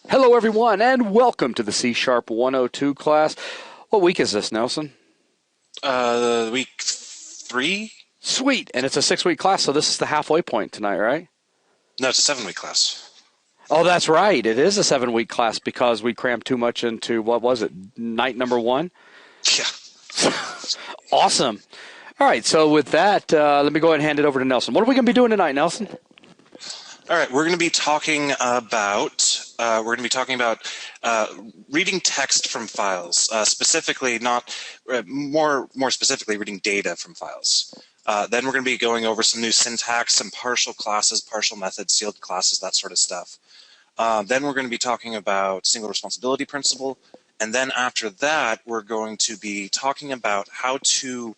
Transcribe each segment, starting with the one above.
Hello, everyone, and welcome to the C# 102 class. What week is this, Nelson? Week 3? Sweet, and it's a 6-week class, so this is the halfway point tonight, right? No, it's a 7-week class. Oh, that's right. It is a 7-week class because we crammed too much into, what was it, night number 1? Yeah. Awesome. All right, so with that, let me go ahead and hand it over to Nelson. What are we going to be doing tonight, Nelson? All right, we're going to be talking about reading text from files, specifically more specifically reading data from files. Then we're going to be going over some new syntax, some partial classes, partial methods, sealed classes, that sort of stuff. Then we're going to be talking about single responsibility principle, and then after that, we're going to be talking about how to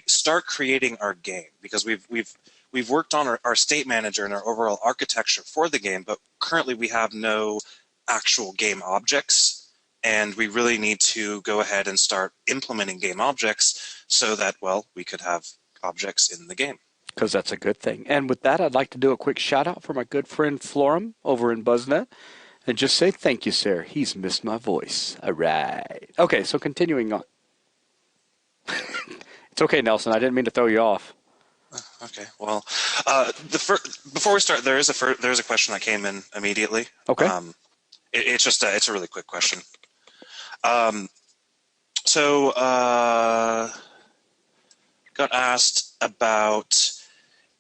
start creating our game, because we've worked on our state manager and our overall architecture for the game, but currently we have no actual game objects, and we really need to go ahead and start implementing game objects so that, well, we could have objects in the game. Because that's a good thing. And with that, I'd like to do a quick shout out for my good friend Florum over in BuzzNet and just say thank you, sir. He's missed my voice. All right. Okay, so continuing on. It's okay, Nelson. I didn't mean to throw you off. Okay. Well, before we start, there's a question that came in immediately. Okay. It's a really quick question. Got asked about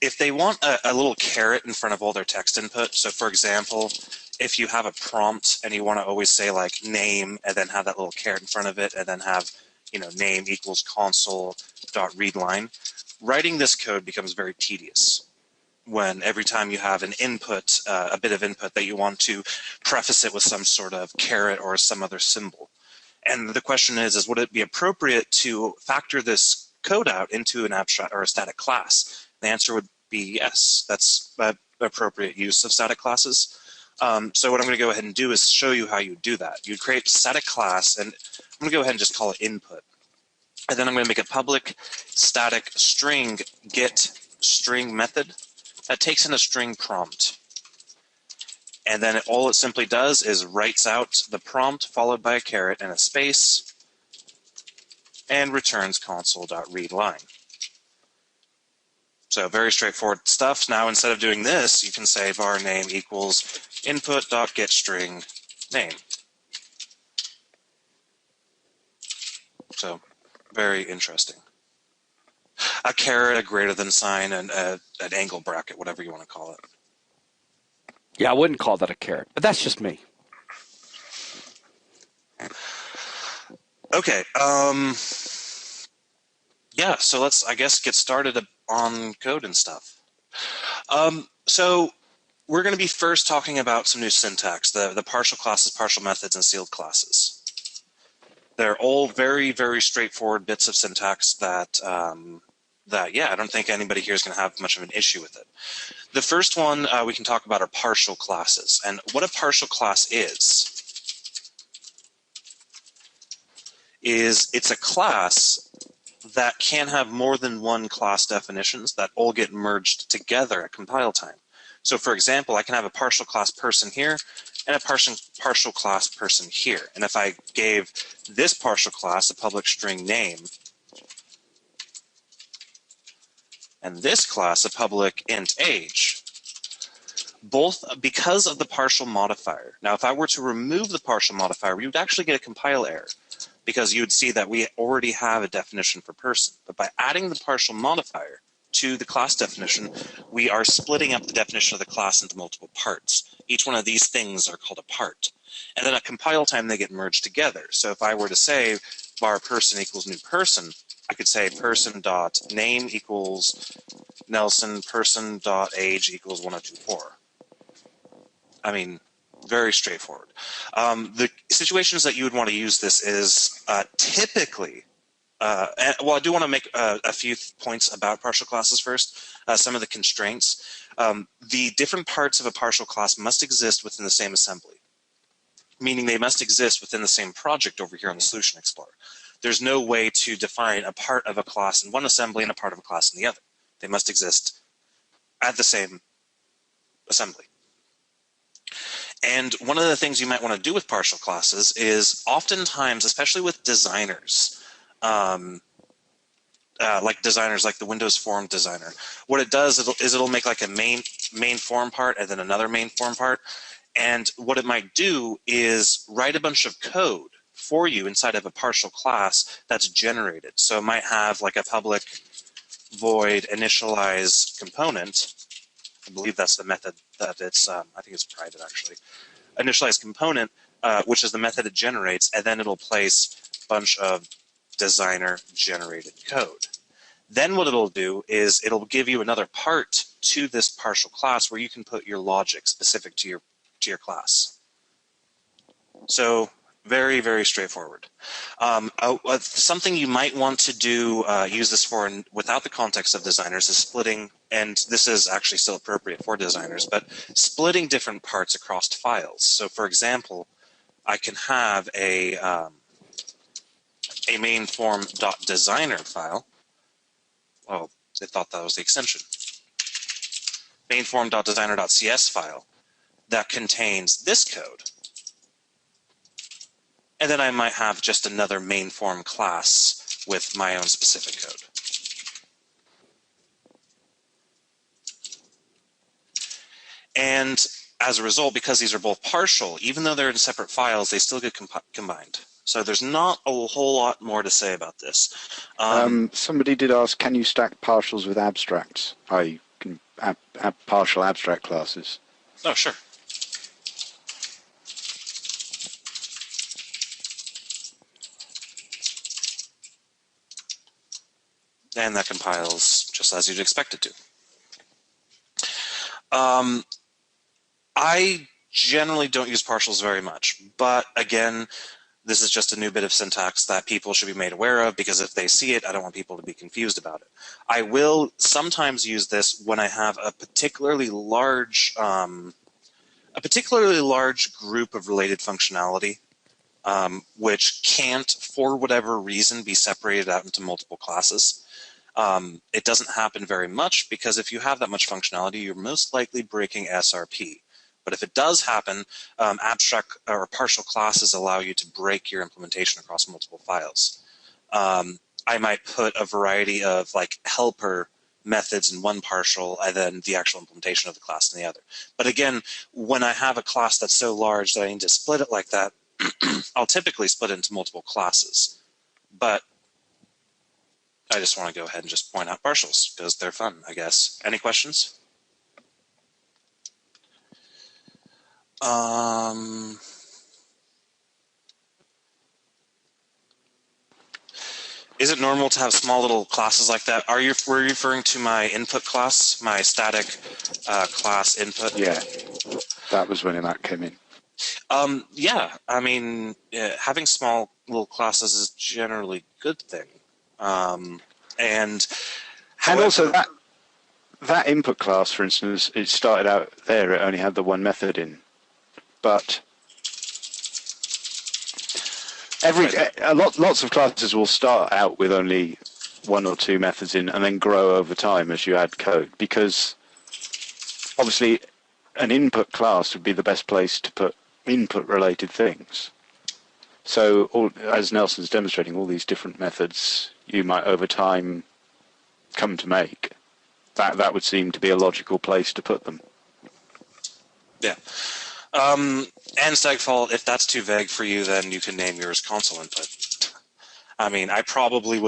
if they want a little caret in front of all their text input. So, for example, if you have a prompt and you want to always say like name and then have that little caret in front of it and then have, name equals console.readline. Writing this code becomes very tedious when every time you have an input, a bit of input that you want to preface it with some sort of caret or some other symbol. And the question is would it be appropriate to factor this code out into an abstract or a static class? The answer would be yes. That's an appropriate use of static classes. So what I'm going to go ahead and do is show you how you do that. You create a static class, and I'm going to go ahead and just call it input. And then I'm going to make a public static string get string method that takes in a string prompt. And then all it simply does is writes out the prompt followed by a caret and a space and returns console.readline. So very straightforward stuff. Now instead of doing this, you can say var name equals input.getString name. So very interesting. A caret, a greater than sign, and an angle bracket, whatever you want to call it. Yeah, I wouldn't call that a caret, but that's just me. Okay. Yeah, so let's, I guess, get started on code and stuff. So we're going to be first talking about some new syntax, the partial classes, partial methods, and sealed classes. They're all very, very straightforward bits of syntax that I don't think anybody here is going to have much of an issue with it. The first one we can talk about are partial classes. And what a partial class is it's a class that can have more than one class definitions that all get merged together at compile time. So for example, I can have a partial class person here and a partial class person here. And if I gave this partial class a public string name and this class a public int age, both because of the partial modifier. Now, if I were to remove the partial modifier, we would actually get a compile error because you would see that we already have a definition for person. But by adding the partial modifier to the class definition, we are splitting up the definition of the class into multiple parts. Each one of these things are called a part. And then at compile time, they get merged together. So if I were to say var person equals new person, I could say person.name equals Nelson, person.age equals 1024. I mean, very straightforward. The situations that you would want to use this is typically, well, I do want to make a few points about partial classes first. Some of the constraints. The different parts of a partial class must exist within the same assembly, meaning they must exist within the same project over here on the Solution Explorer. There's no way to define a part of a class in one assembly and a part of a class in the other. They must exist at the same assembly. And one of the things you might want to do with partial classes is oftentimes, especially with designers, like designers like the Windows form designer, what it does is it'll make like a main form part and then another main form part. And what it might do is write a bunch of code for you inside of a partial class that's generated. So it might have like a public void initialize component. I believe that's the method that it's, I think it's private actually. Initialize component, which is the method it generates, and then it'll place a bunch of designer generated code. Then what it'll do is it'll give you another part to this partial class where you can put your logic specific to your class. So very, very straightforward. Something you might want to do, use this for without the context of designers is splitting, and this is actually still appropriate for designers, but splitting different parts across files. So for example, I can have a mainform.designer file. Well, I thought that was the extension. Mainform.designer.cs file that contains this code. And then I might have just another mainform class with my own specific code. And as a result, because these are both partial, even though they're in separate files, they still get combined. So there's not a whole lot more to say about this. Somebody did ask, can you stack partials with abstracts? I can have partial abstract classes. Oh, sure. And that compiles just as you'd expect it to. I generally don't use partials very much, but again, this is just a new bit of syntax that people should be made aware of, because if they see it, I don't want people to be confused about it. I will sometimes use this when I have a particularly large group of related functionality, which can't, for whatever reason, be separated out into multiple classes. It doesn't happen very much, because if you have that much functionality, you're most likely breaking SRP. But if it does happen, abstract or partial classes allow you to break your implementation across multiple files. I might put a variety of like helper methods in one partial and then the actual implementation of the class in the other. But again, when I have a class that's so large that I need to split it like that, I'll typically split it into multiple classes. But I just want to go ahead and just point out partials because they're fun, I guess. Any questions? Is it normal to have small little classes like that? Were you referring to my input class, my static class input? Yeah, that was when that came in. Yeah, I mean, having small little classes is generally a good thing. And also that input class, for instance, it started out there, it only had the one method in. But lots of classes will start out with only one or two methods in and then grow over time as you add code, because obviously an input class would be the best place to put input-related things. So, as Nelson's demonstrating, all these different methods you might over time come to make, that would seem to be a logical place to put them. Yeah. And Stagfall, if that's too vague for you, then you can name yours console input. I mean, I would probably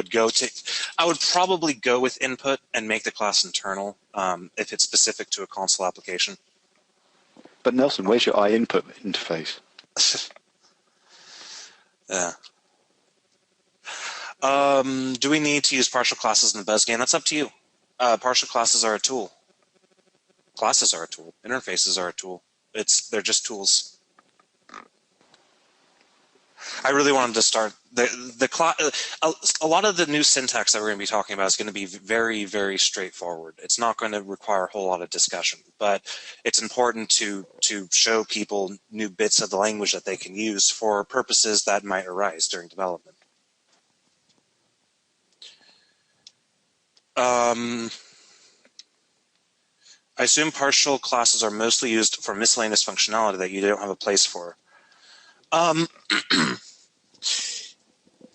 go with input and make the class internal if it's specific to a console application. But Nelson, where's your input interface? Yeah. Do we need to use partial classes in the BuzGame? That's up to you. Partial classes are a tool. Classes are a tool. Interfaces are a tool. They're just tools. I really wanted to start a lot of the new syntax that we're going to be talking about is going to be very, very straightforward. It's not going to require a whole lot of discussion, but it's important to show people new bits of the language that they can use for purposes that might arise during development. I assume partial classes are mostly used for miscellaneous functionality that you don't have a place for.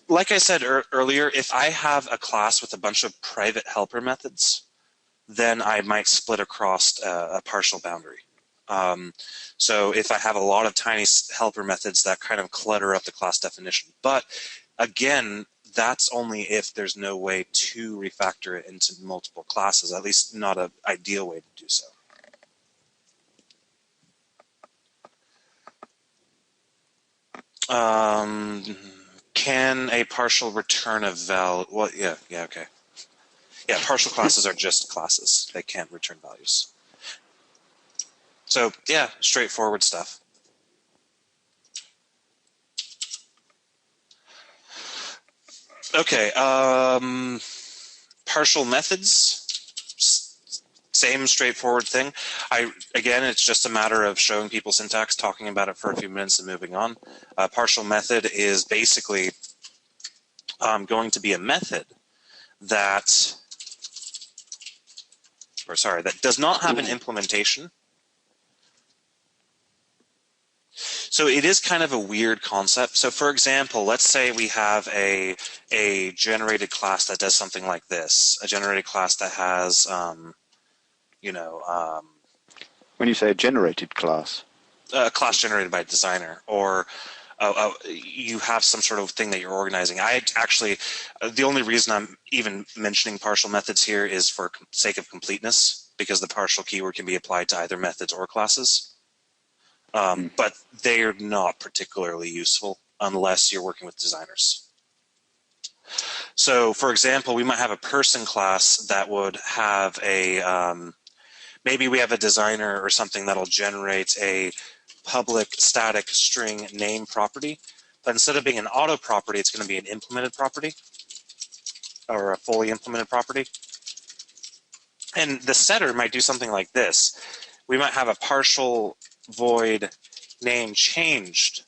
Like I said earlier, if I have a class with a bunch of private helper methods, then I might split across a partial boundary. So if I have a lot of tiny helper methods, that kind of clutter up the class definition. But again, that's only if there's no way to refactor it into multiple classes, at least not an ideal way to do so. Can a partial return a val? Well, yeah, okay. Yeah, partial classes are just classes. They can't return values. So, yeah, straightforward stuff. Okay, partial methods, same straightforward thing. Again, it's just a matter of showing people syntax, talking about it for a few minutes, and moving on. Partial method is basically going to be a method that, that does not have an implementation. So it is kind of a weird concept. So for example, let's say we have a generated class that does something like this, a generated class that has, When you say a generated class? A class generated by a designer, or you have some sort of thing that you're organizing. I actually, the only reason I'm even mentioning partial methods here is for sake of completeness, because the partial keyword can be applied to either methods or classes. But they're not particularly useful unless you're working with designers. So, for example, we might have a person class that would have a, maybe we have a designer or something that'll generate a public static string name property, but instead of being an auto property, it's going to be an implemented property, or a fully implemented property. And the setter might do something like this. We might have a partial void name changed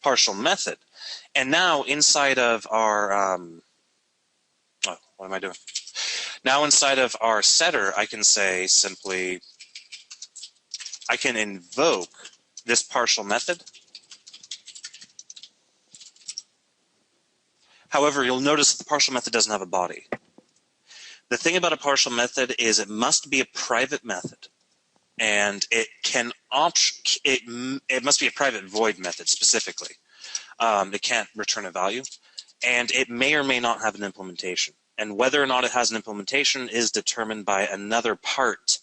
partial method. And now inside of our, what am I doing? Now inside of our setter, I can say simply, I can invoke this partial method. However, you'll notice that the partial method doesn't have a body. The thing about a partial method is it must be a private method. And it can it must be a private void method specifically. It can't return a value, and it may or may not have an implementation. And whether or not it has an implementation is determined by another part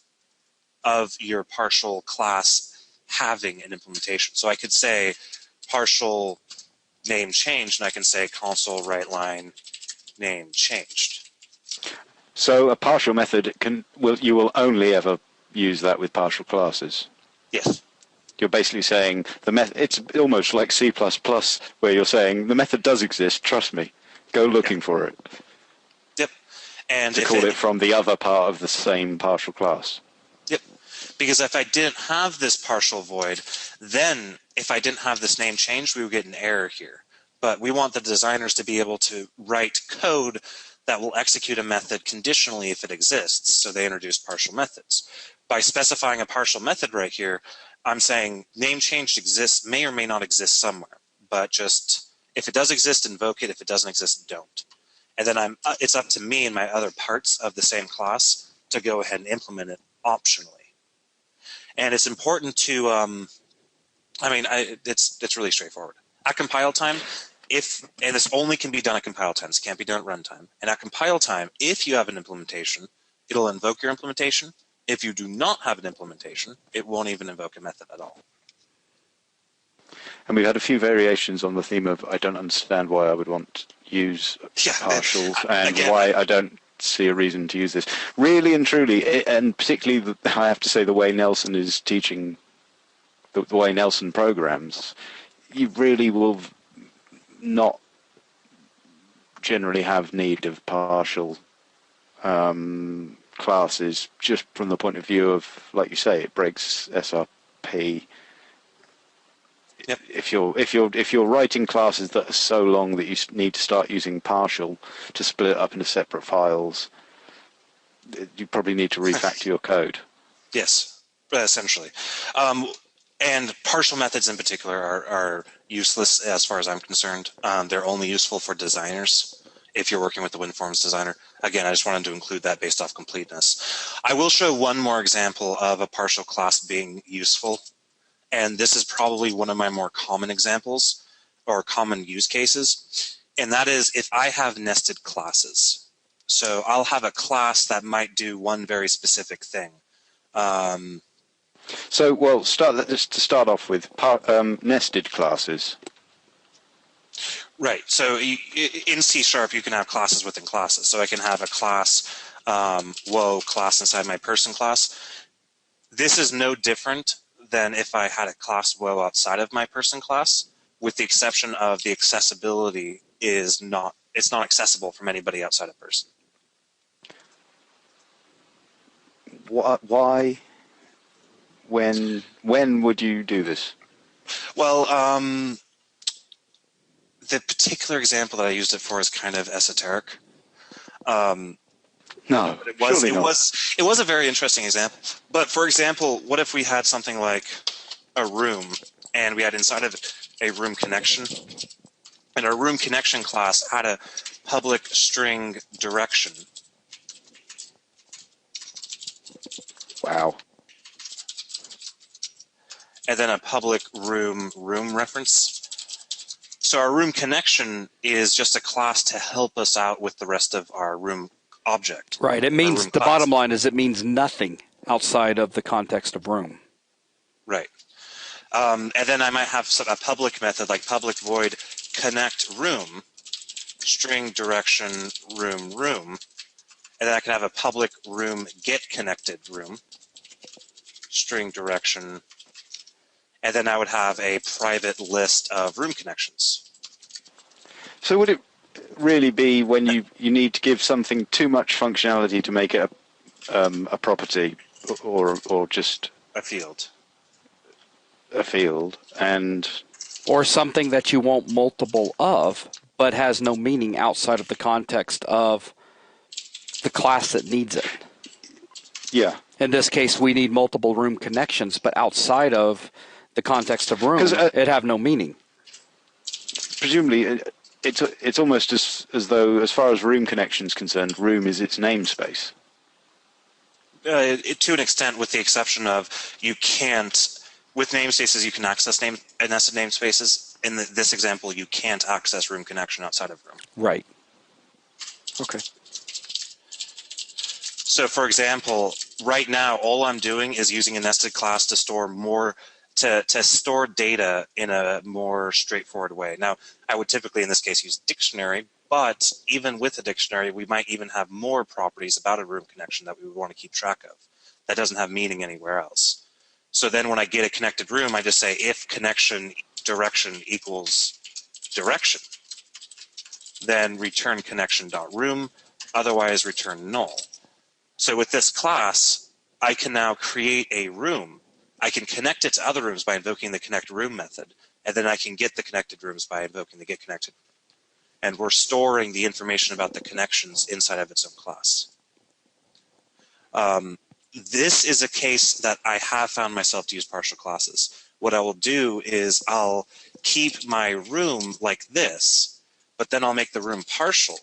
of your partial class having an implementation. So I could say partial name changed, and I can say console write line name changed. So a partial method you will only ever use that with partial classes. Yes. You're basically saying the method. It's almost like C++, where you're saying the method does exist. Trust me. Go looking for it. Yep. And to call it from the other part of the same partial class. Yep. Because if I didn't have this partial void, then if I didn't have this name changed, we would get an error here. But we want the designers to be able to write code that will execute a method conditionally if it exists. So they introduce partial methods. By specifying a partial method right here, I'm saying name changed exists, may or may not exist somewhere. But just if it does exist, invoke it. If it doesn't exist, don't. And then it's up to me and my other parts of the same class to go ahead and implement it optionally. And it's important to, it's really straightforward. At compile time, and this only can be done at compile time, this can't be done at runtime. And at compile time, if you have an implementation, it'll invoke your implementation. If you do not have an implementation, it won't even invoke a method at all. And we've had a few variations on the theme of I don't understand why I would want to use partials and why I don't see a reason to use this. Really and truly, and particularly I have to say the way Nelson is teaching, the way Nelson programs, you really will not generally have need of partial classes, just from the point of view of, like you say, it breaks SRP. Yep. If you're writing classes that are so long that you need to start using partial to split it up into separate files, you probably need to refactor your code. Yes, essentially. And partial methods in particular are useless as far as I'm concerned. They're only useful for designers if you're working with the WinForms designer. Again, I just wanted to include that based off completeness. I will show one more example of a partial class being useful, and this is probably one of my more common examples or common use cases, and that is if I have nested classes. So I'll have a class that might do one very specific thing. So, well, just to start off with nested classes. Right. So in C# you can have classes within classes. So I can have a class, whoa, class inside my person class. This is no different than if I had a class whoa outside of my person class, with the exception of the accessibility it's not accessible from anybody outside of person. Why? When would you do this? Well, the particular example that I used it for is kind of esoteric. No, but it was, surely not. It was a very interesting example. But for example, what if we had something like a room, and we had inside of it a room connection, and our room connection class had a public string direction. Wow. And then a public room reference. So our room connection is just a class to help us out with the rest of our room object. Right. It means the bottom line is it means nothing outside of the context of room. Right. And then I might have a public method like public void connect room, string direction room. And then I can have a public room get connected room, string direction. And then I would have a private list of room connections. So would it really be when you need to give something too much functionality to make it a property or just a field? A field, and or something that you want multiple of, but has no meaning outside of the context of the class that needs it. Yeah. In this case, we need multiple room connections, but outside of the context of room, it have no meaning. Presumably, it's almost as though, as far as room connection is concerned, room is its namespace. To an extent, with the exception of you can't, with namespaces, you can access nested namespaces. In this example, you can't access room connection outside of room. Right. Okay. So, for example, right now, all I'm doing is using a nested class to store to store data in a more straightforward way. Now, I would typically, in this case, use dictionary, but even with a dictionary, we might even have more properties about a room connection that we would want to keep track of. That doesn't have meaning anywhere else. So then when I get a connected room, I just say if connection direction equals direction, then return connection.room, otherwise return null. So with this class, I can now create a room. I can connect it to other rooms by invoking the connect room method, and then I can get the connected rooms by invoking the get connected. And we're storing the information about the connections inside of its own class. This is a case that I have found myself to use partial classes. What I will do is I'll keep my room like this, but then I'll make the room partial,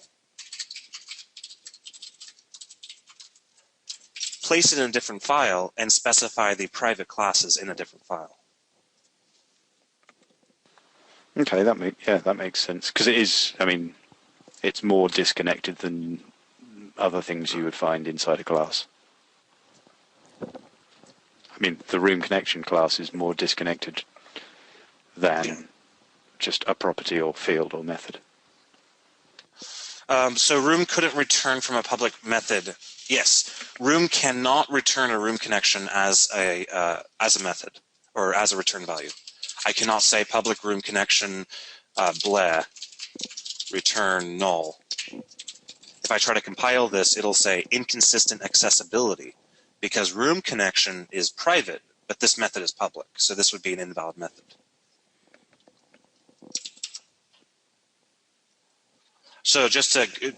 place it in a different file, and specify the private classes in a different file. Okay, that makes sense, because it is. I mean, it's more disconnected than other things you would find inside a class. I mean, the room connection class is more disconnected than just a property or field or method. So room couldn't return from a public method. Yes, room cannot return a room connection as a method or as a return value. I cannot say public room connection blah return null. If I try to compile this, it'll say inconsistent accessibility because room connection is private, but this method is public. So this would be an invalid method. So just to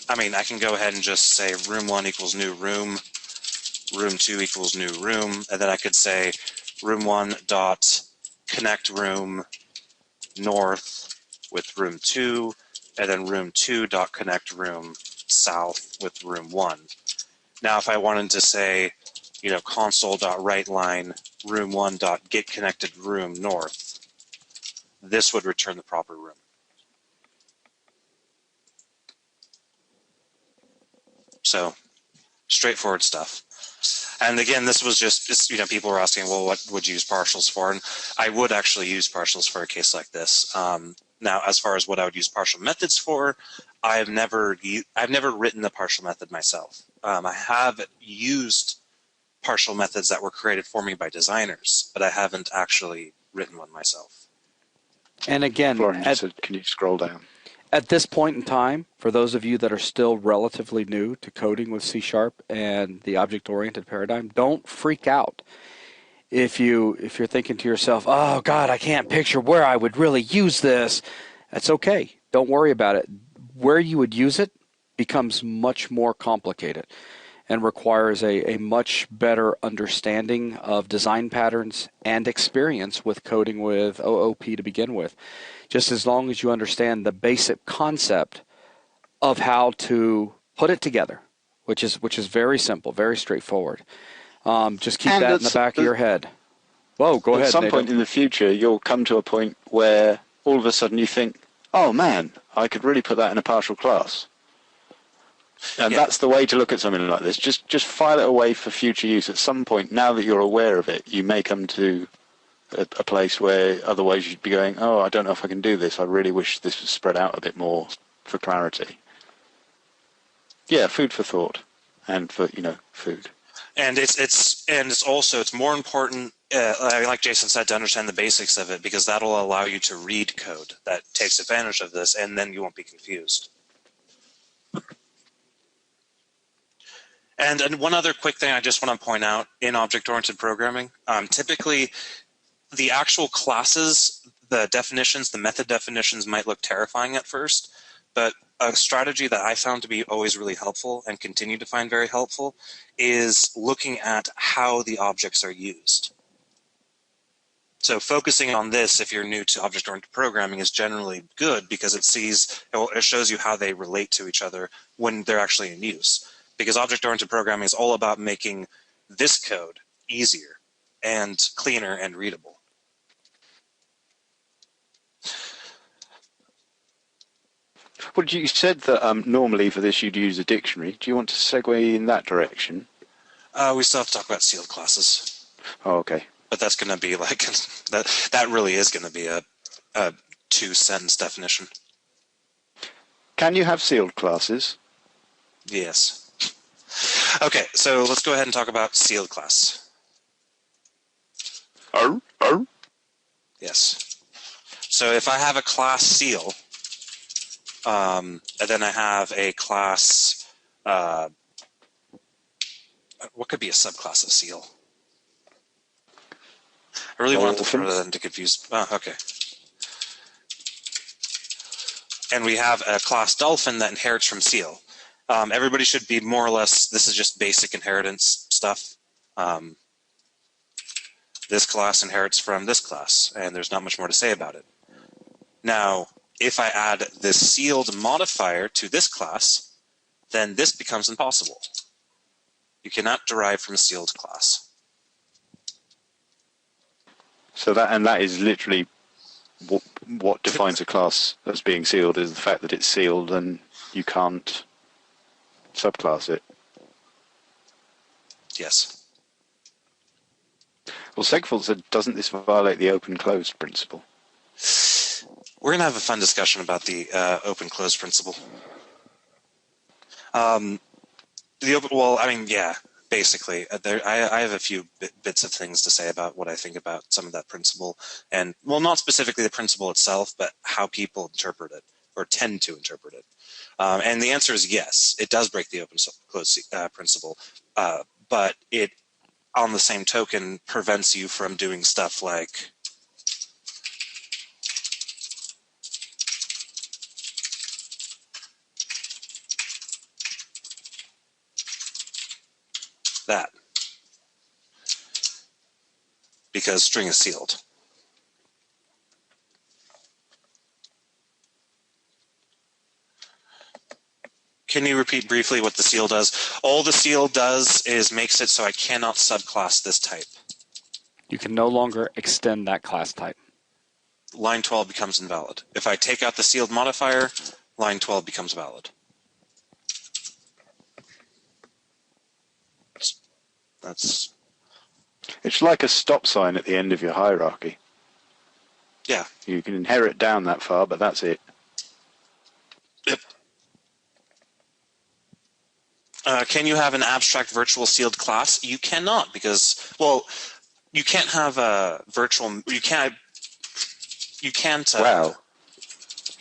I mean, I can go ahead and just say room 1 equals new room, room 2 equals new room, and then I could say room 1 dot connect room north with room 2, and then room 2 dot connect room south with room 1. Now, if I wanted to say, you know, console dot write line room 1 dot get connected room north, this would return the proper room. So, straightforward stuff. And again, this was just, you know, people were asking, well, what would you use partials for? And I would actually use partials for a case like this. Now, as far as what I would use partial methods for, I've never written a partial method myself. I have used partial methods that were created for me by designers, but I haven't actually written one myself. And again, Florian just said, can you scroll down? at this point in time, for those of you that are still relatively new to coding with C# and the object-oriented paradigm, don't freak out. If you're thinking to yourself, oh, God, I can't picture where I would really use this, that's okay. Don't worry about it. Where you would use it becomes much more complicated and requires a much better understanding of design patterns and experience with coding with OOP to begin with. Just as long as you understand the basic concept of how to put it together, which is very simple, very straightforward. Just keep that in the back of your head. Whoa, go ahead, At some Nato. point in the future, you'll come to a point where all of a sudden you think, oh man, I could really put that in a partial class. And that's the way to look at something like this. Just file it away for future use. At some point, now that you're aware of it, you may come to a place where otherwise you'd be going, oh, I don't know if I can do this. I really wish this was spread out a bit more for clarity. Yeah, food for thought, and for food. And it's also more important, like Jason said, to understand the basics of it, because that'll allow you to read code that takes advantage of this, and then you won't be confused. And one other quick thing I just want to point out in object-oriented programming, typically the actual classes, the definitions, the method definitions might look terrifying at first, but a strategy that I found to be always really helpful and continue to find very helpful is looking at how the objects are used. So focusing on this, if you're new to object-oriented programming, is generally good because it shows you how they relate to each other when they're actually in use. Because object-oriented programming is all about making this code easier and cleaner and readable. Well, you said that normally for this you'd use a dictionary. Do you want to segue in that direction? We still have to talk about sealed classes. Oh, okay. But that's going to be like, that really is going to be a two-sentence definition. Can you have sealed classes? Yes. Okay, so let's go ahead and talk about sealed class. Yes. So if I have a class seal, and then I have a class, what could be a subclass of seal? I really wanted to throw that into confuse. Oh, okay. And we have a class dolphin that inherits from seal. Everybody should be more or less, this is just basic inheritance stuff. This class inherits from this class, and there's not much more to say about it. Now, if I add this sealed modifier to this class, then this becomes impossible. You cannot derive from a sealed class. So that is literally what defines a class as being sealed, is the fact that it's sealed and you can't subclass it. Yes. Well, Segfault said, doesn't this violate the open-closed principle? We're going to have a fun discussion about the open-closed principle. Yeah, basically. I have a few bits of things to say about what I think about some of that principle. And, well, not specifically the principle itself, but how people interpret it, or tend to interpret it. And the answer is yes, it does break the open-closed principle. But it, on the same token, prevents you from doing stuff like that because string is sealed. Can you repeat briefly what the seal does? All the seal does is makes it so I cannot subclass this type. You can no longer extend that class type. Line 12 becomes invalid. If I take out the sealed modifier, line 12 becomes valid. That's... It's like a stop sign at the end of your hierarchy. Yeah. You can inherit down that far, but that's it. Yep. Can you have an abstract virtual sealed class? You cannot because, well, you can't have a virtual. You can't. You can't. Wow.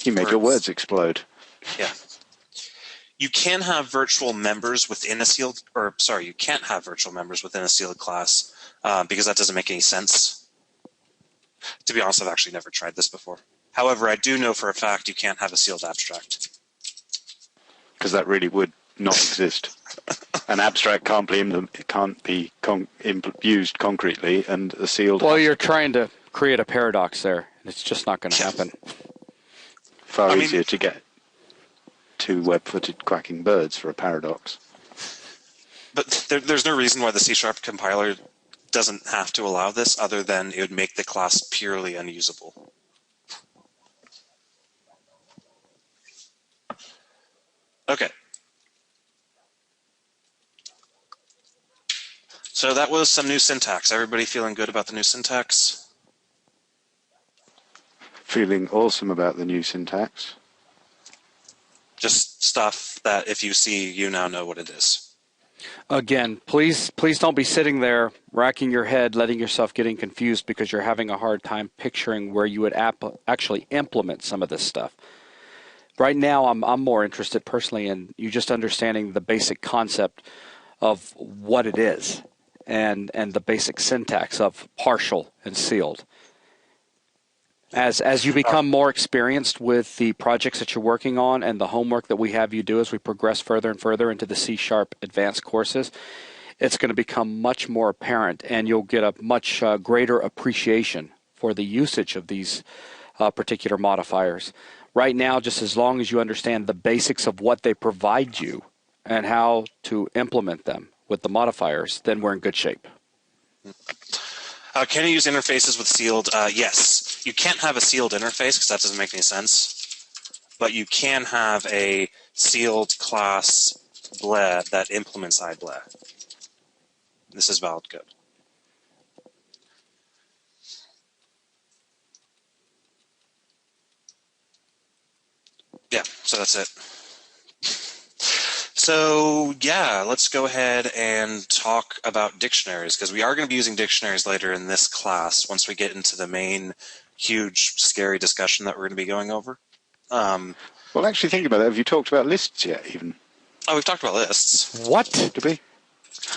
You made your words explode. Yeah. You can have virtual members within a sealed, or sorry, you can't have virtual members within a sealed class because that doesn't make any sense. To be honest, I've actually never tried this before. However, I do know for a fact you can't have a sealed abstract. Because that really would not exist. An abstract can't be used concretely, and a sealed. Well, you're trying to create a paradox there. It's just not going to happen. Far easier to get two web-footed quacking birds for a paradox. But there's no reason why the C# compiler doesn't have to allow this, other than it would make the class purely unusable. Okay. So that was some new syntax. Everybody feeling good about the new syntax? Feeling awesome about the new syntax. Just stuff that if you see, you now know what it is. Again, please don't be sitting there racking your head, letting yourself getting confused because you're having a hard time picturing where you would actually implement some of this stuff. Right now, I'm more interested personally in you just understanding the basic concept of what it is and the basic syntax of partial and sealed. As you become more experienced with the projects that you're working on and the homework that we have you do as we progress further and further into the C# advanced courses, it's going to become much more apparent, and you'll get a much greater appreciation for the usage of these particular modifiers. Right now, just as long as you understand the basics of what they provide you and how to implement them with the modifiers, then we're in good shape. Can you use interfaces with sealed? Yes. You can't have a sealed interface because that doesn't make any sense. But you can have a sealed class ble that implements ible. This is valid code. Yeah, so that's it. So yeah, let's go ahead and talk about dictionaries, because we are going to be using dictionaries later in this class once we get into the main huge scary discussion that we're going to be going over. Well, actually, think about that. Have you talked about lists yet, even? Oh, we've talked about lists. What? Did we?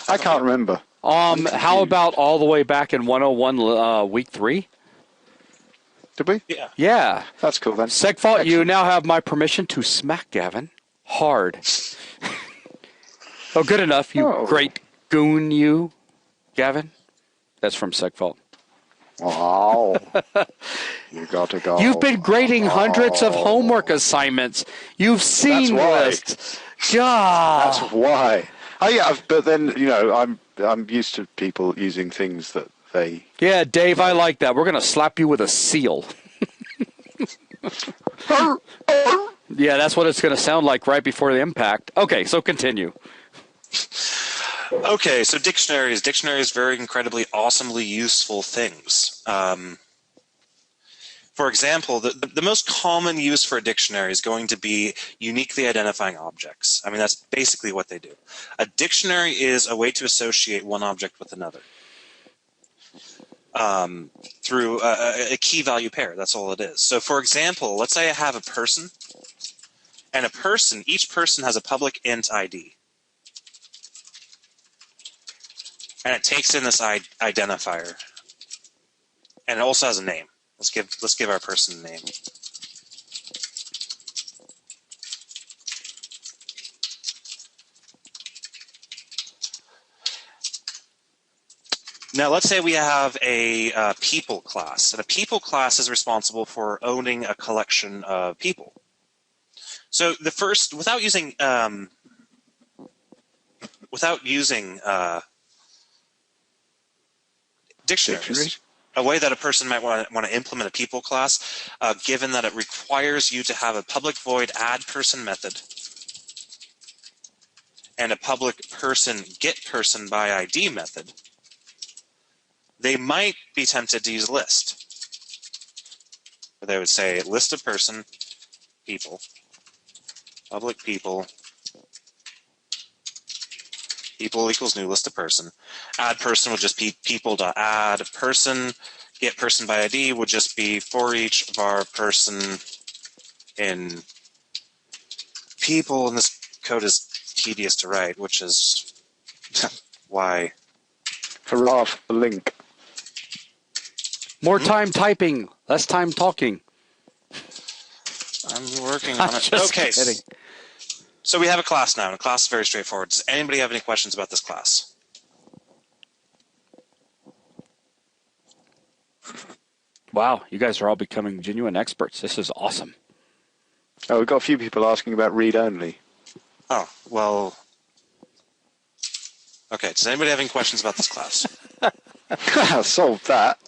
I can't remember. How about all the way back in 101 week 3? Did we? Yeah. Yeah. That's cool then. Segfault, you now have my permission to smack Gavin hard. Oh, good enough, you great goon, you, Gavin. That's from Segfault. Wow. You got to go. You've been grading hundreds of homework assignments. You've seen lists. God. That's why. Oh yeah, but then I'm used to people using things that they. Yeah, Dave, I like that. We're gonna slap you with a seal. Yeah, that's what it's gonna sound like right before the impact. Okay, so continue. Okay, so dictionaries. Dictionaries, very incredibly, awesomely useful things. For example, the most common use for a dictionary is going to be uniquely identifying objects. I mean, that's basically what they do. A dictionary is a way to associate one object with another through a key value pair. That's all it is. So, for example, let's say I have a person, and each person has a public int ID. And it takes in this identifier, and it also has a name. Let's give our person a name. Now, let's say we have a people class, and a people class is responsible for owning a collection of people. So the first, without using dictionaries, a way that a person might want to implement a people class, given that it requires you to have a public void add person method and a public person get person by ID method, they might be tempted to use list. They would say list of person, people, public people, people equals new list of person. Add person would just be people.add person. Get person by ID would just be for each var person in people. And this code is tedious to write, which is why. Hurrah for the link. More time typing, less time talking. I'm working on it. Just okay. kidding. So we have a class now, and the class is very straightforward. Does anybody have any questions about this class? Wow, you guys are all becoming genuine experts. This is awesome. Oh, we've got a few people asking about read-only. Oh, well. Okay, does anybody have any questions about this class? Solved that.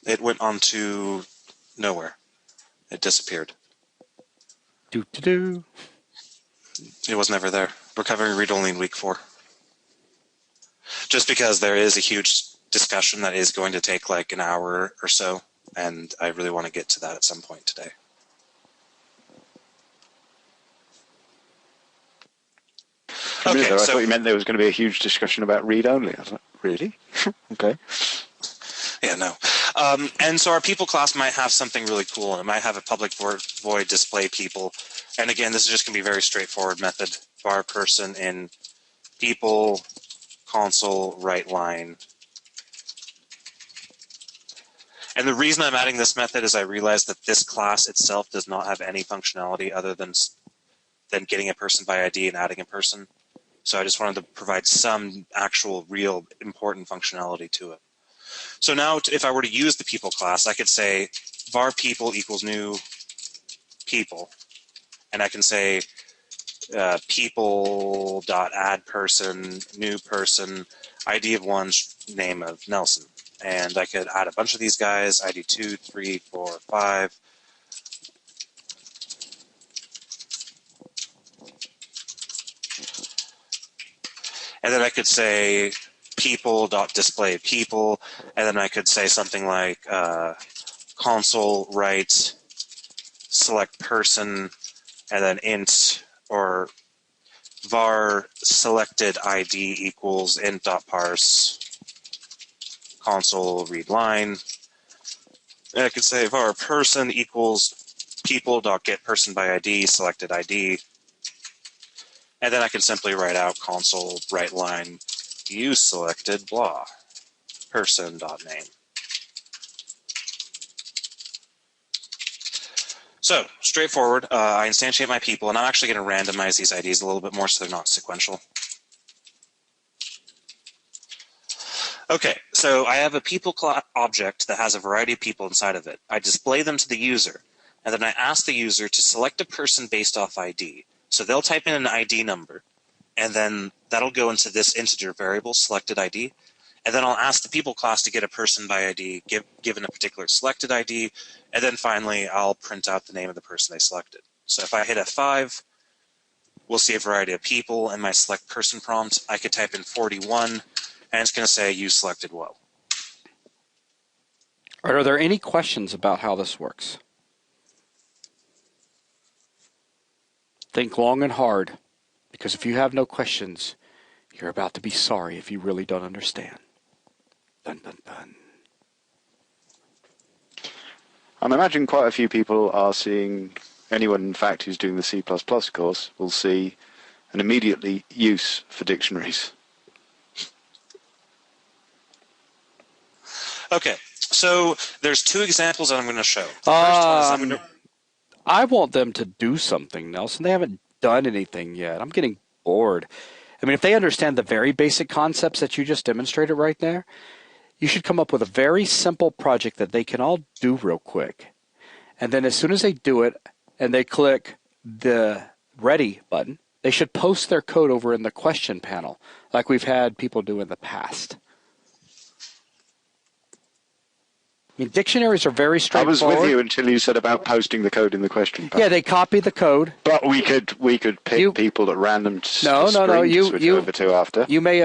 It went on to nowhere. It disappeared. Do. It was never there. We're covering read-only in week 4. Just because there is a huge discussion that is going to take like an hour or so, and I really want to get to that at some point today. Okay, I thought you meant there was going to be a huge discussion about read-only. I was like, really? Okay. Yeah, no. And so our people class might have something really cool. It might have a public void display people. And again, this is just going to be a very straightforward method. Var person in people console right line. And the reason I'm adding this method is I realized that this class itself does not have any functionality other than getting a person by ID and adding a person. So I just wanted to provide some actual real important functionality to it. So now if I were to use the people class, I could say var people equals new people. And I can say people.add person, new person, ID of 1, name of Nelson. And I could add a bunch of these guys, ID 2, 3, 4, 5. And then I could say people.display people, and then I could say something like console write select person, and then int or var selected ID equals int.parse console read line. And I could say var person equals people.get person by ID selected ID. And then I can simply write out console write line use selected blah person.name. So straightforward. I instantiate my people, and I'm actually going to randomize these IDs a little bit more so they're not sequential. Okay, so I have a people object that has a variety of people inside of it. I display them to the user, and then I ask the user to select a person based off ID. So they'll type in an ID number, and then that'll go into this integer variable, selected ID. And then I'll ask the people class to get a person by ID, given a particular selected ID. And then finally, I'll print out the name of the person they selected. So if I hit F5, we'll see a variety of people. In my select person prompt, I could type in 41, and it's going to say you selected well. Are there any questions about how this works? Think long and hard, because if you have no questions, you're about to be sorry if you really don't understand. Dun, dun, dun. I imagine quite a few people are seeing, anyone in fact who's doing the C++ course will see an immediately use for dictionaries. Okay, So there's two examples that I'm going to show. The first one is I'm going to... I want them to do something, Nelson. They haven't done anything yet. I'm getting bored. I mean, if they understand the very basic concepts that you just demonstrated right there, you should come up with a very simple project that they can all do real quick. And then as soon as they do it and they click the Ready button, they should post their code over in the question panel like we've had people do in the past. I mean, dictionaries are very straightforward. I was with you until you said about posting the code in the question panel. Yeah, they copy the code. But we could pick people at random to switch over to after. You may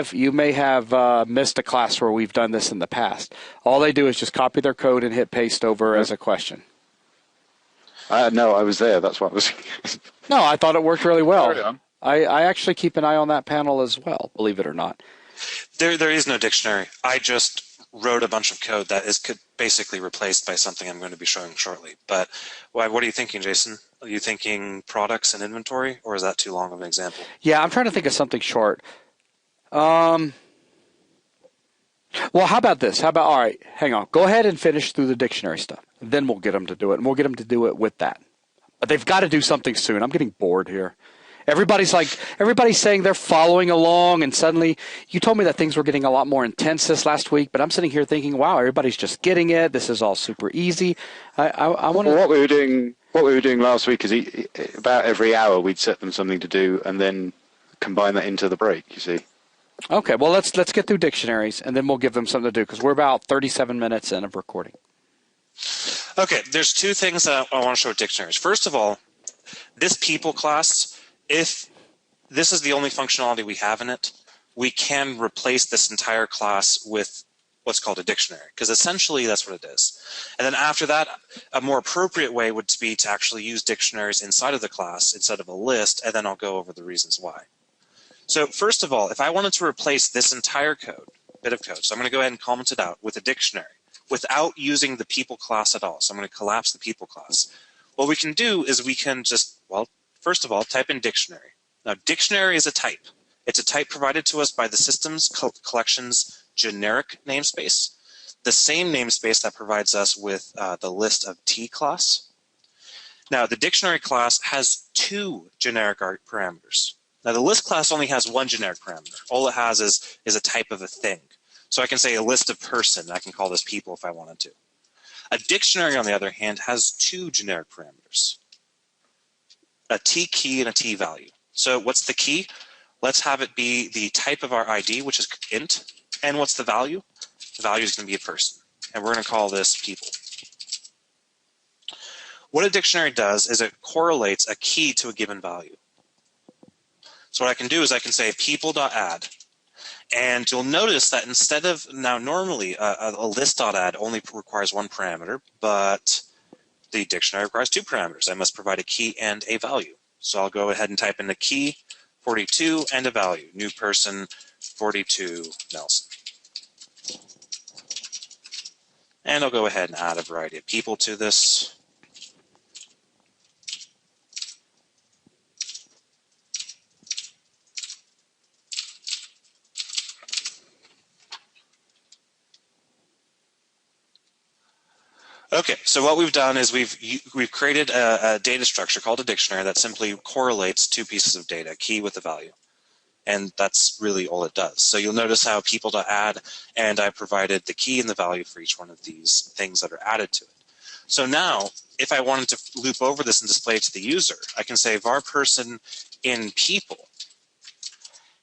have missed a class where we've done this in the past. All they do is just copy their code and hit paste over as a question. No, I was there. That's what I was. No, I thought it worked really well. Carry on. I actually keep an eye on that panel as well, believe it or not. There is no dictionary. I just wrote a bunch of code that could basically replaced by something I'm going to be showing shortly. But what are you thinking, Jason? Are you thinking products and inventory, or is that too long of an example? Yeah, I'm trying to think of something short. Well, how about this? All right, hang on. Go ahead and finish through the dictionary stuff. Then we'll get them to do it, and we'll get them to do it with that. But they've got to do something soon. I'm getting bored here. Everybody's saying they're following along, and suddenly you told me that things were getting a lot more intense this last week, but I'm sitting here thinking, wow, everybody's just getting it. This is all super easy. I want to. What we were doing last week is about every hour we'd set them something to do and then combine that into the break, you see. Okay, well, let's get through dictionaries, and then we'll give them something to do, because we're about 37 minutes in of recording. Okay, there's two things that I want to show with dictionaries. First of all, this people class, if this is the only functionality we have in it, we can replace this entire class with what's called a dictionary, because essentially that's what it is. And then after that, a more appropriate way would be to actually use dictionaries inside of the class instead of a list, and then I'll go over the reasons why. So first of all, if I wanted to replace this entire bit of code, so I'm going to go ahead and comment it out with a dictionary without using the people class at all. So I'm going to collapse the people class. What we can do is we can just, well, first of all, type in dictionary. Now, dictionary is a type. It's a type provided to us by the system's collection's generic namespace, the same namespace that provides us with the list of T class. Now, the dictionary class has two generic parameters. Now, the list class only has one generic parameter. All it has is a type of a thing. So I can say a list of person. I can call this people if I wanted to. A dictionary, on the other hand, has two generic parameters, a T key and a T value. So what's the key? Let's have it be the type of our ID, which is int. And what's the value? The value is going to be a person. And we're going to call this people. What a dictionary does is it correlates a key to a given value. So what I can do is I can say people.add. And you'll notice that instead of, now normally a list.add only requires one parameter, but the dictionary requires two parameters. I must provide a key and a value. So I'll go ahead and type in the key, 42, and a value, new person, 42, Nelson. And I'll go ahead and add a variety of people to this. Okay, so what we've done is we've created a data structure called a dictionary that simply correlates two pieces of data, a key with a value. And that's really all it does. So you'll notice how people.add, and I provided the key and the value for each one of these things that are added to it. So now, if I wanted to loop over this and display it to the user, I can say var person in people.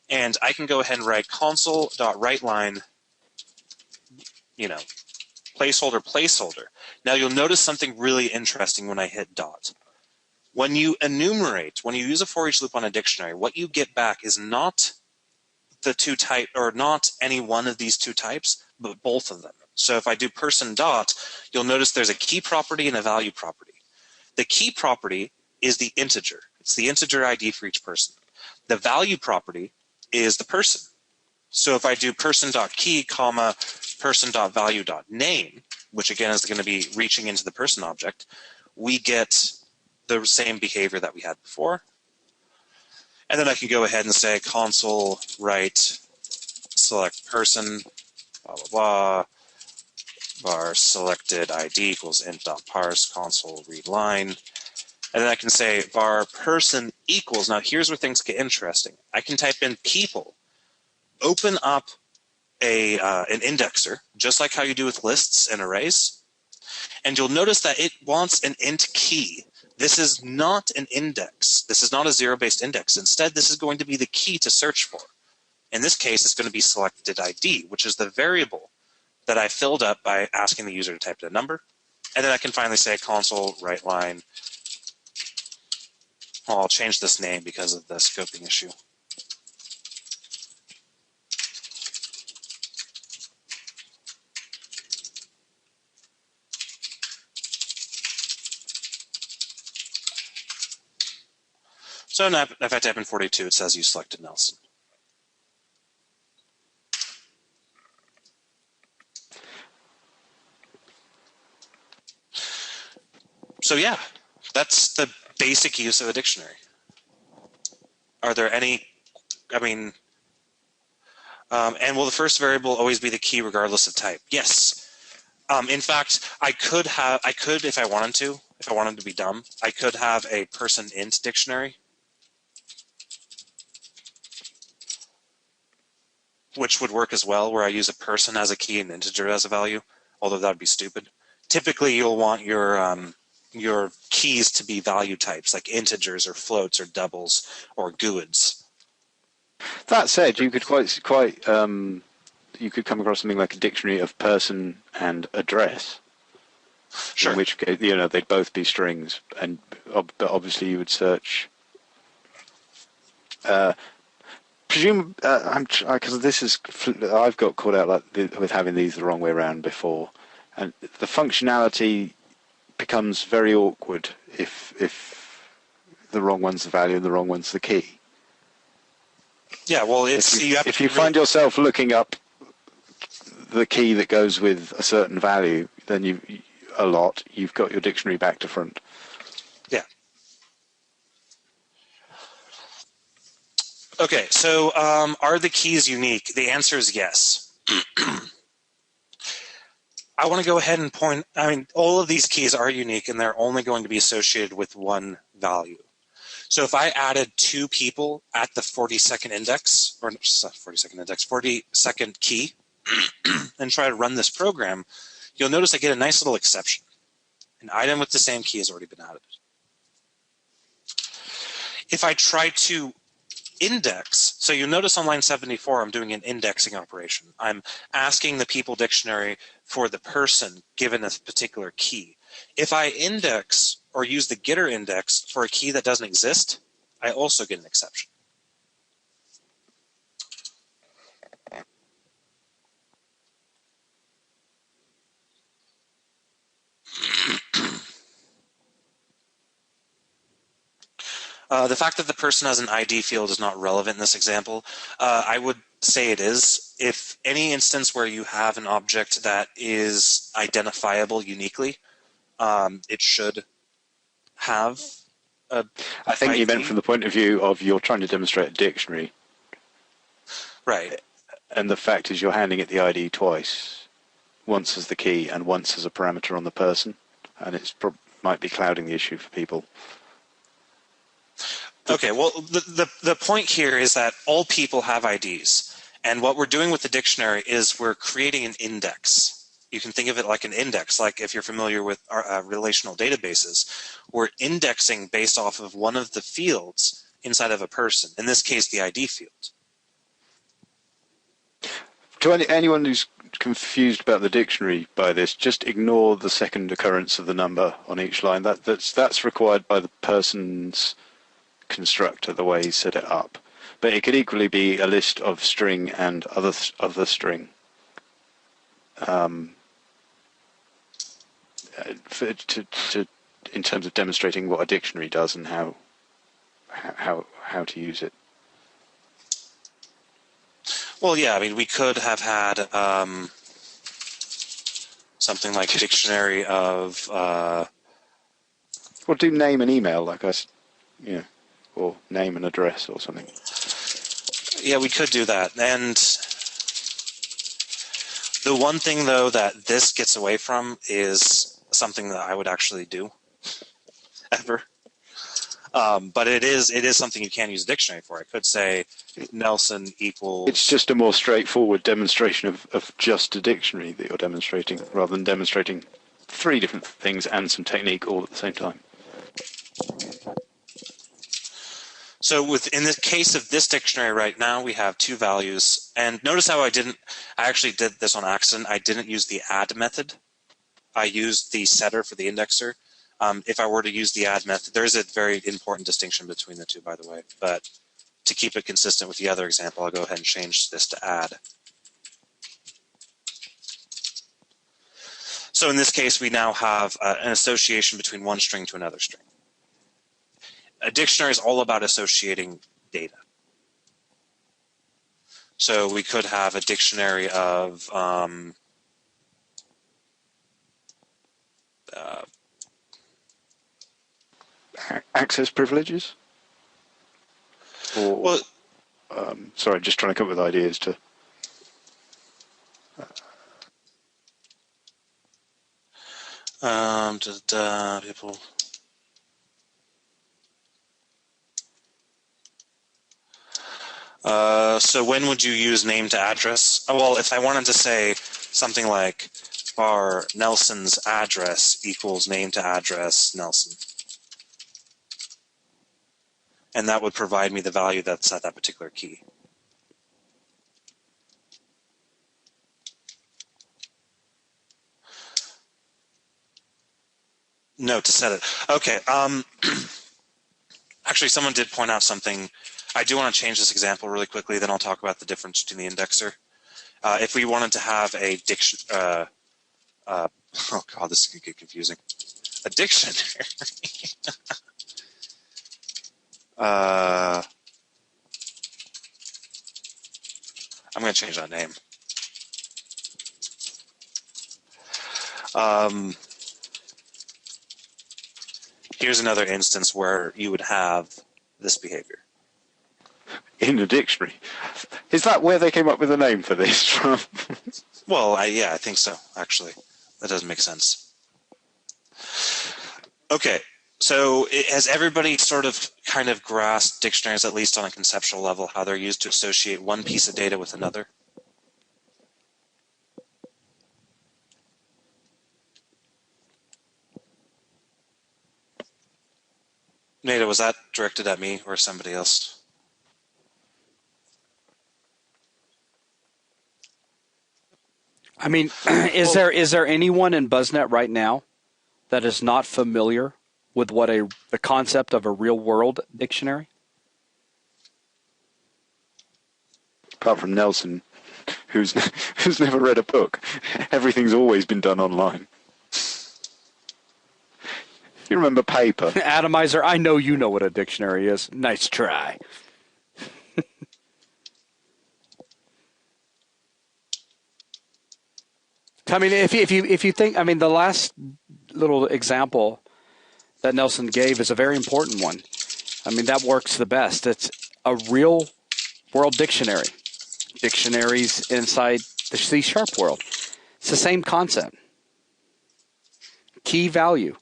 And I can go ahead and write console.writeLine, placeholder. Now you'll notice something really interesting when I hit dot. When you enumerate, when you use a for each loop on a dictionary, what you get back is not the two type, or not any one of these two types, but both of them. So if I do person dot, you'll notice there's a key property and a value property. The key property is the integer. It's the integer ID for each person. The value property is the person. So if I do person.key, comma, person.value.name, which again is going to be reaching into the person object, we get the same behavior that we had before. And then I can go ahead and say console write select person, blah, blah, blah, var var selected ID equals int.parse console read line. And then I can say var person equals. Now here's where things get interesting. I can type in people, open up an indexer, just like how you do with lists and arrays. And you'll notice that it wants an int key. This is not an index. This is not a zero-based index. Instead, this is going to be the key to search for. In this case, it's going to be selected ID, which is the variable that I filled up by asking the user to type in a number. And then I can finally say console write line. Well, I'll change this name because of the scoping issue. So now if I type in 42, it says you selected Nelson. So yeah, that's the basic use of a dictionary. Are there any, and will the first variable always be the key regardless of type? Yes. In fact, I could, if I wanted to be dumb, I could have a person int dictionary, which would work as well, where I use a person as a key and integer as a value, although that would be stupid. Typically, you'll want your keys to be value types, like integers or floats or doubles or GUIDs. That said, you could you could come across something like a dictionary of person and address. Sure. In which case, they'd both be strings, but obviously you would search. Presume because I've got caught out with having these the wrong way around before, and the functionality becomes very awkward if the wrong one's the value and the wrong one's the key. Yeah, well, if you find yourself looking up the key that goes with a certain value, then you've got your dictionary back to front. Yeah. Okay, so are the keys unique? The answer is yes. I want to go ahead and point, all of these keys are unique and they're only going to be associated with one value. So if I added two people at the 42nd index, or 42nd key, and try to run this program, you'll notice I get a nice little exception. An item with the same key has already been added. If I try to index, so you notice on line 74, I'm doing an indexing operation. I'm asking the people dictionary for the person given a particular key. If I index or use the getter index for a key that doesn't exist, I also get an exception. The fact that the person has an ID field is not relevant in this example. I would say it is. If any instance where you have an object that is identifiable uniquely, it should have a I think ID. you meant from the point of view of you're trying to demonstrate a dictionary. Right. And the fact is you're handing it the ID twice, once as the key and once as a parameter on the person, and it might be clouding the issue for people. Okay, well, the point here is that all people have IDs, and what we're doing with the dictionary is we're creating an index. You can think of it like an index, like if you're familiar with relational databases. We're indexing based off of one of the fields inside of a person, in this case, the ID field. To anyone who's confused about the dictionary by this, just ignore the second occurrence of the number on each line. That's required by the person's constructor, the way he set it up. But it could equally be a list of string and other string. In terms of demonstrating what a dictionary does and how to use it. Well, yeah, we could have had something like a dictionary of... Well, do name and email, or name and address or something. Yeah, we could do that. And The one thing, though, that this gets away from is something that I would actually do ever. But it is something you can use a dictionary for. I could say Nelson equals... It's just a more straightforward demonstration of just a dictionary that you're demonstrating, rather than demonstrating 3 different things and some technique all at the same time. So in the case of this dictionary right now, we have 2 values. And notice how I actually did this on accident. I didn't use the add method. I used the setter for the indexer. If I were to use the add method, there is a very important distinction between the two, by the way. But to keep it consistent with the other example, I'll go ahead and change this to add. So in this case, we now have an association between one string to another string. A dictionary is all about associating data. So we could have a dictionary of access privileges? Or, well, sorry, just trying to come up with ideas to... people... So when would you use name to address? Oh, well, if I wanted to say something like var Nelson's address equals name to address Nelson. And that would provide me the value that's at that particular key. No, to set it. Okay. Actually, someone did point out something. I do want to change this example really quickly, then I'll talk about the difference between the indexer. If we wanted to have a oh God, this is going to get confusing. A dictionary. I'm going to change that name. Here's another instance where you would have this behavior. In a dictionary. Is that where they came up with a name for this from? Well, yeah, I think so, actually. That doesn't make sense. Okay, so has everybody sort of kind of grasped dictionaries, at least on a conceptual level, how they're used to associate one piece of data with another? Nada, was that directed at me or somebody else? I mean, is there anyone in BuzzNet right now that is not familiar with what the concept of a real-world dictionary? Apart from Nelson, who's never read a book. Everything's always been done online. You remember paper? Atomizer, I know you know what a dictionary is. Nice try. I mean, if you think, I mean, the last little example that Nelson gave is a very important one. I mean, that works the best. It's a real world dictionary. Dictionaries inside the C# world. It's the same concept. Key value.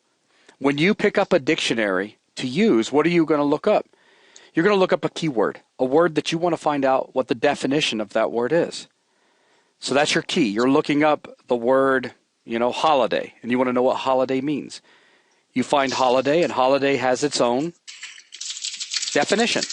When you pick up a dictionary to use, what are you going to look up? You're going to look up a keyword, a word that you want to find out what the definition of that word is. So that's your key. You're looking up the word, holiday, and you want to know what holiday means. You find holiday, and holiday has its own definition.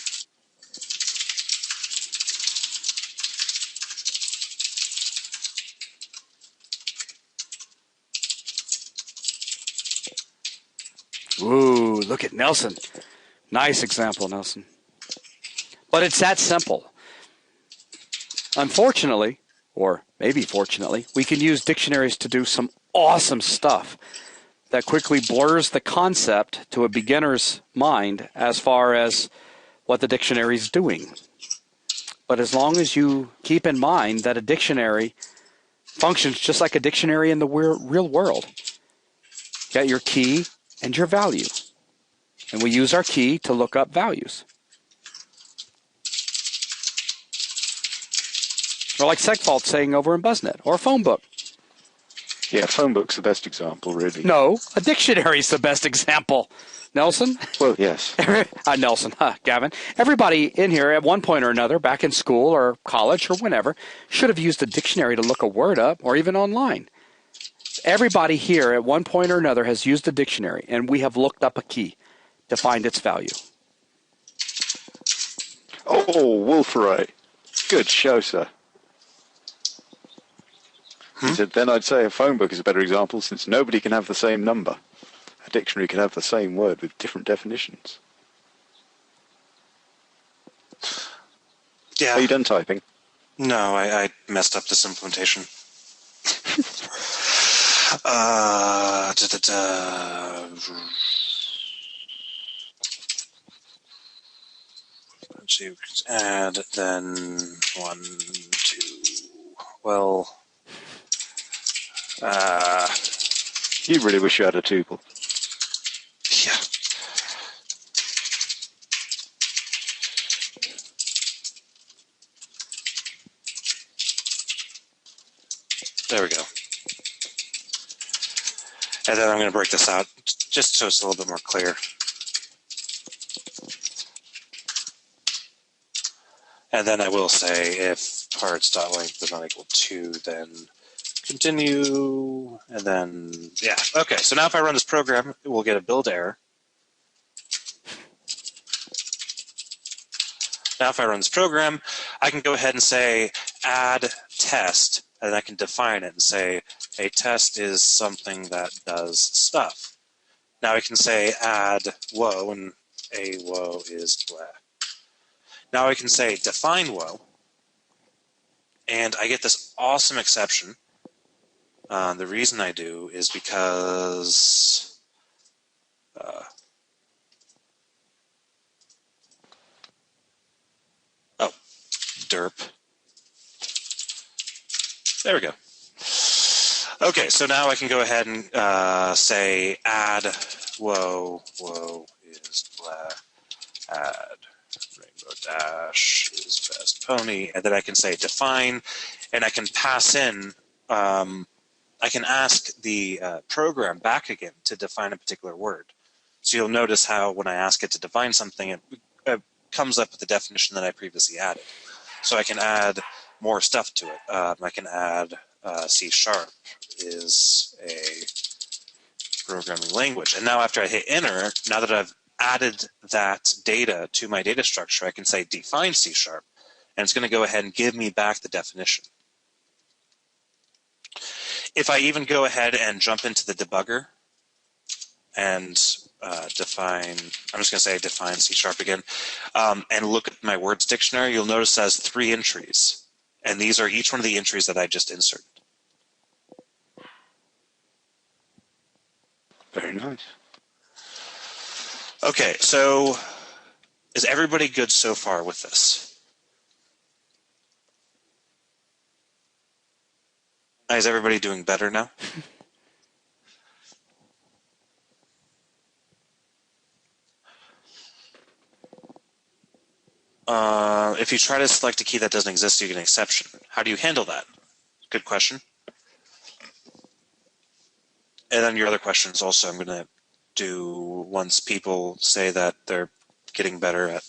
Ooh, look at Nelson. Nice example, Nelson. But it's that simple. Unfortunately, or maybe fortunately, we can use dictionaries to do some awesome stuff that quickly blurs the concept to a beginner's mind as far as what the dictionary is doing. But as long as you keep in mind that a dictionary functions just like a dictionary in the real world. You got your key and your value. And we use our key to look up values. Or like segfault saying over in BuzzNet, or a phone book. Yeah, phone book's the best example, really. No, a dictionary is the best example. Nelson? Well, yes. Nelson, Gavin. Everybody in here at one point or another, back in school or college or whenever, should have used a dictionary to look a word up or even online. Everybody here at one point or another has used a dictionary, and we have looked up a key to find its value. Oh, Wolferite. Good show, sir. He said, then I'd say a phone book is a better example since nobody can have the same number. A dictionary can have the same word with different definitions. Yeah. Are you done typing? No, I messed up this implementation. To add, then 1, 2. Well, You really wish you had a tuple. yeah. There we go. And then I'm going to break this out just so it's a little bit more clear. And then I will say if parts.length does not equal 2, then continue, and then, yeah. Okay, so now if I run this program, it will get a build error. Now if I run this program, I can go ahead and say add test, and I can define it and say a test is something that does stuff. Now I can say add whoa, and a whoa is blah. Now I can say define whoa, and I get this awesome exception. The reason I do is because derp. There we go. Okay, so now I can go ahead and say add whoa is blah, add rainbow dash is fast pony, and then I can say define, and I can pass in, I can ask the program back again to define a particular word. So you'll notice how when I ask it to define something, it comes up with the definition that I previously added. So I can add more stuff to it. I can add C# is a programming language. And now after I hit enter, now that I've added that data to my data structure, I can say define C#, and it's going to go ahead and give me back the definition. If I even go ahead and jump into the debugger and define, I'm just going to say define C# again, and look at my words dictionary, you'll notice it has 3 entries. And these are each one of the entries that I just inserted. Very nice. Okay, so is everybody good so far with this? Is everybody doing better now? If you try to select a key that doesn't exist, you get an exception. How do you handle that? Good question. And then your other questions also I'm going to do once people say that they're getting better at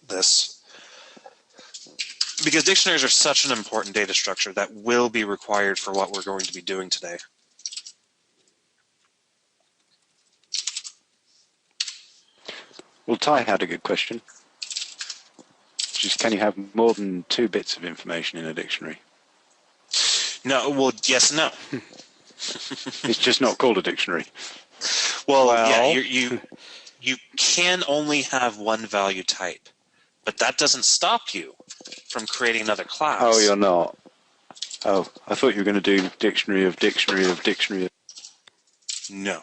this. Because dictionaries are such an important data structure that will be required for what we're going to be doing today. Well, Ty had a good question. Just, can you have more than 2 bits of information in a dictionary? No, well, yes and no. It's just not called a dictionary. Well, yeah, you can only have one value type, but that doesn't stop you from creating another class. Oh, you're not. Oh, I thought you were going to do dictionary of dictionary of dictionary. No.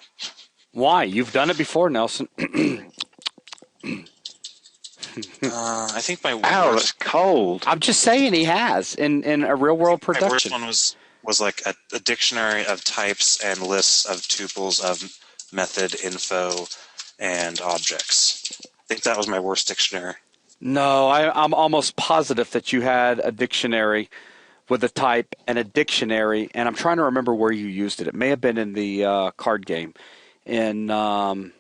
Why? You've done it before, Nelson. I think my Ow, that's cold. I'm just saying he has in a real-world production. My worst one was like a dictionary of types and lists of tuples of method, info, and objects. I think that was my worst dictionary. No, I'm almost positive that you had a dictionary with a type and a dictionary, and I'm trying to remember where you used it. It may have been in the card game. It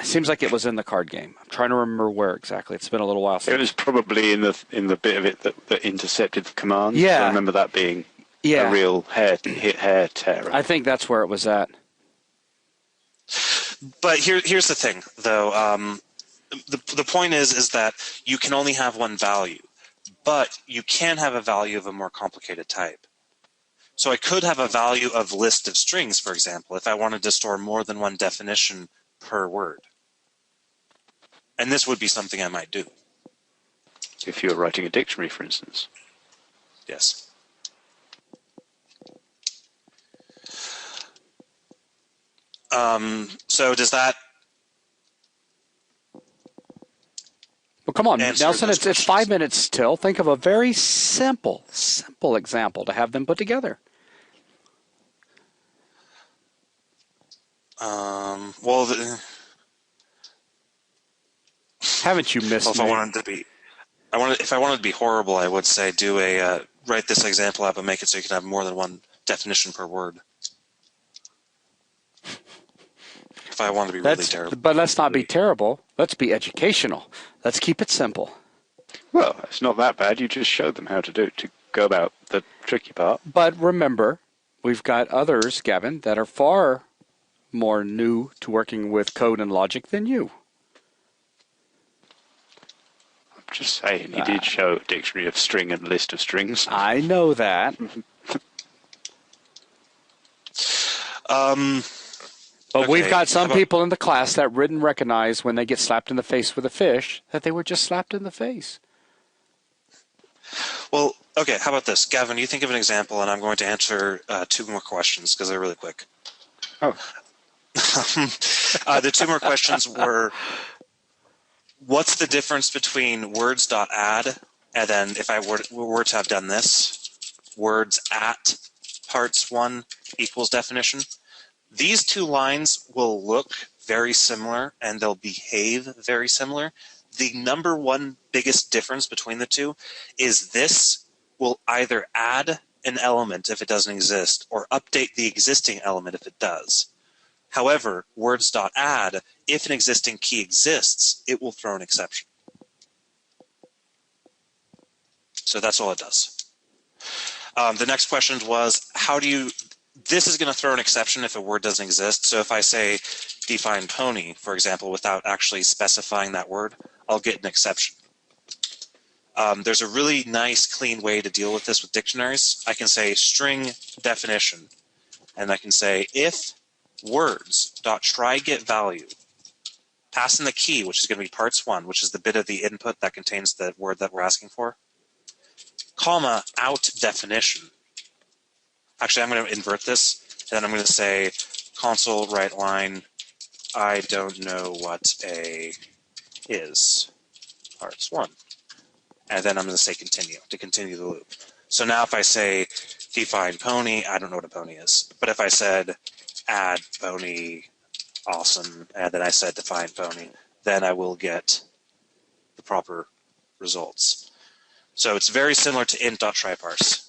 seems like it was in the card game. I'm trying to remember where exactly. It's been a little while since. It was probably in the bit of it that intercepted the commands. Yeah. So I remember that being a real hair tearer. I think that's where it was at. But here's the thing, though. The point is that you can only have one value, but you can have a value of a more complicated type. So I could have a value of list of strings, for example, if I wanted to store more than one definition per word. And this would be something I might do. If you were writing a dictionary, for instance. Yes. So does that... Well, come on, Nelson, it's 5 minutes till. Think of a very simple example to have them put together. Haven't you missed if me? If I wanted to be horrible, I would say write this example up and make it so you can have more than one definition per word. If I want to be really terrible. But let's not be terrible. Let's be educational. Let's keep it simple. Well, it's not that bad. You just showed them how to go about the tricky part. But remember, we've got others, Gavin, that are far more new to working with code and logic than you. I'm just saying, he did show a dictionary of string and list of strings. I know that. But we've got some people in the class that didn't recognize when they get slapped in the face with a fish that they were just slapped in the face. Well, okay, how about this? Gavin, you think of an example, and I'm going to answer 2 more questions because they're really quick. Oh. The 2 more questions were, what's the difference between words.add, and then if I were to have done this, words at parts 1 equals definition? These 2 lines will look very similar, and they'll behave very similar. The number one biggest difference between the 2 is this will either add an element if it doesn't exist, or update the existing element if it does. However, words.add, if an existing key exists, it will throw an exception. So that's all it does. The next question was, this is going to throw an exception if a word doesn't exist. So if I say define pony, for example, without actually specifying that word, I'll get an exception. There's a really nice, clean way to deal with this with dictionaries. I can say string definition, and I can say if words.TryGetValue, pass in the key, which is going to be parts 1, which is the bit of the input that contains the word that we're asking for, comma, out definition. Actually, I'm going to invert this, and then I'm going to say console write line, I don't know what a is, parts 1. And then I'm going to say continue, to continue the loop. So now if I say define pony, I don't know what a pony is. But if I said add pony, awesome, and then I said define pony, then I will get the proper results. So it's very similar to int.tryparse.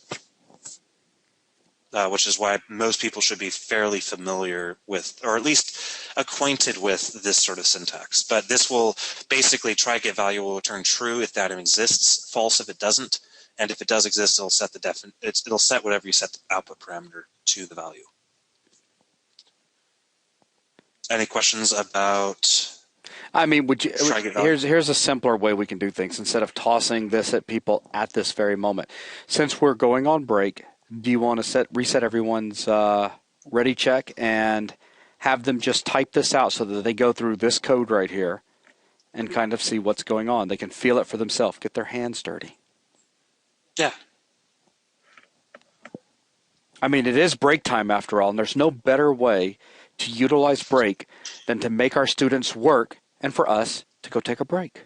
Which is why most people should be fairly familiar with, or at least acquainted with, this sort of syntax. But this will basically TryGetValue will return true if that exists, false if it doesn't, and if it does exist, it'll set it'll set whatever you set the output parameter to the value. Any questions about? I mean, here's a simpler way we can do things instead of tossing this at people at this very moment. Since we're going on break, do you want to reset everyone's ready check and have them just type this out so that they go through this code right here and kind of see what's going on? They can feel it for themselves, get their hands dirty. Yeah. I mean, it is break time after all, and there's no better way to utilize break than to make our students work and for us to go take a break.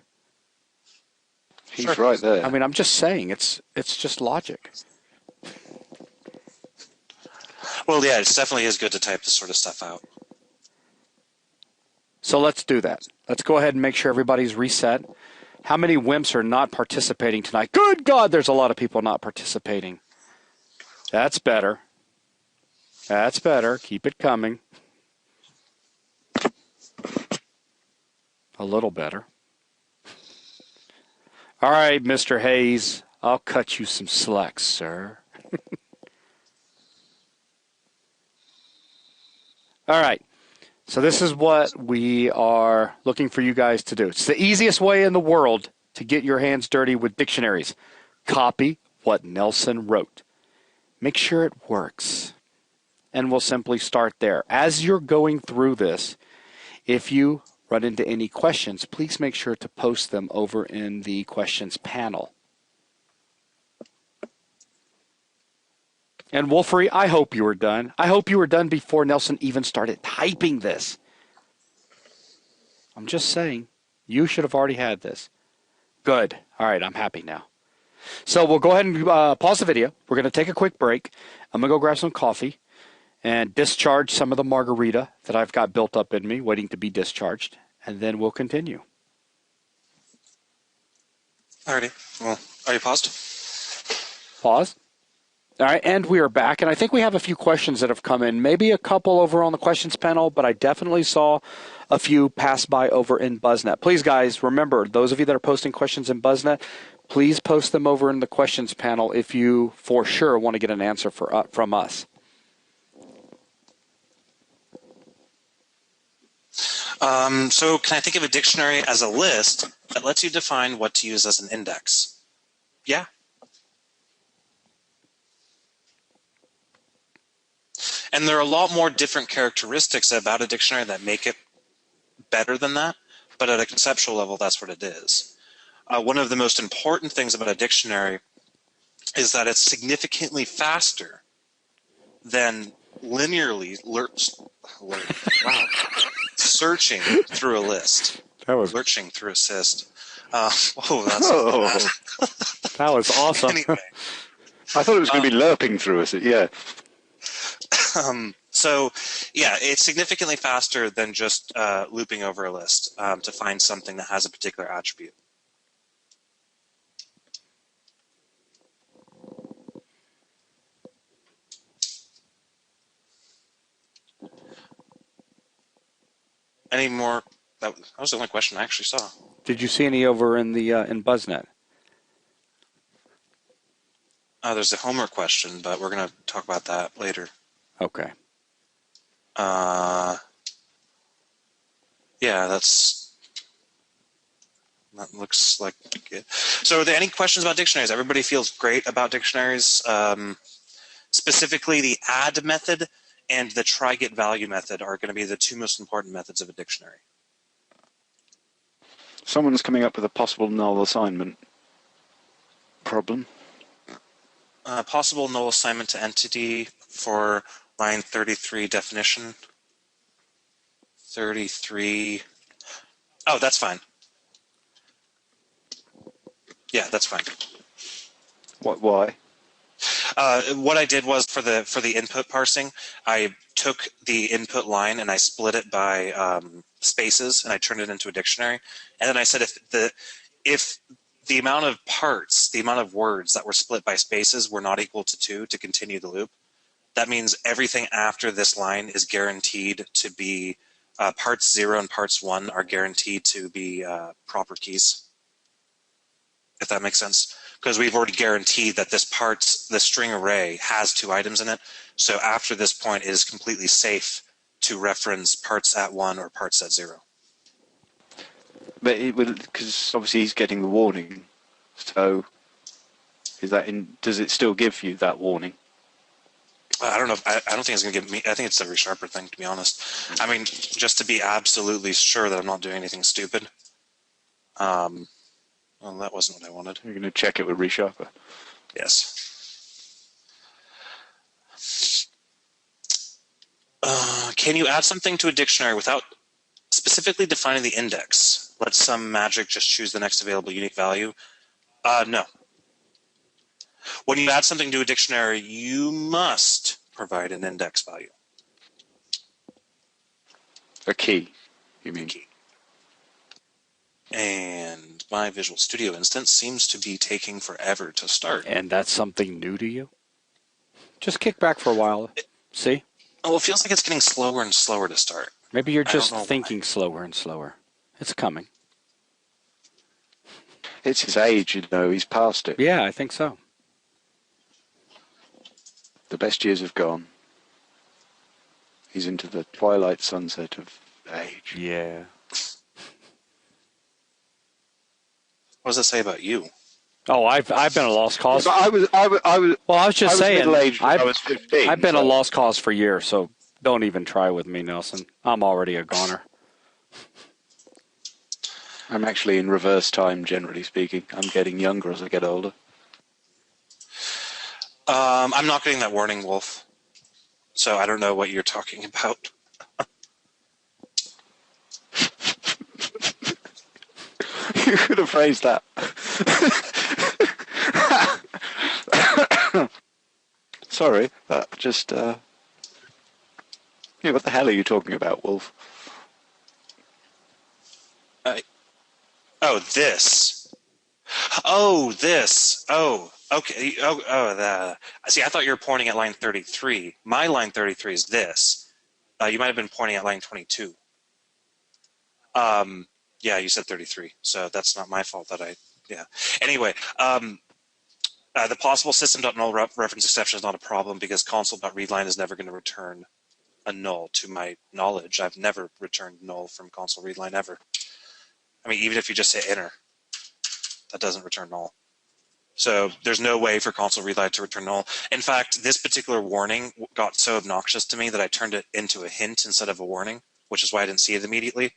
He's right there. I mean, I'm just saying, it's just logic. Well, yeah, it definitely is good to type this sort of stuff out. So let's do that. Let's go ahead and make sure everybody's reset. How many wimps are not participating tonight? Good God, there's a lot of people not participating. That's better. That's better. Keep it coming. A little better. All right, Mr. Hayes, I'll cut you some slack, sir. All right. So this is what we are looking for you guys to do. It's the easiest way in the world to get your hands dirty with dictionaries. Copy what Nelson wrote. Make sure it works. And we'll simply start there. As you're going through this, if you run into any questions, please make sure to post them over in the questions panel. And Wolfrey, I hope you were done. I hope you were done before Nelson even started typing this. I'm just saying, you should have already had this. Good. All right, I'm happy now. So we'll go ahead and pause the video. We're going to take a quick break. I'm going to go grab some coffee and discharge some of the margarita that I've got built up in me, waiting to be discharged, and then we'll continue. Alrighty. Well, are you paused? Pause. All right, and we are back, and I think we have a few questions that have come in. Maybe a couple over on the questions panel, but I definitely saw a few pass by over in BuzzNet. Please, guys, remember, those of you that are posting questions in BuzzNet, please post them over in the questions panel if you, for sure, want to get an answer from us. So can I think of a dictionary as a list that lets you define what to use as an index? Yeah. And there are a lot more different characteristics about a dictionary that make it better than that, but at a conceptual level, that's what it is. One of the most important things about a dictionary is that it's significantly faster than linearly searching through a list. That was lurching through assist. That's that was awesome. Anyway. I thought it was going to be lerping through us. Yeah. So, yeah, it's significantly faster than just looping over a list to find something that has a particular attribute. Any more? That was the only question I actually saw. Did you see any over in the in BuzzNet? There's a homework question, but we're going to talk about that later. Okay. Yeah, that looks like it. So are there any questions about dictionaries? Everybody feels great about dictionaries. Specifically, the add method and the TryGetValue method are going to be the two most important methods of a dictionary. Someone's coming up with a possible null assignment problem. Possible null assignment to entity for line 33 definition. 33. Oh, that's fine. Yeah, that's fine. Why? What I did was for the input parsing, I took the input line and I split it by spaces and I turned it into a dictionary. And then I said if the amount of parts, the amount of words that were split by spaces were not equal to 2 to continue the loop, that means everything after this line is guaranteed to be parts 0 and parts 1 are guaranteed to be proper keys. If that makes sense. Because we've already guaranteed that the string array has 2 items in it. So after this point, it is completely safe to reference parts at 1 or parts at 0. But it will, because obviously he's getting the warning. So does it still give you that warning? I don't know. I don't think it's going to give me. I think it's a Resharper thing, to be honest. I mean, just to be absolutely sure that I'm not doing anything stupid. Well, that wasn't what I wanted. You're going to check it with Resharper? Yes. Can you add something to a dictionary without specifically defining the index? Let some magic just choose the next available unique value? No. When you add something to a dictionary, you must provide an index value. A key, you mean? Key. And my Visual Studio instance seems to be taking forever to start. And that's something new to you? Just kick back for a while. See? Oh, it feels like it's getting slower and slower to start. Maybe you're I don't just know thinking why. slower and slower. It's coming. It's his age, you know. He's past it. Yeah, I think so. The best years have gone. He's into the twilight sunset of age. Yeah. What does it say about you? Oh, I've been a lost cause. But I was Well, I was just saying. middle-aged when I was 15. I've been a so- lost cause for years, so don't even try with me, Nelson. I'm already a goner. I'm actually in reverse time, generally speaking. I'm getting younger as I get older. I'm not getting that warning, Wolf. So I don't know what you're talking about. You could have phrased that. Sorry, that just... Yeah, what the hell are you talking about, Wolf? Oh, this. Oh, this. Oh, okay. See, I thought you were pointing at line 33. My line 33 is this. You might have been pointing at line 22. Yeah, you said 33, so that's not my fault that yeah. Anyway, the possible system.null reference exception is not a problem because console.readline is never going to return a null to my knowledge. I've never returned null from console readline ever. I mean, even if you just say enter, that doesn't return null. So there's no way for console readline to return null. In fact, this particular warning got so obnoxious to me that I turned it into a hint instead of a warning, which is why I didn't see it immediately.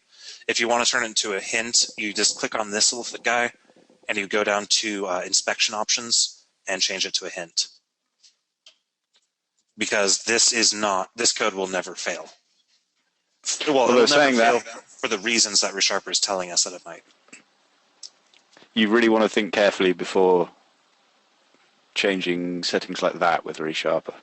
If you want to turn it into a hint, you just click on this little guy, and you go down to inspection options and change it to a hint. Because this code will never fail. Well, they're it'll saying never that fail for the reasons that Resharper is telling us that it might. you really want to think carefully before changing settings like that with Resharper.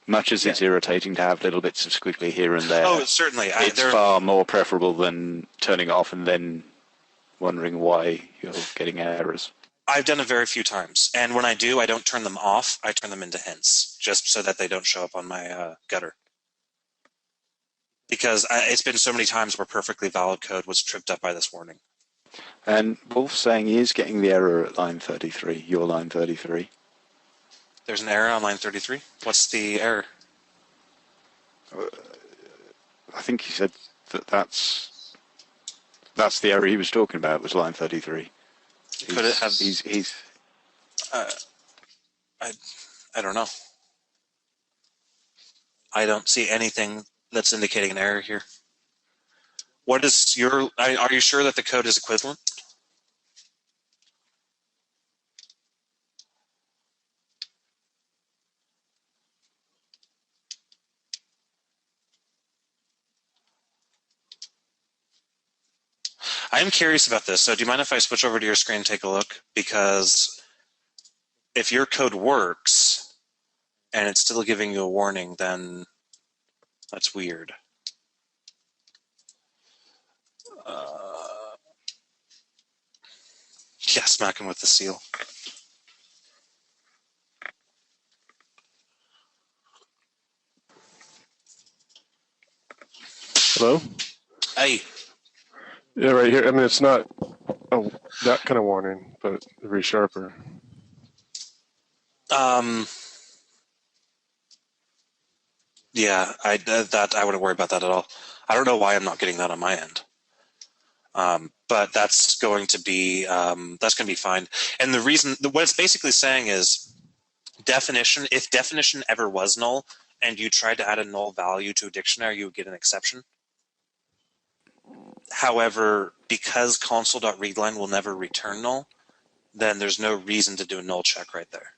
Much as it's irritating to have little bits of squiggly here and there, Oh, certainly. it's far more preferable than turning it off and then wondering why you're getting errors. I've done it very few times, and when I do, I don't turn them off. I turn them into hints, just so that they don't show up on my gutter. Because it's been so many times where perfectly valid code was tripped up by this warning. And Wolf's saying he is getting the error at line 33, your line 33. There's an error on line 33? What's the error? I think he said that's the error he was talking about, was line 33. Could it have... I don't know. I don't see anything that's indicating an error here. What is your... Are you sure that the code is equivalent? I'm curious about this, so do you mind if I switch over to your screen and take a look? Because if your code works and it's still giving you a warning, then that's weird. Yeah, smack him with the seal. Hello? Hey. Yeah, right here. I mean, it's not that kind of warning, but the Resharper. Yeah, I wouldn't worry about that at all. I don't know why I'm not getting that on my end. But that's going to be fine. And the reason, what it's basically saying is definition. If definition ever was null, and you tried to add a null value to a dictionary, you would get an exception. However, because console.readline will never return null, then there's no reason to do a null check right there.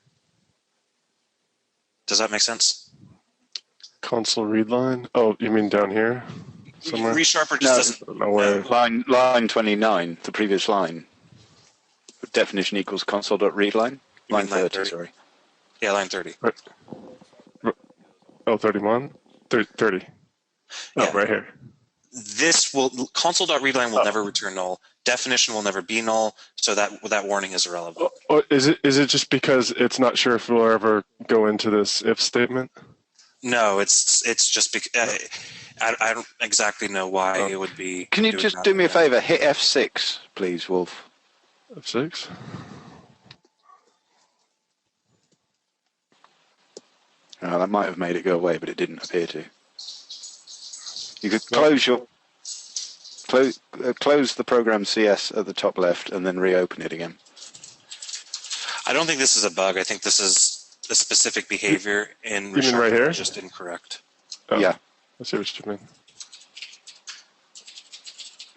Does that make sense? Console readline? Oh, you mean down here somewhere? Resharper just doesn't know where. Line 29, the previous line. Definition equals console.readline. Line 30, sorry. Yeah, line 30. Right. Oh, 31? 30. Oh, Yeah. right here. Console.readline will never return null. definition will never be null, so that warning is irrelevant. Or is it just because it's not sure if we'll ever go into this if statement? No, it's just I don't exactly know why it would be. Can you just do me a favor? Hit F6, please, Wolf. F6? That might have made it go away, but it didn't appear to. You could close the program CS at the top left and then reopen it again. I don't think this is a bug. I think this is a specific behavior in Resharper right here? just incorrect. Oh, yeah. I see what you mean.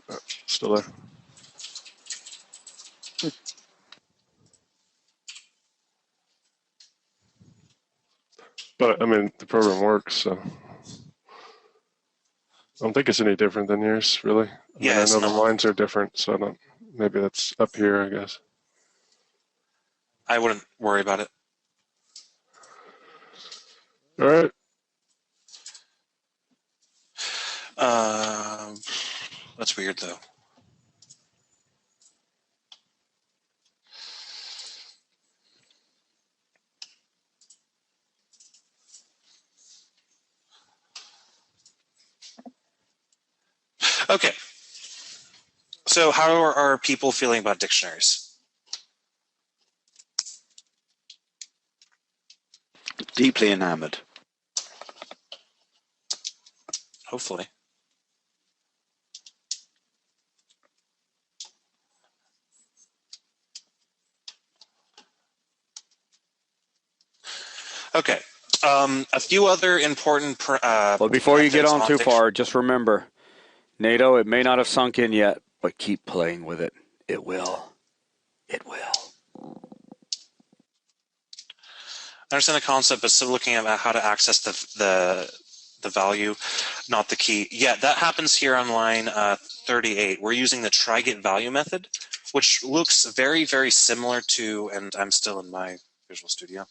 Oh, still there. But, I mean, the program works, so I don't think it's any different than yours, really. I know the lines are different, so I don't. Maybe that's up here, I guess. I wouldn't worry about it. All right. That's weird, though. Okay. So how are people feeling about dictionaries? Deeply enamored. Hopefully. Okay. A few other important. Well, before you get on too far, just remember, NATO, it may not have sunk in yet, but keep playing with it. It will. It will. I understand the concept, but still looking at how to access the value, not the key. Yeah, that happens here on line 38. We're using the TryGetValue method, which looks very, very similar to, and I'm still in my Visual Studio.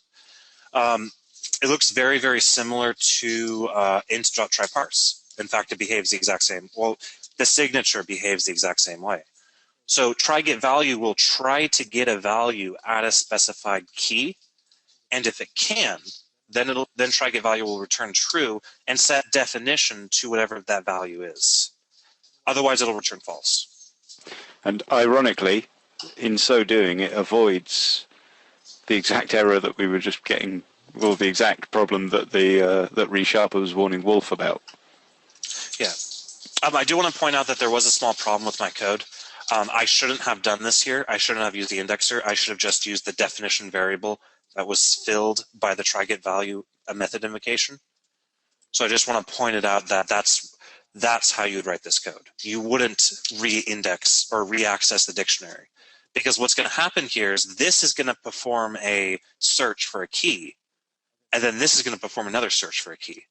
It looks very, very similar to int.tryparse. In fact, it behaves the exact same. Well, the signature behaves the exact same way. So TryGetValue will try to get a value at a specified key, and if it can, then TryGetValue will return true and set definition to whatever that value is. Otherwise, it'll return false. And ironically, in so doing, it avoids the exact error that we were just getting, well, the exact problem that that Resharper was warning Wolf about. Yeah. I do want to point out that there was a small problem with my code. I shouldn't have done this here. I shouldn't have used the indexer. I should have just used the definition variable that was filled by the TryGetValue method invocation. So I just want to point it out that that's how you'd write this code. You wouldn't re-index or re-access the dictionary, because what's going to happen here is this is going to perform a search for a key, and then this is going to perform another search for a key.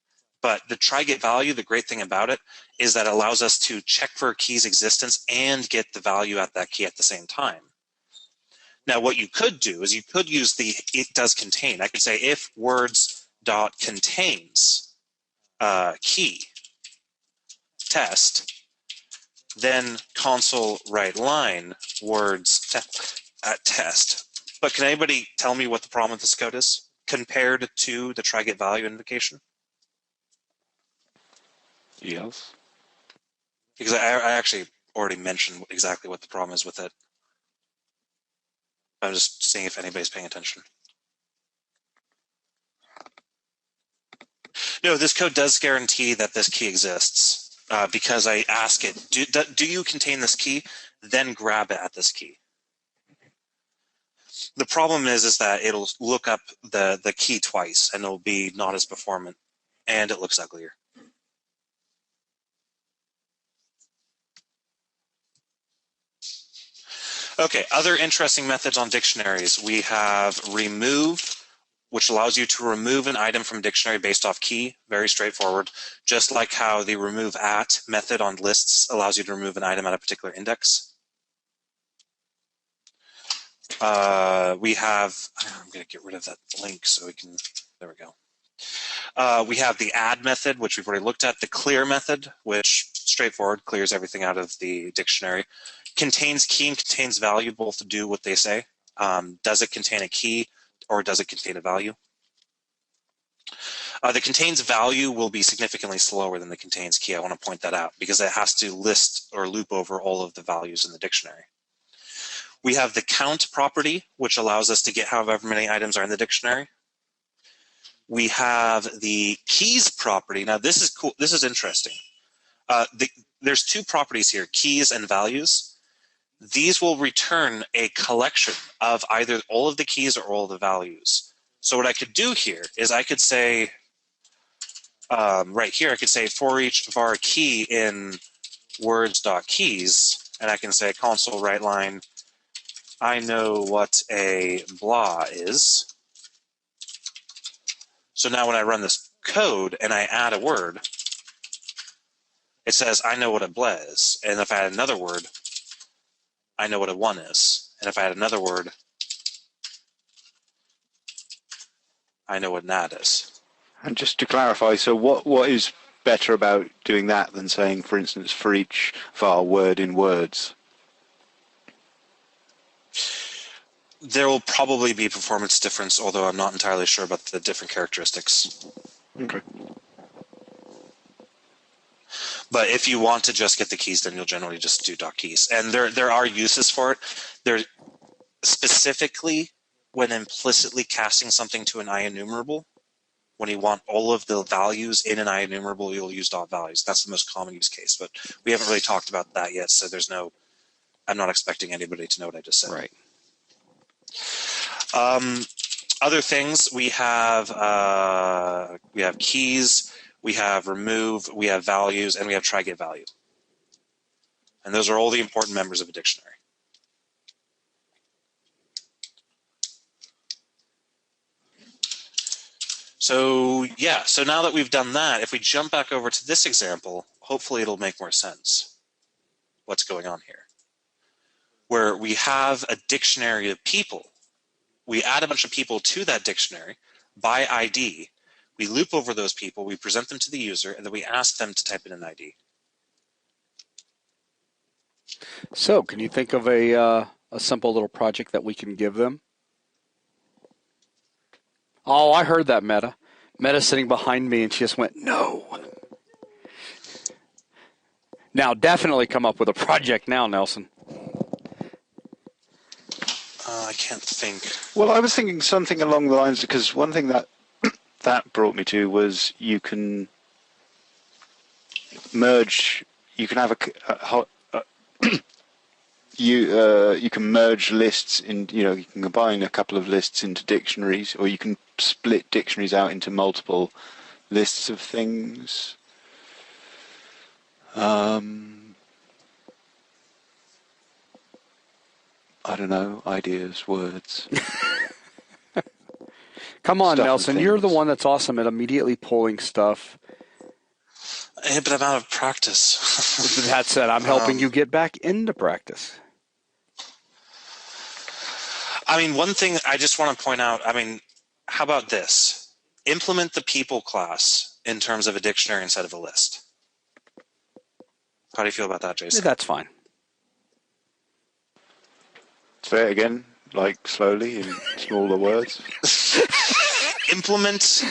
But the TryGetValue, the great thing about it is that it allows us to check for a key's existence and get the value at that key at the same time. Now, what you could do is you could use the it does contain. I could say if words dot contains key test, then console write line words test. But can anybody tell me what the problem with this code is compared to the TryGetValue invocation? Yes. Because I actually already mentioned exactly what the problem is with it. I'm just seeing if anybody's paying attention. No, this code does guarantee that this key exists because I ask it, do you contain this key? Then grab it at this key. The problem is that it'll look up the key twice and it'll be not as performant and it looks uglier. Okay, other interesting methods on dictionaries. We have remove, which allows you to remove an item from a dictionary based off key. Very straightforward. Just like how the remove at method on lists allows you to remove an item at a particular index. We have, I'm going to get rid of that link so we can, there we go. We have the add method, which we've already looked at, the clear method, which straightforward, clears everything out of the dictionary. Contains key and contains value, both do what they say. Does it contain a key or does it contain a value? The contains value will be significantly slower than the contains key. I want to point that out because it has to list or loop over all of the values in the dictionary. We have the count property, which allows us to get however many items are in the dictionary. We have the keys property. Now this is cool. This is interesting. There's two properties here, keys and values. These will return a collection of either all of the keys or all of the values. So what I could do here is I could say, right here, I could say for each var key in words.keys, and I can say console write line, I know what a blah is. So now when I run this code and I add a word, it says, I know what a blah is. And if I add another word, I know what a one is. And if I add another word, I know what nad is. And just to clarify, so what is better about doing that than saying, for instance, for each var word in words? There will probably be performance difference, although I'm not entirely sure about the different characteristics. Okay. But if you want to just get the keys, then you'll generally just do .keys. And there are uses for it. There specifically when implicitly casting something to an IEnumerable, when you want all of the values in an IEnumerable, you'll use .values. That's the most common use case. But we haven't really talked about that yet, so I'm not expecting anybody to know what I just said. Right. Other things, we have keys, we have remove, we have values, and we have TryGetValue. And those are all the important members of a dictionary. So yeah, so now that we've done that, if we jump back over to this example, hopefully it'll make more sense what's going on here. Where we have a dictionary of people. We add a bunch of people to that dictionary by ID. We loop over those people, we present them to the user, and then we ask them to type in an ID. So, can you think of a simple little project that we can give them? Oh, I heard that, Meta. Meta's sitting behind me, and she just went, no. Now, definitely come up with a project now, Nelson. I can't think. Well, I was thinking something along the lines, because one thing that brought me to was you can merge, you can have you can merge lists in, you can combine a couple of lists into dictionaries, or you can split dictionaries out into multiple lists of things. I don't know, ideas, words. Come on, Stuff and Nelson. You're the things. one that's awesome at immediately pulling stuff. Hey, but I'm out of practice. That said, I'm helping you get back into practice. I mean, one thing I just want to point out, how about this? Implement the people class in terms of a dictionary instead of a list. How do you feel about that, Jason? That's fine. Say it again, like slowly in smaller words. Implement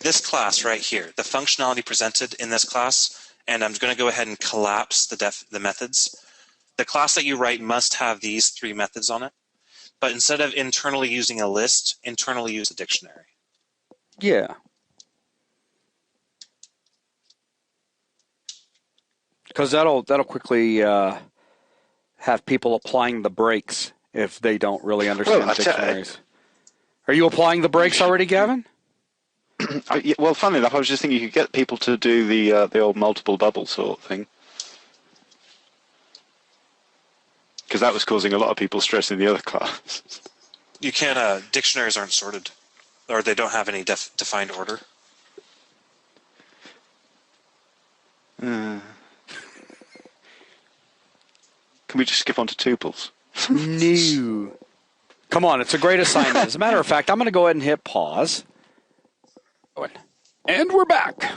this class right here, the functionality presented in this class, and I'm going to go ahead and collapse the methods. The class that you write must have these three methods on it, but instead of internally using a list, internally use a dictionary. Yeah. Because that'll quickly have people applying the brakes if they don't really understand dictionaries. Are you applying the brakes already, Gavin? Well, funnily enough, I was just thinking you could get people to do the old multiple bubble sort thing. Because that was causing a lot of people stress in the other class. You can't, dictionaries aren't sorted, or they don't have any defined order. Can we just skip on to tuples? No. Come on, it's a great assignment. As a matter of fact, I'm going to go ahead and hit pause. And we're back.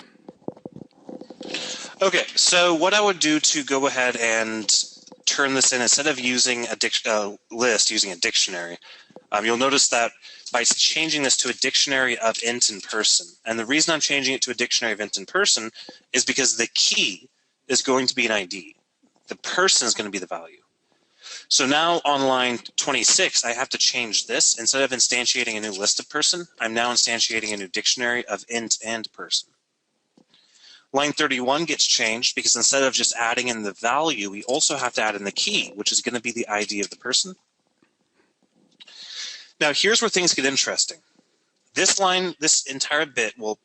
Okay, so what I would do to go ahead and turn this in, instead of using a list, using a dictionary, you'll notice that by changing this to a dictionary of int and person, and the reason I'm changing it to a dictionary of int and person is because the key is going to be an ID. The person is going to be the value. So now on line 26, I have to change this. Instead of instantiating a new list of person, I'm now instantiating a new dictionary of int and person. Line 31 gets changed because instead of just adding in the value, we also have to add in the key, which is going to be the ID of the person. Now here's where things get interesting. This line, this entire bit will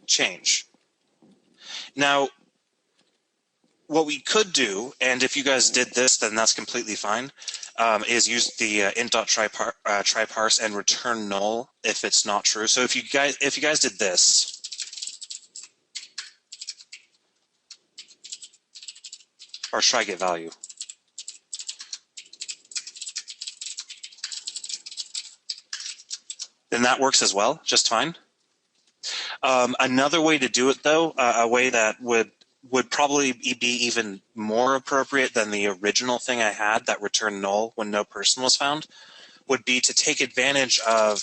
change. Now, what we could do, and if you guys did this, then that's completely fine, is use the int.tryparse and return null if it's not true. So if you guys did this, or TryGetValue, then that works as well, just fine. Another way to do it, though, a way that would probably be even more appropriate than the original thing I had that returned null when no person was found, would be to take advantage of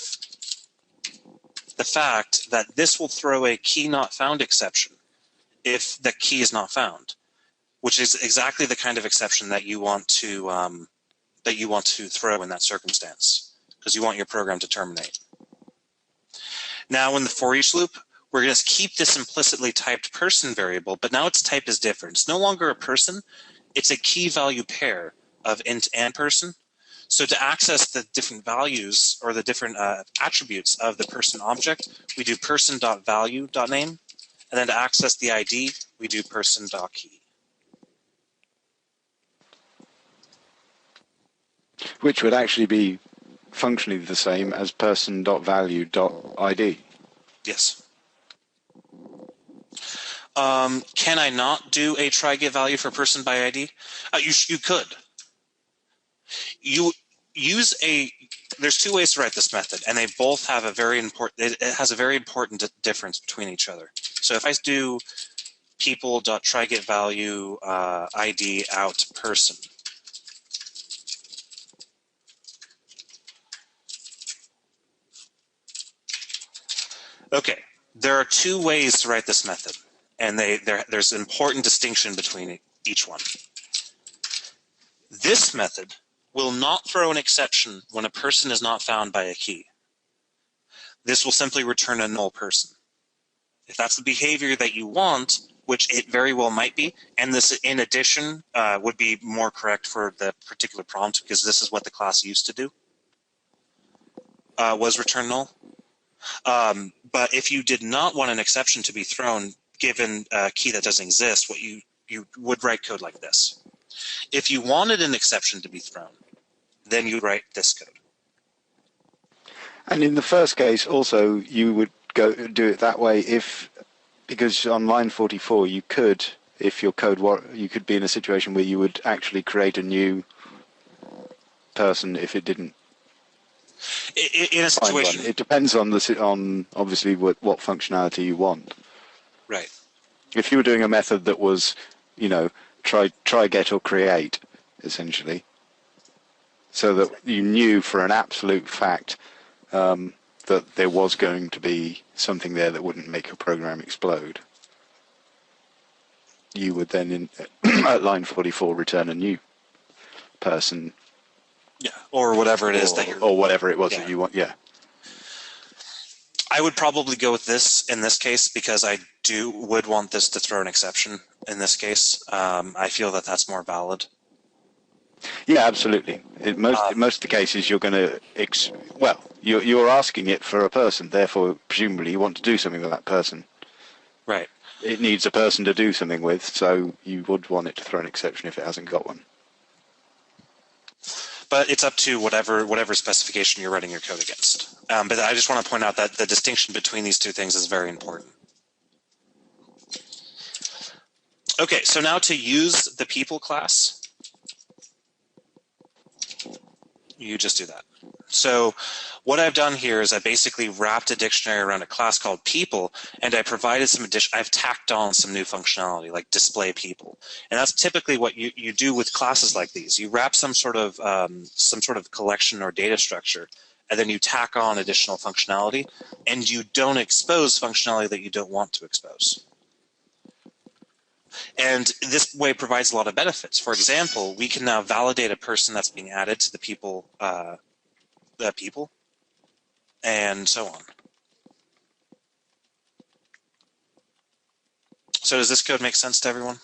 the fact that this will throw a key not found exception if the key is not found, which is exactly the kind of exception that you want to throw in that circumstance, because you want your program to terminate. Now in the for each loop, we're going to keep this implicitly typed person variable, but now its type is different. It's no longer a person, it's a key value pair of int and person. So to access the different values or the different attributes of the person object, we do person.value.name, and then to access the ID, we do person.key. Which would actually be functionally the same as person.value.id. Yes. Can I not do a TryGetValue for person by ID? You could. You use there's two ways to write this method, and they both have a very important, it has a very important difference between each other. So if I do people.TryGetValue ID out person, okay, there are two ways to write this method, and there's an important distinction between each one. This method will not throw an exception when a person is not found by a key. This will simply return a null person. If that's the behavior that you want, which it very well might be, and this in addition would be more correct for the particular prompt because this is what the class used to do, was return null. But if you did not want an exception to be thrown given a key that doesn't exist, what you would write code like this. If you wanted an exception to be thrown, then you would write this code. And in the first case, also, you would do it that way because on line 44, you could, if your code you could be in a situation where you would actually create a new person if it didn't. In a situation, it depends on obviously what functionality you want. Right. If you were doing a method that was, try get or create, essentially, so that you knew for an absolute fact that there was going to be something there that wouldn't make your program explode, you would then, at line 44, return a new person. Yeah, or whatever it is that you're... Or whatever it was that you want, yeah. I would probably go with this in this case because I would want this to throw an exception in this case. I feel that that's more valid. Yeah, absolutely. In most of the cases, you're going to... you're asking it for a person, therefore, presumably, you want to do something with that person. Right. It needs a person to do something with, so you would want it to throw an exception if it hasn't got one. But it's up to whatever specification you're writing your code against. But I just want to point out that the distinction between these two things is very important. Okay, so now to use the people class, you just do that. So what I've done here is I basically wrapped a dictionary around a class called people, and I provided some I've tacked on some new functionality like display people. And that's typically what you do with classes like these. You wrap some sort of collection or data structure, and then you tack on additional functionality, and you don't expose functionality that you don't want to expose. And this way provides a lot of benefits. For example, we can now validate a person that's being added to the people, and so on. So does this code make sense to everyone?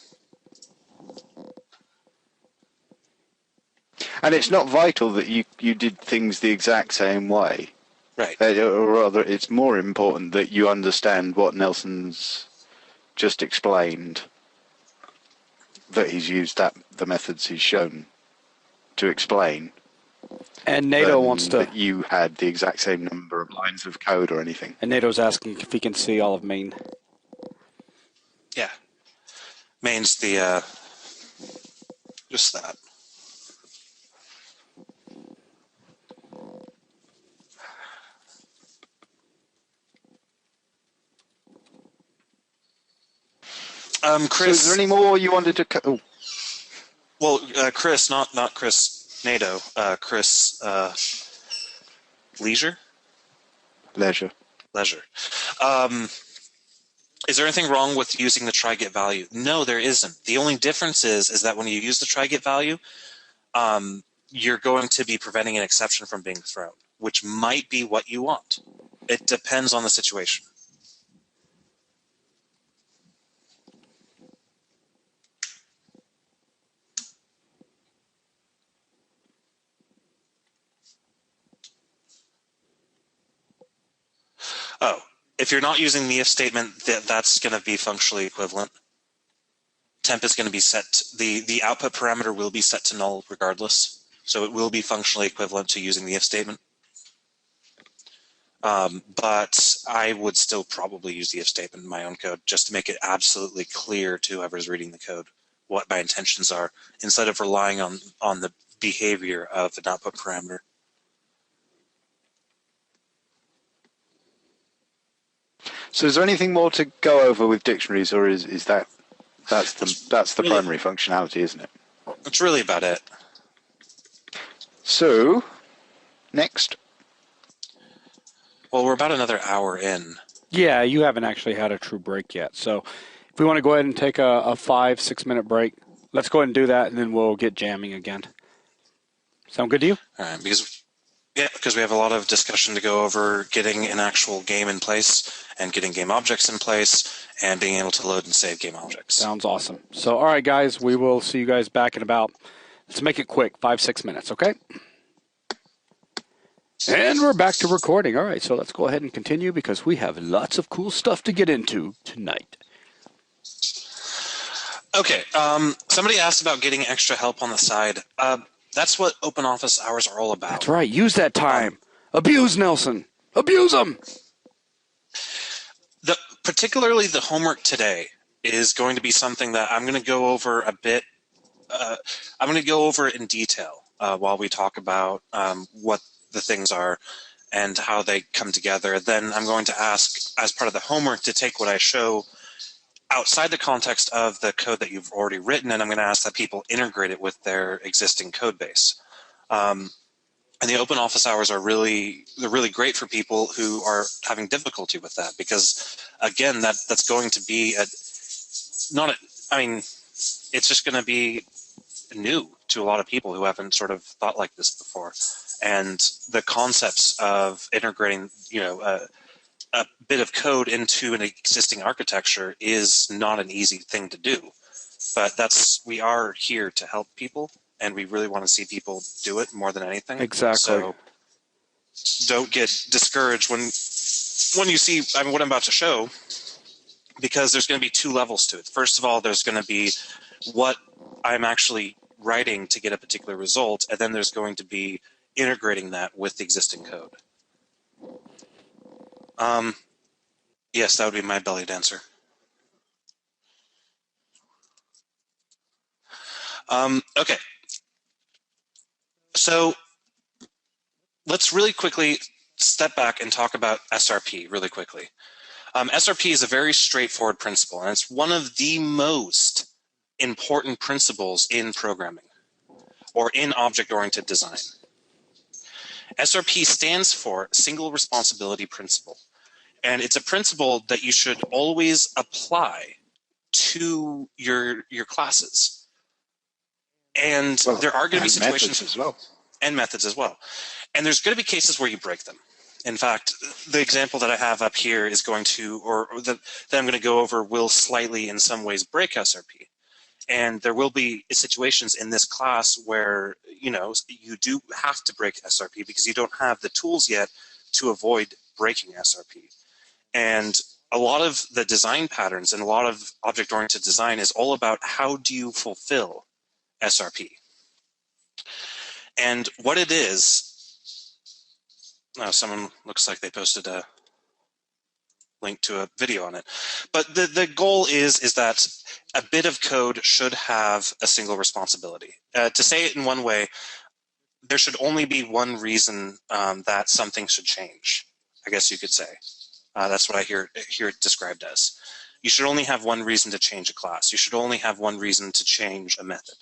And it's not vital that you did things the exact same way. Right. Or rather, it's more important that you understand what Nelson's just explained, that he's used the methods he's shown to explain. And NATO wants to... that you had the exact same number of lines of code or anything. And NATO's asking if he can see all of main. Yeah. Main's the, just that. Chris. So is there any more you wanted to... Oh. Well, Chris, not Chris NATO, Chris Leisure? Leisure. Is there anything wrong with using the TryGetValue? No, there isn't. The only difference is that when you use the TryGetValue, you're going to be preventing an exception from being thrown, which might be what you want. It depends on the situation. Oh, if you're not using the if statement, that's going to be functionally equivalent. Temp is going to be set, the output parameter will be set to null regardless. So it will be functionally equivalent to using the if statement. But I would still probably use the if statement in my own code just to make it absolutely clear to whoever's reading the code what my intentions are, instead of relying on the behavior of an output parameter. So is there anything more to go over with dictionaries, or is that's the really, primary functionality, isn't it? That's really about it. So, next. Well, we're about another hour in. Yeah, you haven't actually had a true break yet. So if we want to go ahead and take a 5-6 minute break, let's go ahead and do that, and then we'll get jamming again. Sound good to you? All right, because we have a lot of discussion to go over getting an actual game in place and getting game objects in place and being able to load and save game objects. Sounds awesome. So, all right, guys, we will see you guys back in about, let's make it quick, 5-6 minutes, okay? And we're back to recording. All right, so let's go ahead and continue because we have lots of cool stuff to get into tonight. Okay, somebody asked about getting extra help on the side. That's what open office hours are all about. That's right. Use that time. Abuse Nelson. Abuse him. Particularly the homework today is going to be something that I'm going to go over a bit. I'm going to go over it in detail while we talk about what the things are and how they come together. Then I'm going to ask, as part of the homework, to take what I show outside the context of the code that you've already written, and I'm going to ask that people integrate it with their existing code base. And the open office hours are really great for people who are having difficulty with that, because again, that's going to be it's just going to be new to a lot of people who haven't sort of thought like this before. And the concepts of integrating, a bit of code into an existing architecture is not an easy thing to do. But we are here to help people, and we really want to see people do it more than anything. Exactly. So don't get discouraged when you see what I'm about to show, because there's going to be two levels to it. First of all, there's going to be what I'm actually writing to get a particular result, and then there's going to be integrating that with the existing code. Yes, that would be my belly dancer. Okay. So let's really quickly step back and talk about SRP really quickly. SRP is a very straightforward principle, and it's one of the most important principles in programming or in object-oriented design. SRP stands for Single Responsibility Principle, and it's a principle that you should always apply to your classes. And there are going to be situations methods as well. And methods as well. And there's going to be cases where you break them. In fact, the example that I have up here is going to, or that I'm going to go over, will slightly in some ways break SRP. And there will be situations in this class where, you know, you do have to break SRP because you don't have the tools yet to avoid breaking SRP. And a lot of the design patterns and a lot of object-oriented design is all about how do you fulfill SRP. And what it is, oh, someone looks like they posted a link to a video on it. But the goal is that a bit of code should have a single responsibility. To say it in one way, there should only be one reason that something should change, I guess you could say. That's what I hear it described as. You should only have one reason to change a class. You should only have one reason to change a method.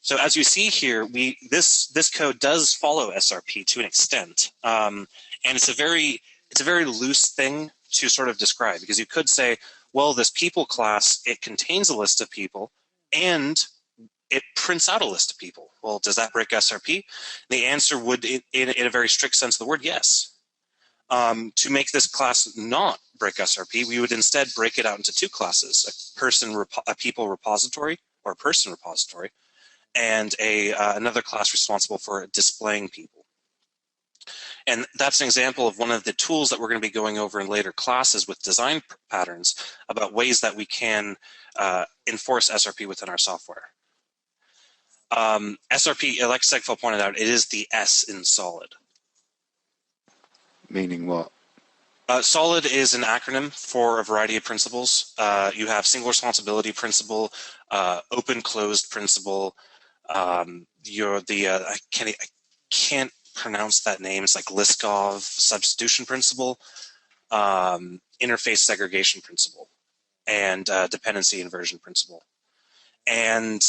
So as you see here, this code does follow SRP to an extent, and it's a very loose thing to sort of describe, because you could say, well, this people class, it contains a list of people and it prints out a list of people. Well, does that break SRP? The answer would, in a very strict sense of the word, yes. To make this class not break SRP, we would instead break it out into two classes: a people repository or a person repository, and another class responsible for displaying people. And that's an example of one of the tools that we're going to be going over in later classes with design patterns about ways that we can enforce SRP within our software. SRP, like Segfeld pointed out, it is the S in SOLID. Meaning what? SOLID is an acronym for a variety of principles. You have single responsibility principle, open closed principle. I can't pronounce that name. It's like Liskov substitution principle, interface segregation principle, and dependency inversion principle. And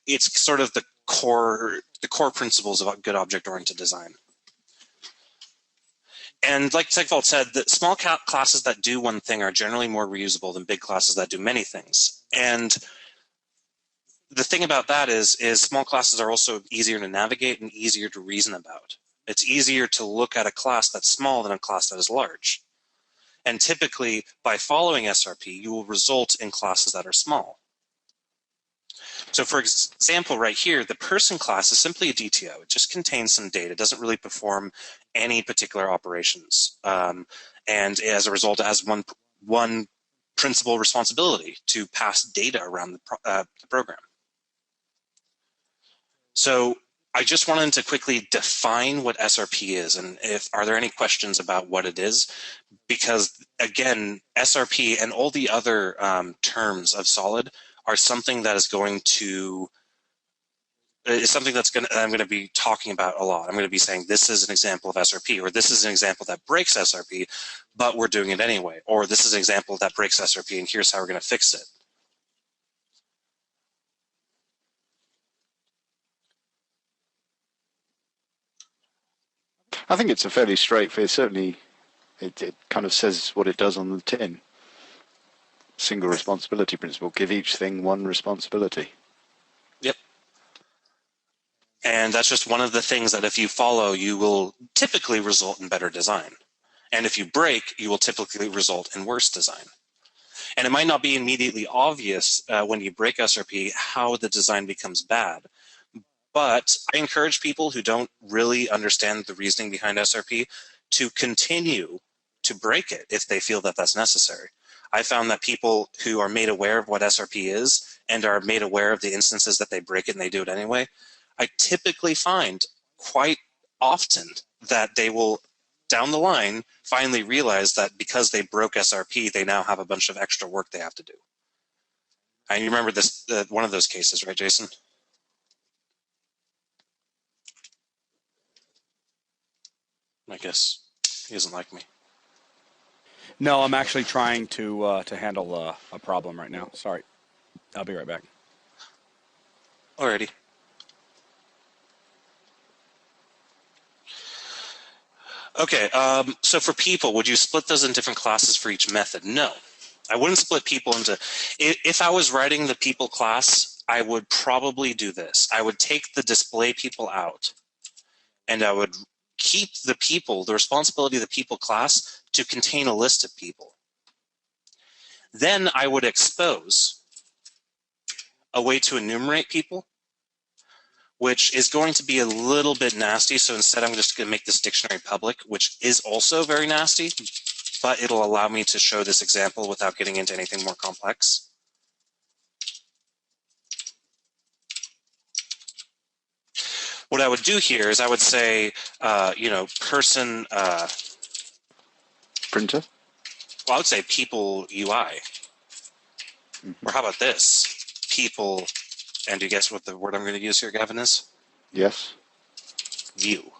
it's sort of the core principles of good object-oriented design. And like Segfeld said, that small classes that do one thing are generally more reusable than big classes that do many things. And the thing about that is small classes are also easier to navigate and easier to reason about. It's easier to look at a class that's small than a class that is large. And typically, by following SRP, you will result in classes that are small. So for example, right here, the person class is simply a DTO. It just contains some data. It doesn't really perform any particular operations. And as a result, it has one principal responsibility: to pass data around the program. So I just wanted to quickly define what SRP is, and are there any questions about what it is? Because again, SRP and all the other terms of SOLID are something that is I'm going to be talking about a lot. I'm going to be saying this is an example of SRP, or this is an example that breaks SRP, but we're doing it anyway, or this is an example that breaks SRP, and here's how we're going to fix it. I think it's a fairly straightforward. Certainly, it kind of says what it does on the tin. Single responsibility principle. Give each thing one responsibility. Yep. And that's just one of the things that if you follow, you will typically result in better design. And if you break, you will typically result in worse design. And it might not be immediately obvious when you break SRP how the design becomes bad. But I encourage people who don't really understand the reasoning behind SRP to continue to break it if they feel that that's necessary. I found that people who are made aware of what SRP is and are made aware of the instances that they break it and they do it anyway, I typically find quite often that they will, down the line, finally realize that because they broke SRP, they now have a bunch of extra work they have to do. And you remember this, one of those cases, right, Jason? I guess he doesn't like me. No, I'm actually trying to handle a problem right now. Sorry. I'll be right back. Alrighty. Okay, so for people, would you split those in different classes for each method? No. I wouldn't split people into... If I was writing the people class, I would probably do this. I would take the display people out, and I would keep the people, the responsibility of the people class, to contain a list of people. Then I would expose a way to enumerate people, which is going to be a little bit nasty. So instead, I'm just going to make this dictionary public, which is also very nasty, but it'll allow me to show this example without getting into anything more complex. What I would do here is I would say, person... Printer? Well, I would say people UI. Or how about this? People, and do you guess what the word I'm going to use here, Gavin, is? Yes. View.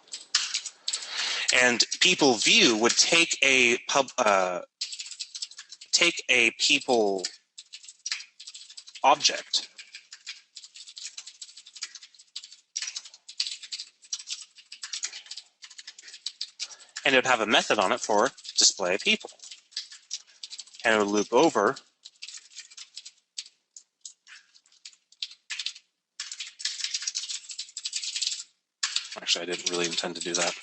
And people view would take a people object and it would have a method on it for display people. And it would loop over actually, I didn't really intend to do that.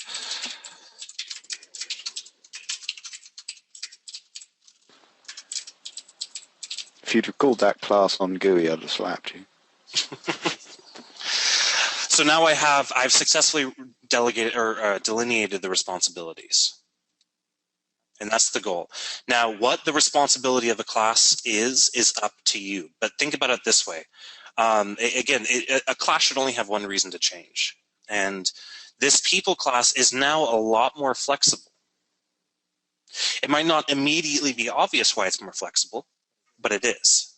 If you'd have called that class on GUI, I'd have slapped you. So now I've successfully delegated or delineated the responsibilities. And that's the goal. Now, what the responsibility of a class is up to you. But think about it this way. A class should only have one reason to change. And this people class is now a lot more flexible. It might not immediately be obvious why it's more flexible, but it is.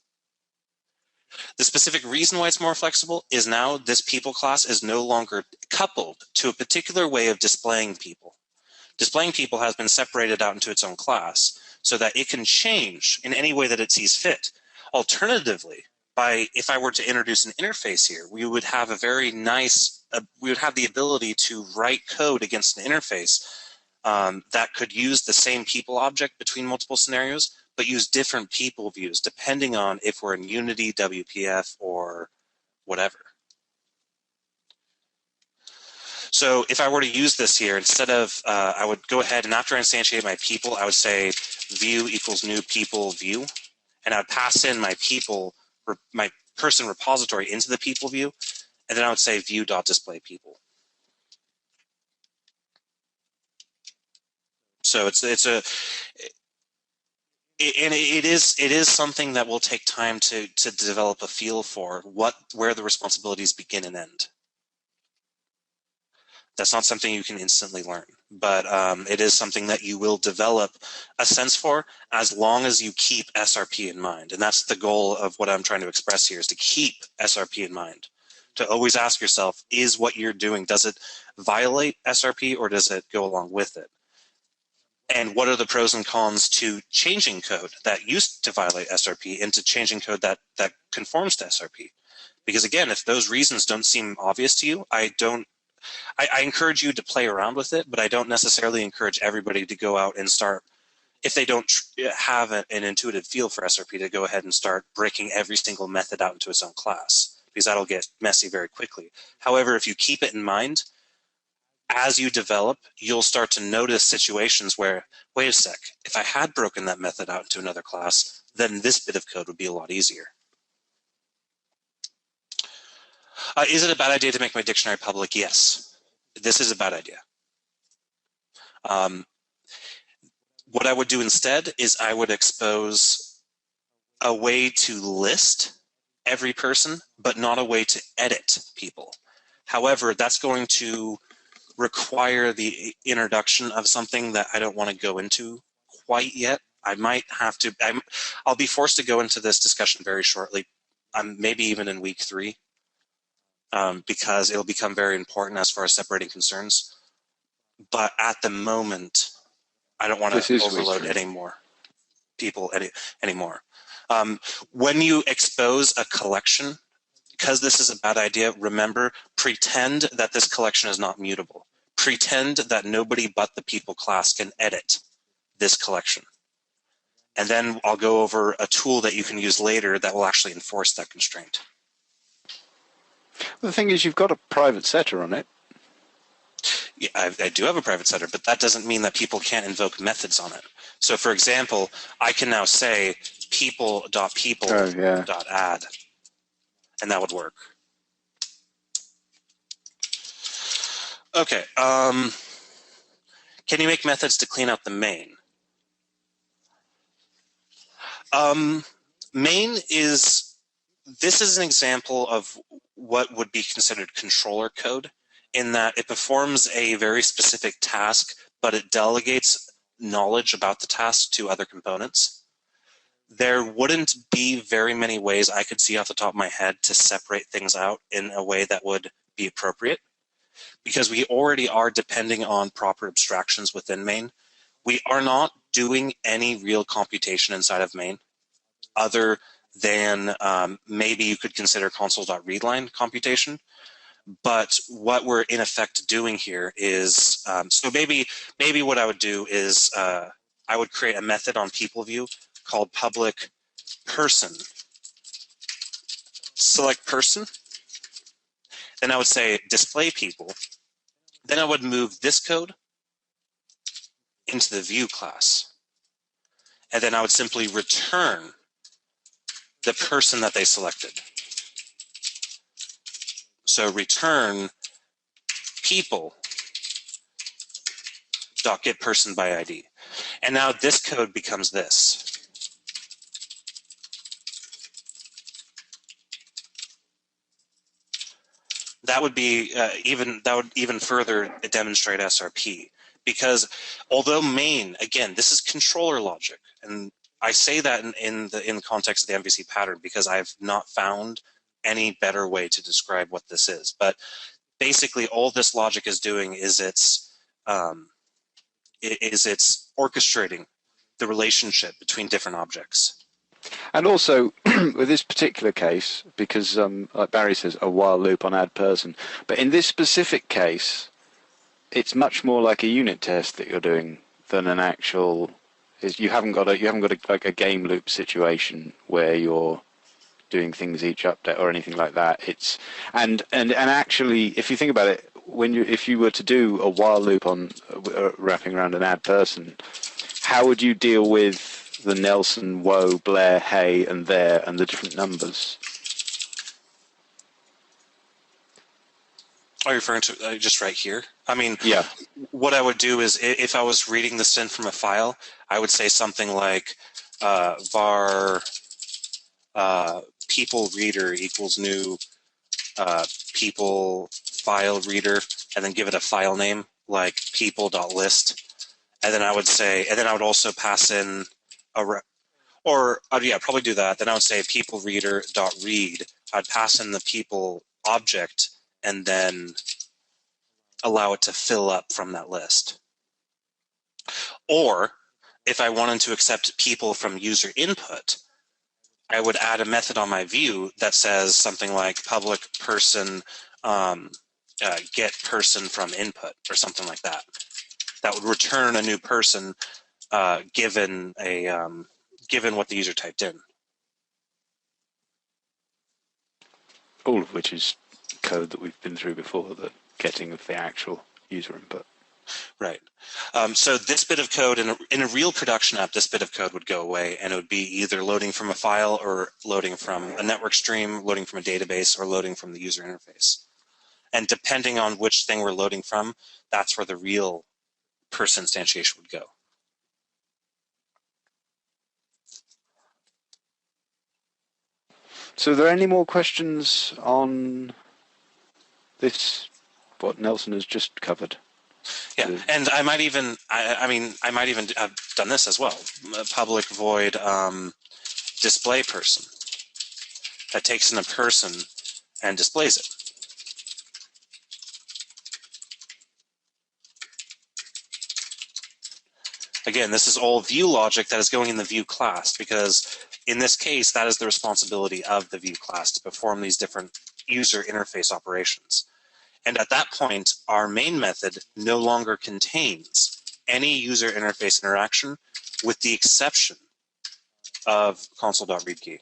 The specific reason why it's more flexible is now this people class is no longer coupled to a particular way of displaying people. Displaying people has been separated out into its own class so that it can change in any way that it sees fit. Alternatively, if I were to introduce an interface here, we would have a very nice, we would have the ability to write code against an interface that could use the same people object between multiple scenarios, but use different people views depending on if we're in Unity, WPF, or whatever. So if I were to use this here, instead of, I would go ahead and after I instantiate my people, I would say view equals new people view, and I would pass in my people, my person repository into the people view, and then I would say view.display people. So it is something that will take time to develop a feel for where the responsibilities begin and end. That's not something you can instantly learn, but it is something that you will develop a sense for as long as you keep SRP in mind. And that's the goal of what I'm trying to express here, is to keep SRP in mind. To always ask yourself, is what you're doing, does it violate SRP or does it go along with it? And what are the pros and cons to changing code that used to violate SRP into changing code that conforms to SRP? Because again, if those reasons don't seem obvious to you, I encourage you to play around with it, but I don't necessarily encourage everybody to go out and start, if they don't have an intuitive feel for SRP, to go ahead and start breaking every single method out into its own class, because that'll get messy very quickly. However, if you keep it in mind, as you develop, you'll start to notice situations where, wait a sec, if I had broken that method out into another class, then this bit of code would be a lot easier. Is it a bad idea to make my dictionary public? Yes, this is a bad idea. What I would do instead is I would expose a way to list every person, but not a way to edit people. However, that's going to require the introduction of something that I don't want to go into quite yet. I might have to, I'll be forced to go into this discussion very shortly, maybe even in week 3, because it'll become very important as far as separating concerns. but at the moment, I don't want This to is overload weak. any more people anymore. When you expose a collection, because this is a bad idea, remember, pretend that this collection is not mutable. Pretend that nobody but the people class can edit this collection. And then I'll go over a tool that you can use later that will actually enforce that constraint. The thing is, you've got a private setter on it. Yeah, I do have a private setter, but that doesn't mean that people can't invoke methods on it. So for example, I can now say people.people.add, and that would work. Okay. Can you make methods to clean out the main? This is an example of what would be considered controller code, in that it performs a very specific task, but it delegates knowledge about the task to other components. There wouldn't be very many ways I could see off the top of my head to separate things out in a way that would be appropriate, because we already are depending on proper abstractions within main. We are not doing any real computation inside of main, other than maybe you could consider console.readline computation. But what we're in effect doing here is, so maybe what I would do is I would create a method on people view called public person, select person. Then I would say display people. Then I would move this code into the view class. And then I would simply return the person that they selected. So return people.getPersonById. by ID. And now this code becomes this. That would be even further demonstrate SRP, because although main, again, this is controller logic, and I say that in the context of the MVC pattern because I've not found any better way to describe what this is. But basically, all this logic is doing is it's orchestrating the relationship between different objects. And also, with this particular case, because like Barry says, a while loop on add person, but in this specific case, it's much more like a unit test that you're doing than an actual. You haven't got like a game loop situation where you're doing things each update or anything like that. It's and actually, if you think about it, if you were to do a while loop on wrapping around an add person, how would you deal with the Nelson, whoa, Blair, hey, and there, and the different numbers? Are you referring to just right here? I mean, yeah. What I would do is, if I was reading this in from a file, I would say something like var people reader equals new people file reader, and then give it a file name like people.list. And then I would say, and then I would also pass in probably do that. Then I would say people reader.read. I'd pass in the people object and then allow it to fill up from that list. Or if I wanted to accept people from user input, I would add a method on my view that says something like public person get person from input or something like that. That would return a new person given what the user typed in. All of which is code that we've been through before, the getting of the actual user input. Right. So this bit of code, in a real production app, this bit of code would go away, and it would be either loading from a file or loading from a network stream, loading from a database, or loading from the user interface. And depending on which thing we're loading from, that's where the real person instantiation would go. So are there any more questions on this, what Nelson has just covered? Yeah, and I might even, I might even have done this as well. Public void display person. That takes in a person and displays it. Again, this is all view logic that is going in the view class, because in this case, that is the responsibility of the view class to perform these different user interface operations. And at that point, our main method no longer contains any user interface interaction, with the exception of console.readKey.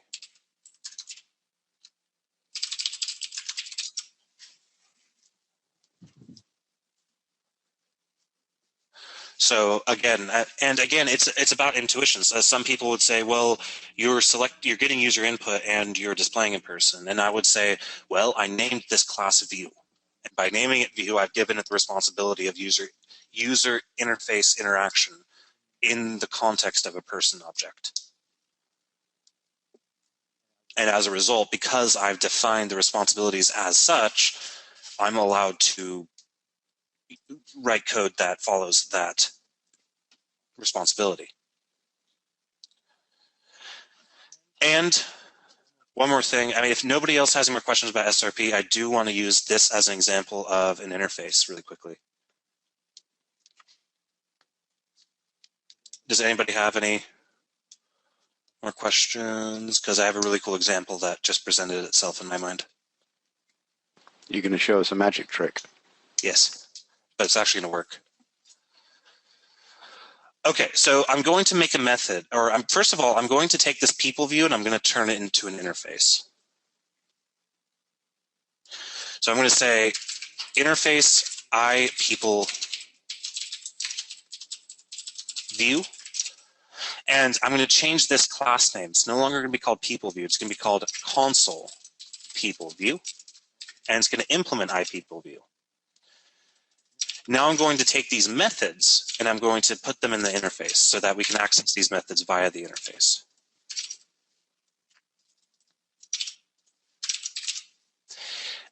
So again, it's about intuitions. Some people would say, well, you're getting user input and you're displaying in person. And I would say, well, I named this class view. And by naming it view, I've given it the responsibility of user interface interaction in the context of a person object. And as a result, because I've defined the responsibilities as such, I'm allowed to write code that follows that responsibility. And one more thing, I mean, if nobody else has any more questions about SRP, I do want to use this as an example of an interface really quickly. Does anybody have any more questions? Because I have a really cool example that just presented itself in my mind. You're going to show us a magic trick. Yes, but it's actually going to work. Okay, so I'm going to make a method, or first of all, I'm going to take this people view and I'm going to turn it into an interface. So I'm going to say interface iPeople view, and I'm going to change this class name. It's no longer going to be called people view. It's going to be called console people view, and it's going to implement iPeople view. Now I'm going to take these methods and I'm going to put them in the interface so that we can access these methods via the interface.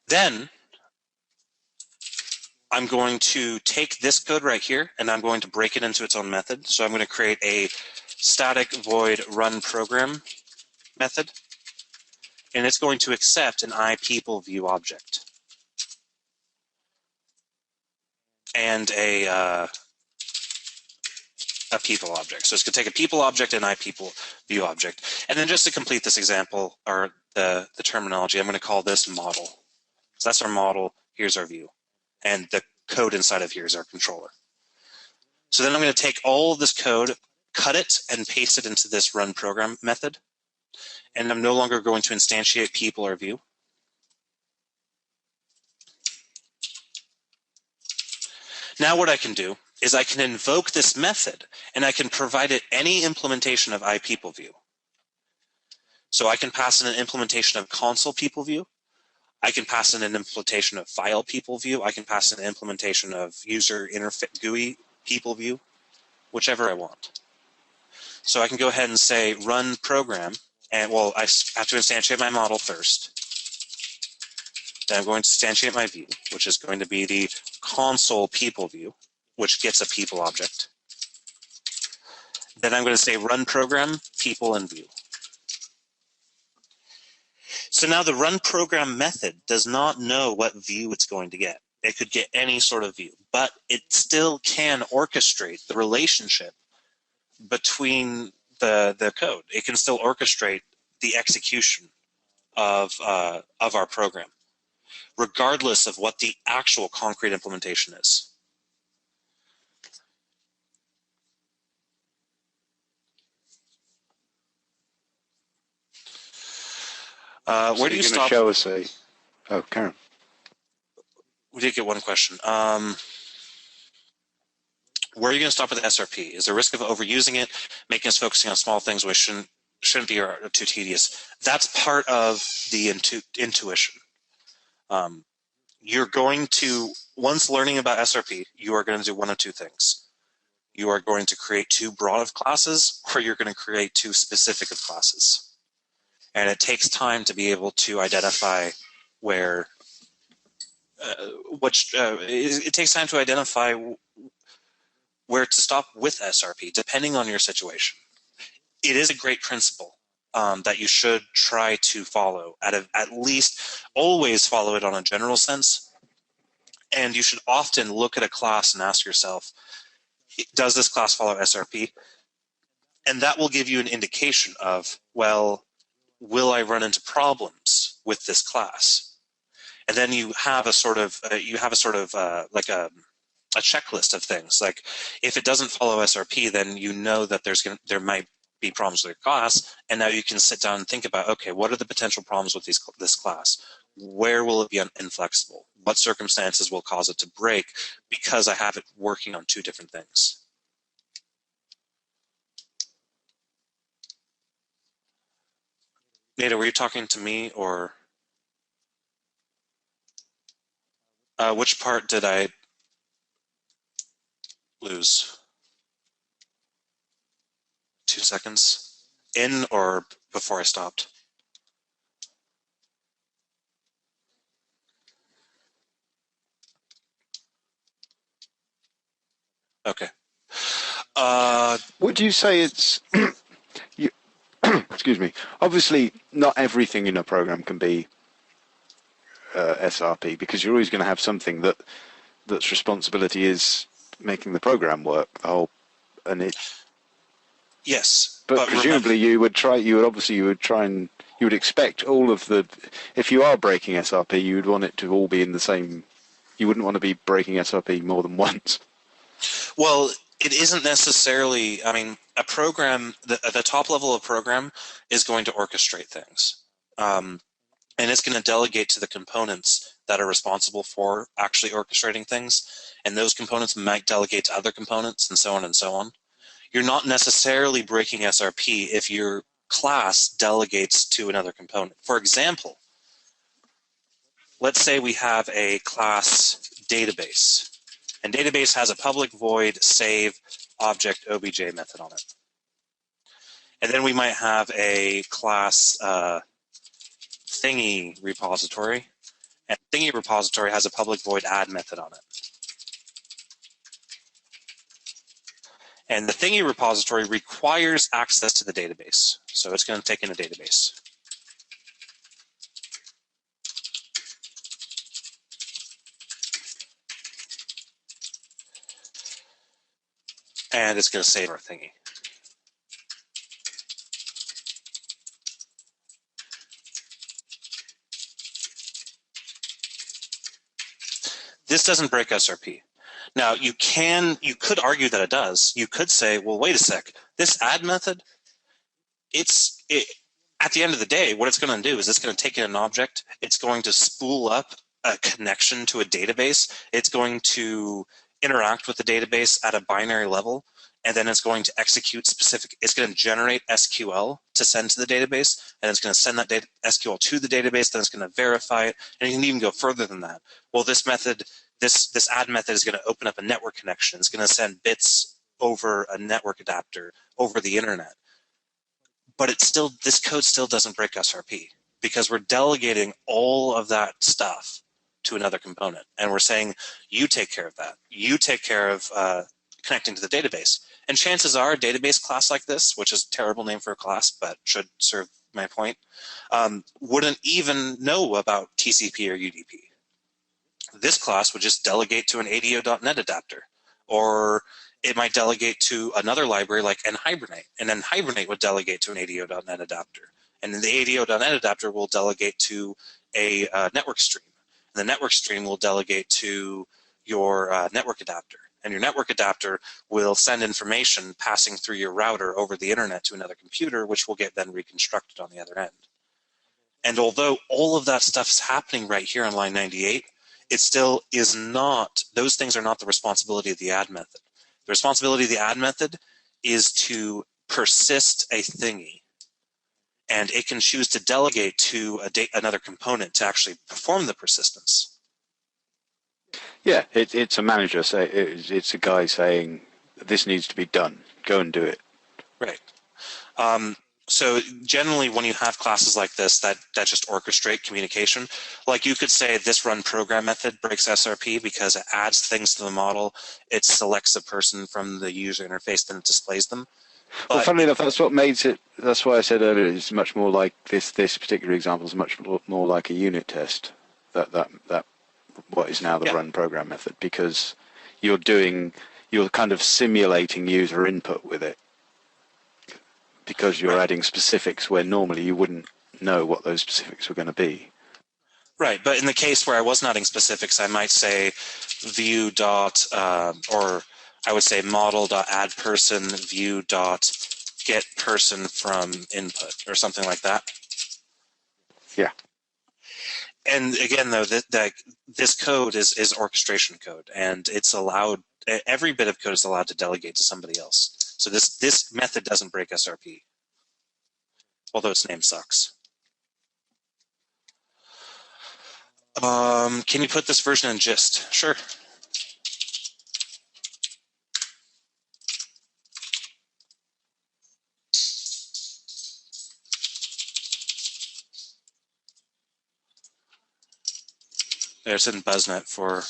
Then I'm going to take this code right here and I'm going to break it into its own method. So I'm going to create a static void run program method, and it's going to accept an iPeople view object and a people object. So it's going to take a people object and iPeople view object. And then just to complete this example, or the terminology, I'm going to call this model. So that's our model. Here's our view. And the code inside of here is our controller. So then I'm going to take all of this code, cut it, and paste it into this run program method. And I'm no longer going to instantiate people or view. Now what I can do is I can invoke this method and I can provide it any implementation of iPeopleView. So I can pass in an implementation of console PeopleView. I can pass in an implementation of file PeopleView. I can pass in an implementation of user interface GUI PeopleView, whichever I want. So I can go ahead and say run program, and well, I have to instantiate my model first. Then I'm going to instantiate my view, which is going to be the console people view, which gets a people object. Then I'm going to say run program, people, and view. So now the run program method does not know what view it's going to get. It could get any sort of view, but it still can orchestrate the relationship between the code. It can still orchestrate the execution of our program, regardless of what the actual concrete implementation is. Where do you stop? Show us a... Oh, Karen. We did get one question. Where are you going to stop with the SRP? Is there a risk of overusing it, making us focusing on small things which shouldn't be too tedious? That's part of the intuition. You're going to, once learning about SRP, you are going to do one of two things. You are going to create too broad of classes, or you're going to create too specific of classes. And it takes time to be able to identify where, it takes time to identify where to stop with SRP, depending on your situation. It is a great principle that you should try to follow, at least always follow it on a general sense. And you should often look at a class and ask yourself, does this class follow SRP? And that will give you an indication of, well, will I run into problems with this class? And then you have a sort of like a checklist of things. Like if it doesn't follow SRP, then you know that there might be problems with your class, and now you can sit down and think about, okay, what are the potential problems with this class? Where will it be inflexible? What circumstances will cause it to break because I have it working on two different things? Nada, were you talking to me, or which part did I lose? 2 seconds? In or before I stopped? Okay. Would you say it's you, excuse me? Obviously, not everything in a program can be SRP, because you're always going to have something that's responsibility is making the program work. Yes, but presumably you would expect all of the. If you are breaking SRP, you would want it to all be in the same. You wouldn't want to be breaking SRP more than once. Well, it isn't necessarily. I mean, a program, the top level of program is going to orchestrate things, and it's going to delegate to the components that are responsible for actually orchestrating things, and those components might delegate to other components, and so on and so on. You're not necessarily breaking SRP if your class delegates to another component. For example, let's say we have a class database, and database has a public void save object obj method on it. And then we might have a class thingy repository, and thingy repository has a public void add method on it. And the thingy repository requires access to the database. So it's going to take in a database. And it's going to save our thingy. This doesn't break SRP. Now, you could argue that it does. You could say, well, wait a sec. This add method, at the end of the day, what it's going to do is it's going to take in an object. It's going to spool up a connection to a database. It's going to interact with the database at a binary level, and then it's going to execute it's going to generate SQL to send to the database, and it's going to send that SQL to the database, then it's going to verify it, and you can even go further than that. Well, this method, this add method is going to open up a network connection. It's going to send bits over a network adapter over the internet. But this code still doesn't break SRP because we're delegating all of that stuff to another component. And we're saying, you take care of that. You take care of connecting to the database. And chances are a database class like this, which is a terrible name for a class, but should serve my point, wouldn't even know about TCP or UDP. This class would just delegate to an ADO.NET adapter, or it might delegate to another library like nhibernate, and then nhibernate would delegate to an ADO.NET adapter. And then the ADO.NET adapter will delegate to a network stream. And the network stream will delegate to your network adapter. And your network adapter will send information passing through your router over the internet to another computer, which will get then reconstructed on the other end. And although all of that stuff is happening right here on line 98, it still is not, those things are not the responsibility of the add method. The responsibility of the add method is to persist a thingy. And it can choose to delegate to another component to actually perform the persistence. Yeah, it's a manager. It's a guy saying, this needs to be done. Go and do it. Right. So generally, when you have classes like this that just orchestrate communication, like you could say this run program method breaks SRP because it adds things to the model, it selects a person from the user interface, then it displays them. Well, funnily enough, that's what makes it. That's why I said earlier it's much more like this. This particular example is much more like a unit test. That what is now the run program method, because you're you're kind of simulating user input with it, because you're adding specifics where normally you wouldn't know what those specifics were going to be. Right, but in the case where I was not adding specifics, I might say view dot, or I would say model dot add person view dot get person from input or something like that. Yeah. And again, though, this code is orchestration code, and it's allowed. Every bit of code is allowed to delegate to somebody else. So this method doesn't break SRP, although its name sucks. Can you put this version in gist? Sure. There's in BuzzNet for.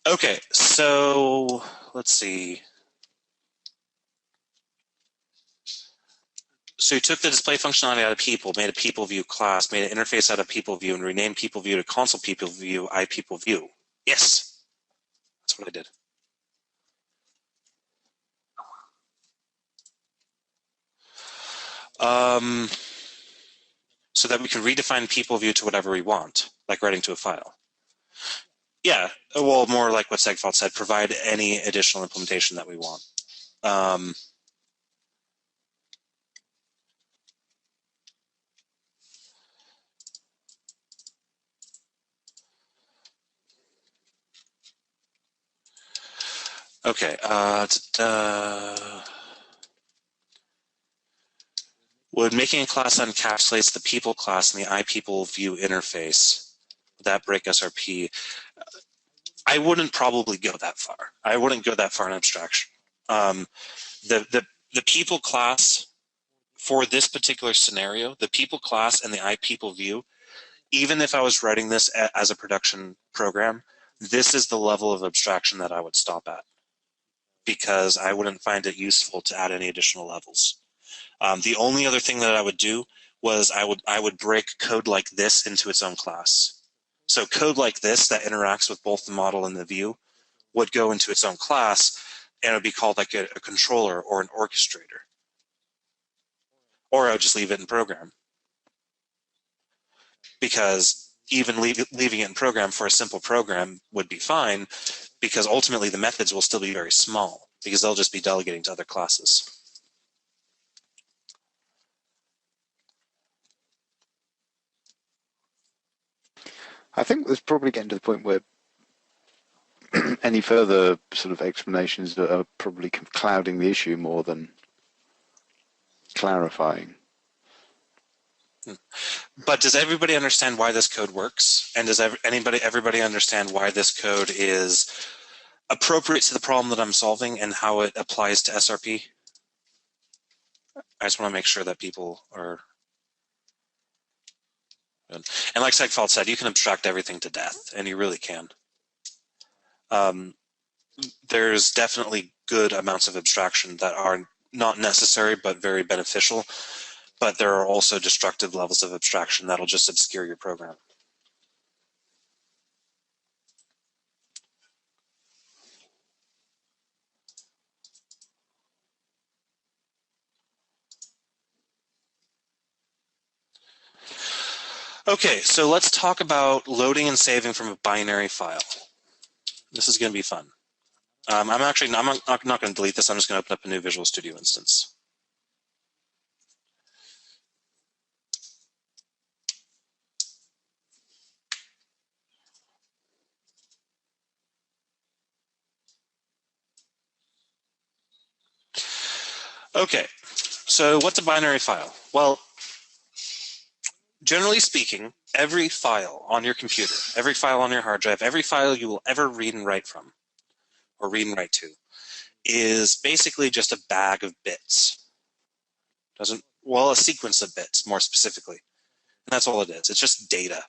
Okay, so let's see. So you took the display functionality out of people, made a people view class, made an interface out of people view, and renamed people view to console people view, iPeople view. Yes, that's what I did. So that we can redefine people view to whatever we want, like writing to a file. Yeah, well, more like what Segfault said, provide any additional implementation that we want. Okay. Would making a class that encapsulates the people class in the iPeople view interface, would that break SRP? I wouldn't probably go that far. I wouldn't go that far in abstraction. The people class for this particular scenario, the people class and the iPeople view, even if I was writing this as a production program, this is the level of abstraction that I would stop at, because I wouldn't find it useful to add any additional levels. The only other thing that I would do was I would break code like this into its own class. So code like this that interacts with both the model and the view would go into its own class, and it would be called like a controller or an orchestrator. Or I would just leave it in program. Because even leaving it in program for a simple program would be fine, because ultimately the methods will still be very small, because they'll just be delegating to other classes. I think there's probably getting to the point where any further sort of explanations are probably clouding the issue more than clarifying. But does everybody understand why this code works? And does everybody understand why this code is appropriate to the problem that I'm solving and how it applies to SRP? I just want to make sure that people are good. And like Segfault said, you can abstract everything to death, and you really can. There's definitely good amounts of abstraction that are not necessary but very beneficial, but there are also destructive levels of abstraction that'll just obscure your program. Okay, so let's talk about loading and saving from a binary file. This is going to be fun. I'm not going to delete this. I'm just going to open up a new Visual Studio instance. Okay, so what's a binary file? Well, generally speaking, every file on your computer, every file on your hard drive, every file you will ever read and write from, or read and write to, is basically just a bag of bits. Well, a sequence of bits, more specifically. And that's all it is. It's just data.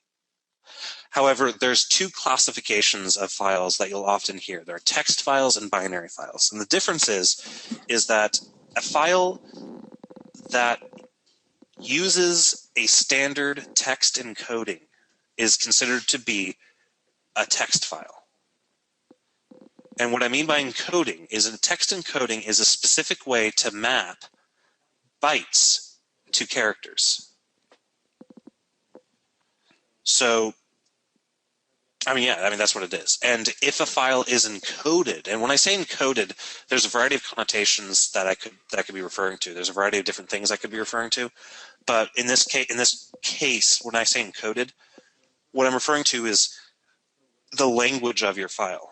However, there's two classifications of files that you'll often hear. There are text files and binary files. And the difference is that a file that uses a standard text encoding is considered to be a text file. And what I mean by encoding is that text encoding is a specific way to map bytes to characters. So, that's what it is. And if a file is encoded, and when I say encoded, there's a variety of connotations that I could be referring to. There's a variety of different things I could be referring to. But in this case, when I say encoded, what I'm referring to is the language of your file.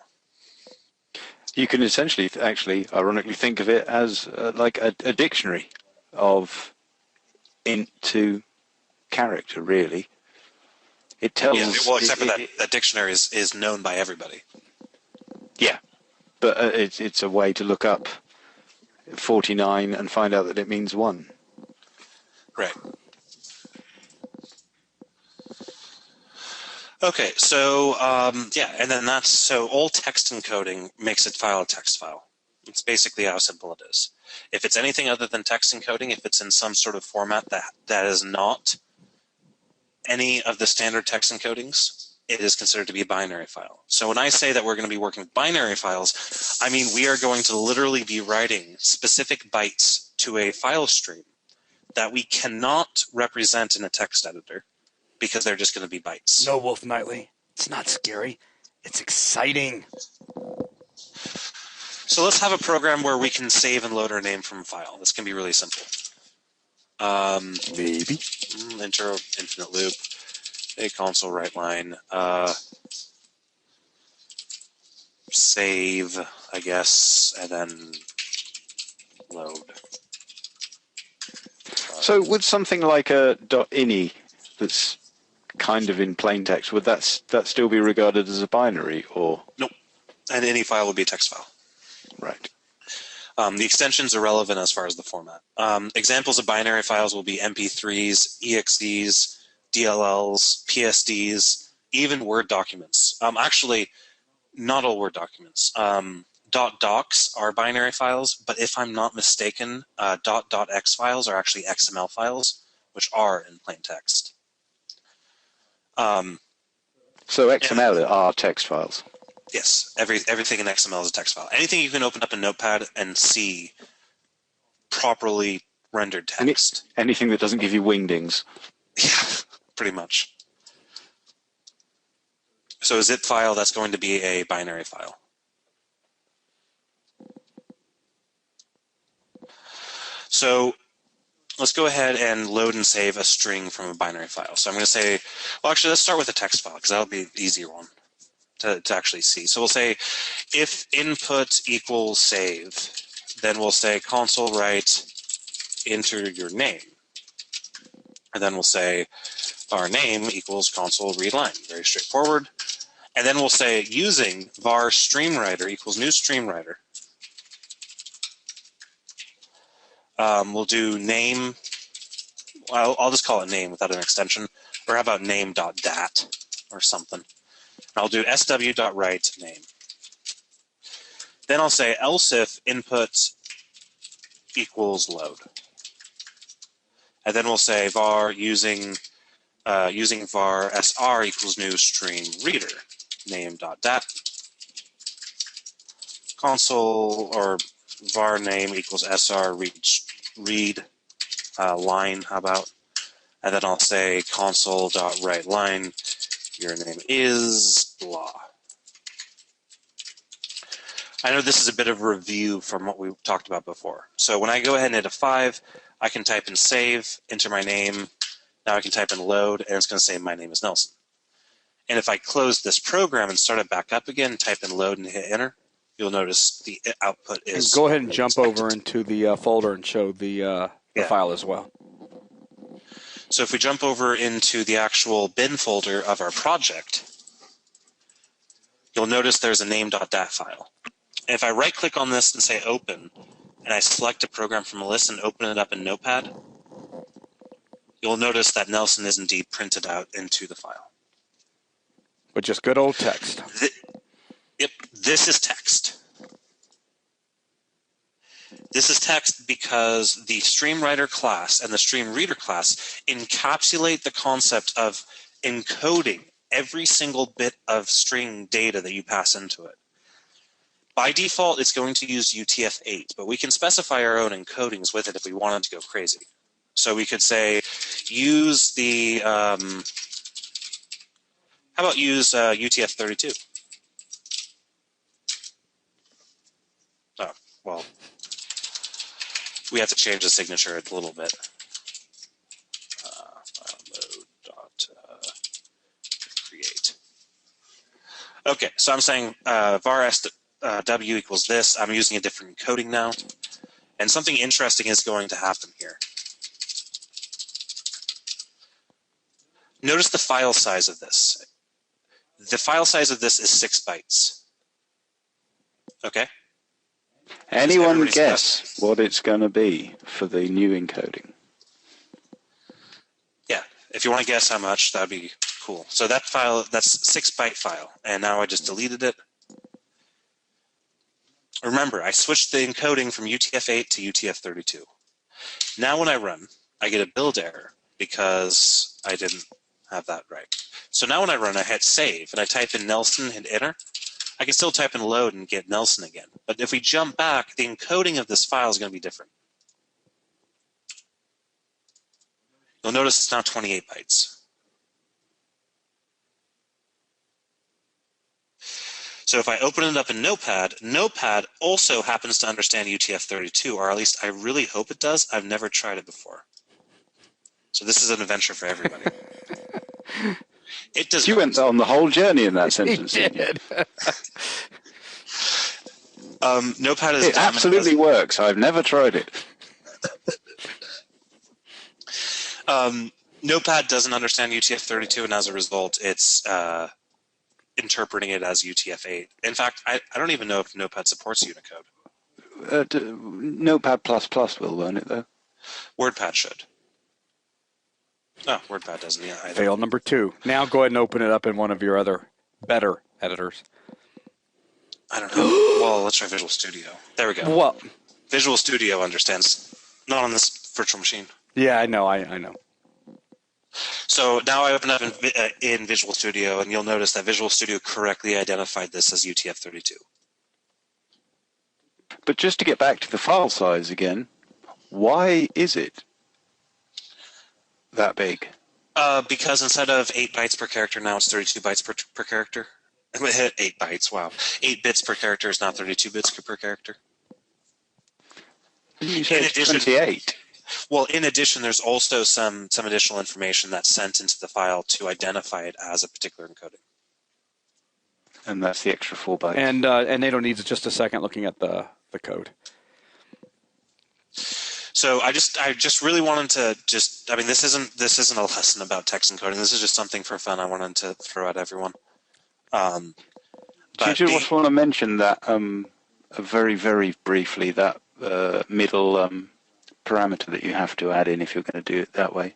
You can essentially, actually, ironically, think of it as like a dictionary of int to character, really. It tells. Yeah, well, except for that dictionary is known by everybody. Yeah, but it's a way to look up 49 and find out that it means 1. Right. Okay, so and then so all text encoding makes a file a text file. It's basically how simple it is. If it's anything other than text encoding, if it's in some sort of format that is not any of the standard text encodings, it is considered to be a binary file. So when I say that we're going to be working with binary files, I mean we are going to literally be writing specific bytes to a file stream that we cannot represent in a text editor because they're just going to be bytes. No, Wolf Nightly. It's not scary. It's exciting. So let's have a program where we can save and load our name from a file. This can be really simple. Maybe. Intro, infinite loop, a console write line, save, I guess, and then load. So would something like a .ini that's kind of in plain text, would that still be regarded as a binary, or? Nope. And any file would be a text file. Right. The extensions are relevant as far as the format. Examples of binary files will be MP3s, EXEs, DLLs, PSDs, even Word documents. Actually, not all Word documents. .docs are binary files, but if I'm not mistaken, .x files are actually XML files, which are in plain text. So XML are text files? Yes, everything in XML is a text file. Anything you can open up in Notepad and see properly rendered text. Anything that doesn't give you wingdings? Yeah, pretty much. So a zip file, that's going to be a binary file. So let's go ahead and load and save a string from a binary file. So I'm going to say, well, actually, let's start with a text file because that'll be the easier one to actually see. So we'll say if input equals save, then we'll say console write, enter your name. And then we'll say our name equals console read line. Very straightforward. And then we'll say using var StreamReader equals new StreamReader. We'll do name. I'll just call it name without an extension. Or how about name.dat or something. I'll do sw.write name. Then I'll say else if input equals load. And then we'll say var using var sr equals new StreamReader name.dat. Console or var name equals sr read line, how about? And then I'll say console.write line, your name is blah. I know this is a bit of a review from what we talked about before. So when I go ahead and hit a 5, I can type in save, enter my name. Now I can type in load, and it's going to say my name is Nelson. And if I close this program and start it back up again, type in load and hit enter, you'll notice the output is... Go ahead and jump over into the folder and show the file as well. So if we jump over into the actual bin folder of our project, you'll notice there's a name.dat file. And if I right-click on this and say open, and I select a program from a list and open it up in Notepad, you'll notice that Nelson is indeed printed out into the file. But just good old text. This is text. This is text because the StreamWriter class and the StreamReader class encapsulate the concept of encoding every single bit of string data that you pass into it. By default, it's going to use UTF-8, but we can specify our own encodings with it if we wanted to go crazy. So we could say, use the, how about use UTF-32? Oh, well, we have to change the signature a little bit. Mode.create. Okay, so I'm saying var w equals this. I'm using a different encoding now. And something interesting is going to happen here. Notice the file size of this. The file size of this is 6 bytes. Okay? Anyone guess what it's going to be for the new encoding? Yeah, if you want to guess how much, that'd be cool. So that file, that's 6-byte file, and now I just deleted it. Remember, I switched the encoding from UTF-8 to UTF-32. Now when I run, I get a build error because I didn't have that right. So now when I run, I hit save, and I type in Nelson and enter. I can still type in load and get Nelson again. But if we jump back, the encoding of this file is going to be different. You'll notice it's now 28 bytes. So if I open it up in Notepad, Notepad also happens to understand UTF-32, or at least I really hope it does. I've never tried it before. So this is an adventure for everybody. It does. You went on the whole journey in that sentence. He did. Notepad is it absolutely works. I've never tried it. Notepad doesn't understand UTF-32, and as a result, it's interpreting it as UTF-8. In fact, I don't even know if Notepad supports Unicode. Notepad++ will, won't it, though? WordPad should. Oh, WordPad doesn't either. Fail number 2. Now go ahead and open it up in one of your other better editors. I don't know. Well, let's try Visual Studio. There we go. Well, Visual Studio understands. Not on this virtual machine. yeah, I know. I know. So now I open up in Visual Studio, and you'll notice that Visual Studio correctly identified this as UTF-32. But just to get back to the file size again, why is it that big? Because instead of 8 bytes per character, now it's 32 bytes per character. 8 bytes, wow. 8 bits per character is now 32 bits per character. Didn't you say it's 28? Well, in addition, there's also some additional information that's sent into the file to identify it as a particular encoding. And that's the extra 4 bytes. And NATO needs just a second looking at the code. So I just really wanted to this isn't a lesson about text encoding. This is just something for fun I wanted to throw at everyone. Do you just want to mention that very, very briefly, that middle parameter that you have to add in if you're going to do it that way?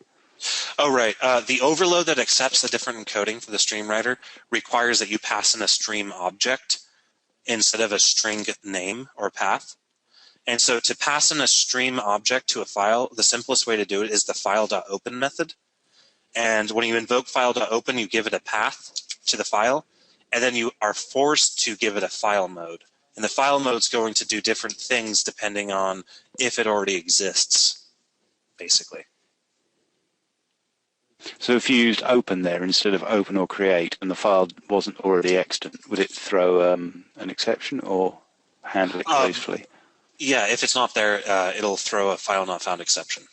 Oh, right. The overload that accepts the different encoding for the StreamWriter requires that you pass in a stream object instead of a string name or path. And so to pass in a stream object to a file, the simplest way to do it is the file.open method. And when you invoke file.open, you give it a path to the file, and then you are forced to give it a file mode. And the file mode is going to do different things depending on if it already exists, basically. So if you used open there instead of open or create, and the file wasn't already extant, would it throw an exception or handle it gracefully? Yeah, if it's not there, it'll throw a file not found exception.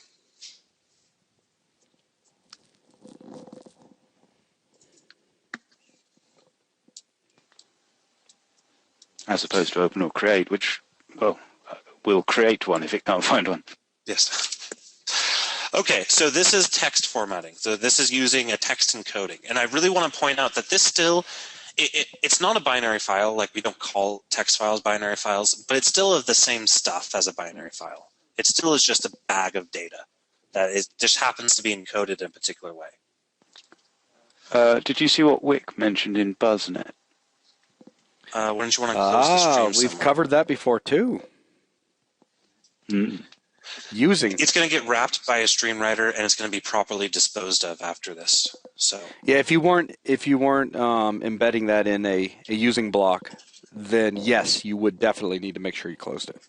As opposed to open or create, which, well, will create one if it can't find one. Yes. Okay, so this is text formatting. So this is using a text encoding. And I really want to point out that this still, it's not a binary file, like we don't call text files binary files, but it's still of the same stuff as a binary file. It still is just a bag of data that just happens to be encoded in a particular way. Did you see what Wick mentioned in BuzzNet? Wouldn't you want to close the stream We've somewhere? covered that before too. Mm. Using. It's going to get wrapped by a StreamWriter, and it's going to be properly disposed of after this. So Yeah, if you weren't embedding that in a using block, then yes, you would definitely need to make sure you closed it.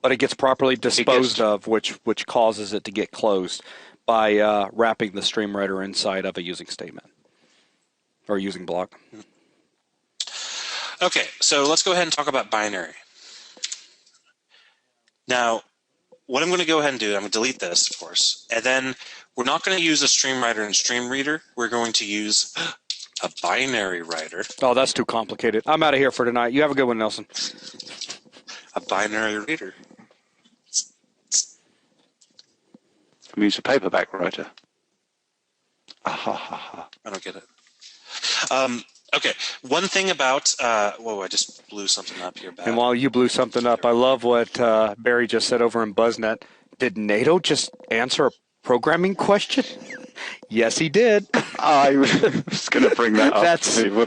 But it gets properly disposed of, which causes it to get closed by wrapping the StreamWriter inside of a using statement or using block. okay, so let's go ahead and talk about binary. Now, what I'm going to go ahead and do, I'm going to delete this, of course, and then we're not going to use a StreamWriter and StreamReader. We're going to use a binary writer. Oh, that's too complicated. I'm out of here for tonight. You have a good one, Nelson. A binary reader. We use a paperback writer. Ah, I don't get it. Okay, one thing about whoa, I just blew something up here. Bad. And while you blew something up, I love what Barry just said over in BuzzNet. Did NATO just answer a programming question? Yes, he did. I was going to bring that up.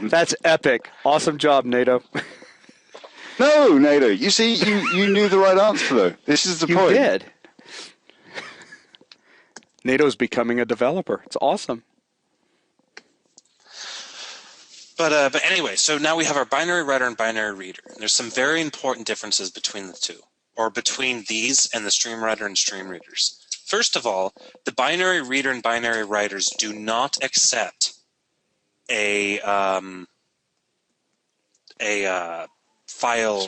That's epic. Awesome job, NATO. No, NATO. You see, you knew the right answer, though. This is the point. You did. NATO's becoming a developer. It's awesome. But anyway, so now we have our binary writer and binary reader. And there's some very important differences between the two, or between these and the StreamWriter and StreamReaders. First of all, the binary reader and binary writers do not accept a file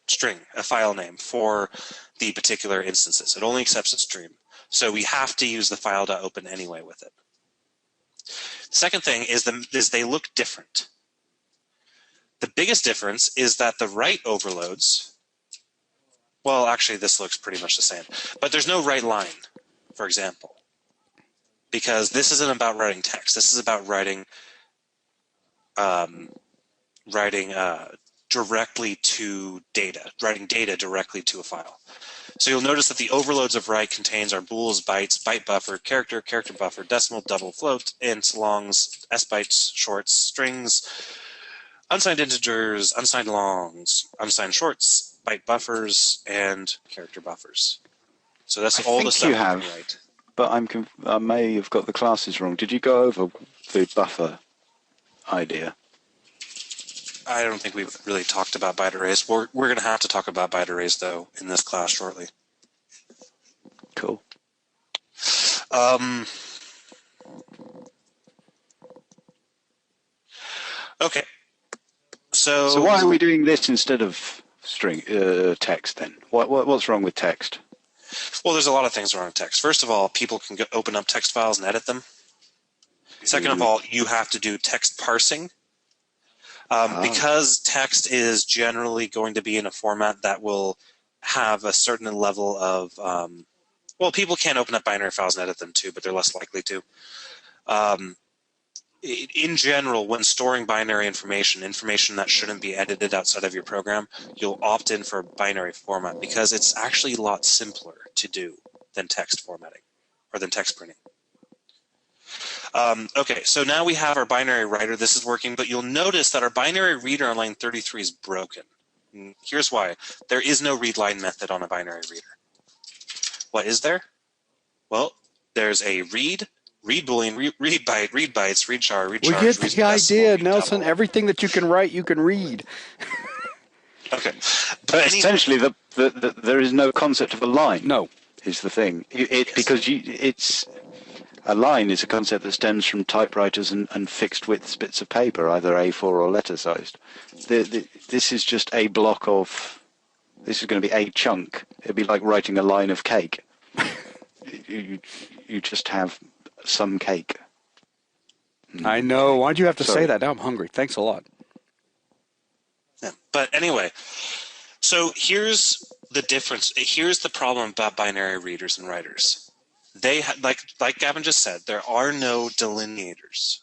string, a file name for the particular instances. It only accepts a stream. So we have to use the file.open anyway with it. Second thing is they look different. The biggest difference is that the write overloads, well, actually this looks pretty much the same, but there's no write line, for example, because this isn't about writing text. This is about writing directly to data, writing data directly to a file. So you'll notice that the overloads of write contains our bools, bytes, byte buffer, character, character buffer, decimal, double, float, ints, longs, s bytes, shorts, strings, unsigned integers, unsigned longs, unsigned shorts, byte buffers, and character buffers. So that's all the stuff you have, write. But I may have got the classes wrong. Did you go over the buffer idea? I don't think we've really talked about byte arrays. We're going to have to talk about byte arrays, though, in this class shortly. Cool. Okay. So why are we doing this instead of string text then? What's wrong with text? Well, there's a lot of things wrong with text. First of all, people can open up text files and edit them. Second of all, you have to do text parsing. Because text is generally going to be in a format that will have a certain level of, well, people can open up binary files and edit them too, but they're less likely to. In general, when storing binary information that shouldn't be edited outside of your program, you'll opt in for a binary format because it's actually a lot simpler to do than text formatting or than text printing. Okay, so now we have our binary writer. This is working, but you'll notice that our binary reader on line 33 is broken. Here's why. There is no read line method on a binary reader. What is there? Well, there's a read boolean, read byte, read bytes, read char, read charge. We get the idea, Nelson. Double. Everything that you can write, you can read. Okay. But essentially, there is no concept of a line. No. Is the thing. It's a line is a concept that stems from typewriters and fixed width bits of paper, either A4 or letter sized. This is just a block of. This is going to be a chunk. It'd be like writing a line of cake. you just have some cake. I know. Why'd you have to say that? Now I'm hungry. Thanks a lot. Yeah. But anyway, so here's the difference. Here's the problem about binary readers and writers. They like Gavin just said, there are no delineators,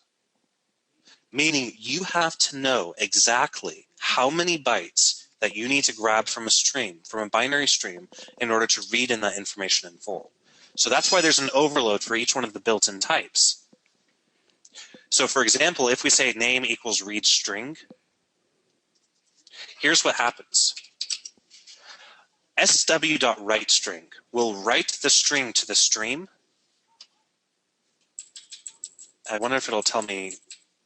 meaning you have to know exactly how many bytes that you need to grab from a stream, from a binary stream, in order to read in that information in full. So that's why there's an overload for each one of the built-in types. So for example, if we say name equals read string, here's what happens. sw.writeString will write the string to the stream. I wonder if it'll tell me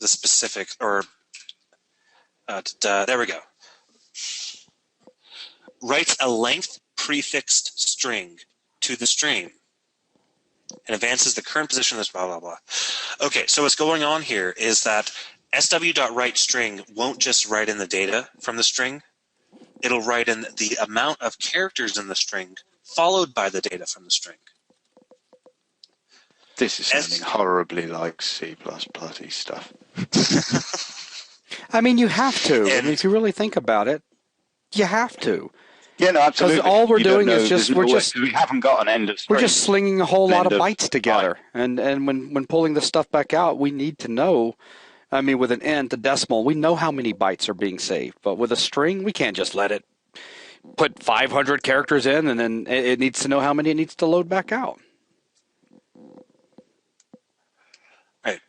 the specific, or there we go. Writes a length prefixed string to the stream and advances the current position of this blah, blah, blah. Okay, so what's going on here is that sw.writeString won't just write in the data from the string. It'll write in the amount of characters in the string followed by the data from the string. This is sounding horribly like C++ stuff. I mean, you have to. I mean, if you really think about it, you have to. Yeah, no, absolutely. Because all we're doing is just we haven't got an end of string. We're just slinging a whole lot of bytes together, and when pulling this stuff back out, we need to know. I mean, with an end to decimal, we know how many bytes are being saved, but with a string, we can't just let it put 500 characters in, and then it needs to know how many it needs to load back out. Right.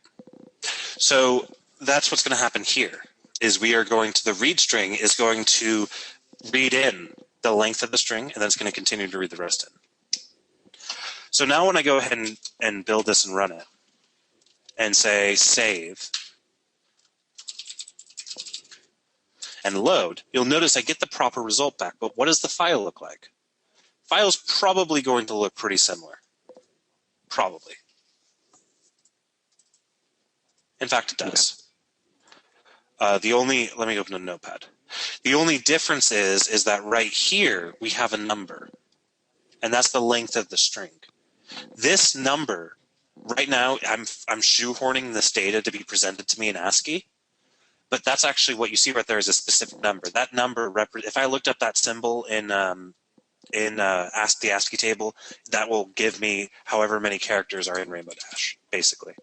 So that's what's going to happen here. Is we are going to the read string is going to read in the length of the string, and then it's going to continue to read the rest in. So now when I go ahead and build this and run it, and say save, and load, you'll notice I get the proper result back, but what does the file look like? File's probably going to look pretty similar. Probably. In fact, it does. Let me open a notepad. The only difference is that right here we have a number, and that's the length of the string. This number, right now, I'm shoehorning this data to be presented to me in ASCII, but that's actually what you see right there is a specific number. That number, if I looked up that symbol in the ASCII table, that will give me however many characters are in Rainbow Dash, basically.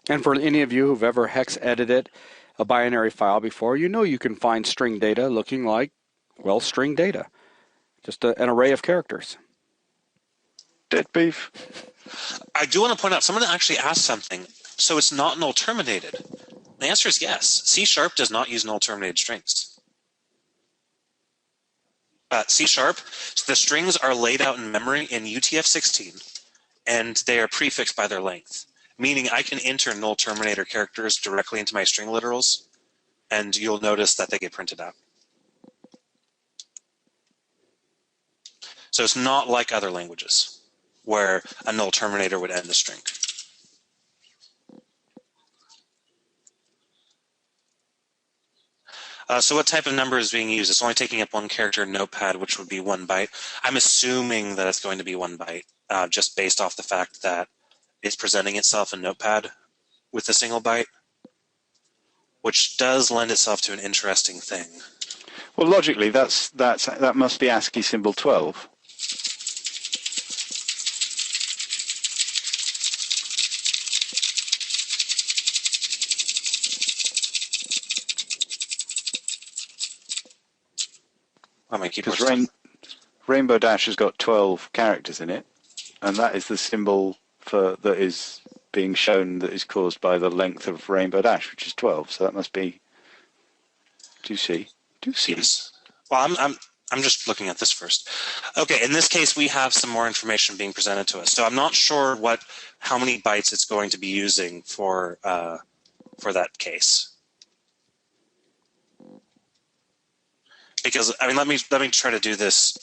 And for any of you who've ever hex edited a binary file before, you know you can find string data looking like, well, string data. Just an array of characters. Dead beef. I do want to point out, someone actually asked something. So it's not null terminated. The answer is yes. C# does not use null terminated strings. C#, the strings are laid out in memory in UTF-16, and they are prefixed by their length. Meaning I can enter null terminator characters directly into my string literals, and you'll notice that they get printed out. So it's not like other languages, where a null terminator would end the string. So what type of number is being used? It's only taking up one character in Notepad, which would be 1 byte. I'm assuming that it's going to be 1 byte, just based off the fact that it's presenting itself in Notepad with a single byte, which does lend itself to an interesting thing. Well, logically, that must be ASCII symbol 12. Because Rainbow Dash has got 12 characters in it, and that is the symbol that is being shown that is caused by the length of Rainbow Dash, which is 12. So that must be. Do you see? Yes. Well, I'm just looking at this first. Okay, in this case, we have some more information being presented to us. So I'm not sure how many bytes it's going to be using for that case. Because, I mean, let me try to do this.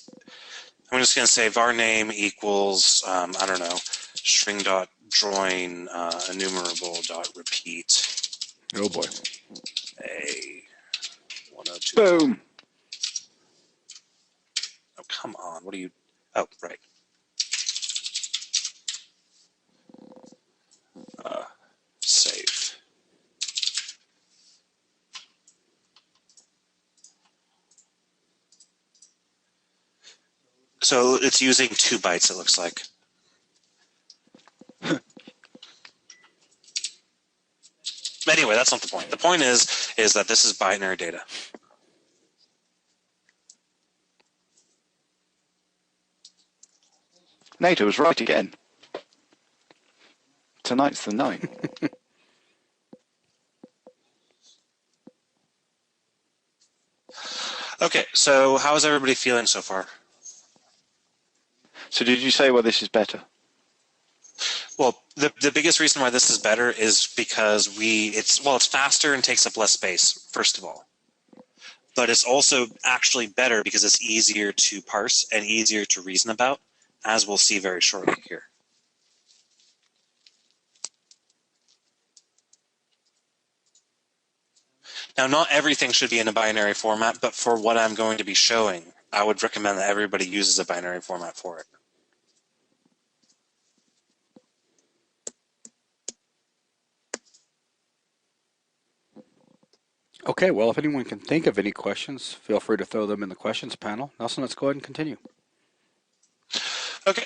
I'm just going to say var name equals, I don't know, string.join enumerable.repeat. Oh, boy. A 102. Boom. Oh, come on. What are you? Oh, right. Save. So it's using 2 bytes, it looks like. Anyway, that's not the point. The point is that this is binary data. NATO was right again. Tonight's the night. Okay, so how is everybody feeling so far? So did you say, well, this is better? Well, the biggest reason why this is better is because it's faster and takes up less space, first of all. But it's also actually better because it's easier to parse and easier to reason about, as we'll see very shortly here. Now, not everything should be in a binary format, but for what I'm going to be showing, I would recommend that everybody uses a binary format for it. Okay, well, if anyone can think of any questions, feel free to throw them in the questions panel. Nelson, let's go ahead and continue. Okay.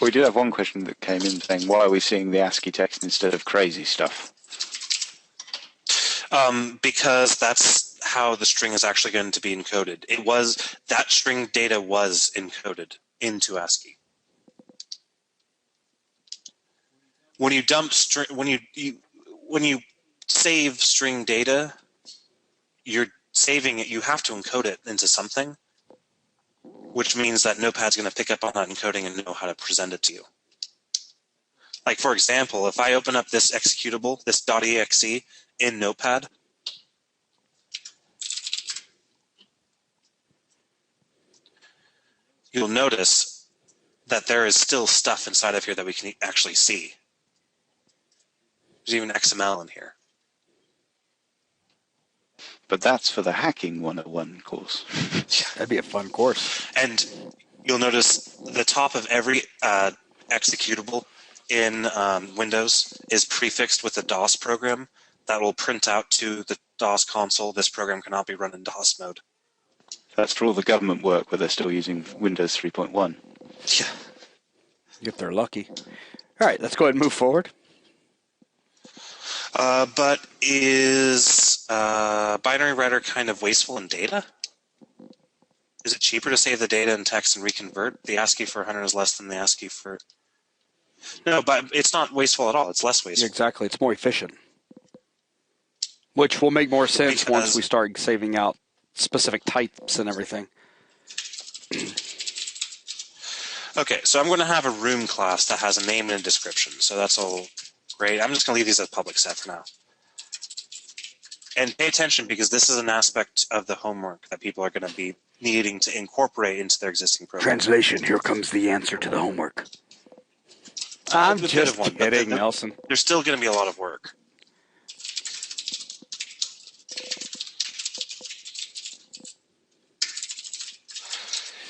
We did have one question that came in saying, why are we seeing the ASCII text instead of crazy stuff? Because that's how the string is actually going to be encoded. That string data was encoded into ASCII. When you when you save string data, you're saving it. You have to encode it into something, which means that Notepad's going to pick up on that encoding and know how to present it to you. Like, for example, if I open up this executable, this .exe in Notepad, you'll notice that there is still stuff inside of here that we can actually see. There's even XML in here. But that's for the Hacking 101 course. That'd be a fun course. And you'll notice the top of every executable in Windows is prefixed with a DOS program that will print out to the DOS console. This program cannot be run in DOS mode. That's for all the government work where they're still using Windows 3.1. Yeah. If they're lucky. All right, let's go ahead and move forward. But is binary writer kind of wasteful in data? Is it cheaper to save the data in text and reconvert? The ASCII for 100 is less than the ASCII for... No, but it's not wasteful at all. It's less wasteful. Exactly. It's more efficient. Which will make more sense once we start saving out specific types and everything. Okay, so I'm going to have a room class that has a name and a description. So that's all great. I'm just going to leave these as public set for now. And pay attention because this is an aspect of the homework that people are going to be needing to incorporate into their existing program. Translation, here comes the answer to the homework. I'm just kidding, Nelson. There's still going to be a lot of work.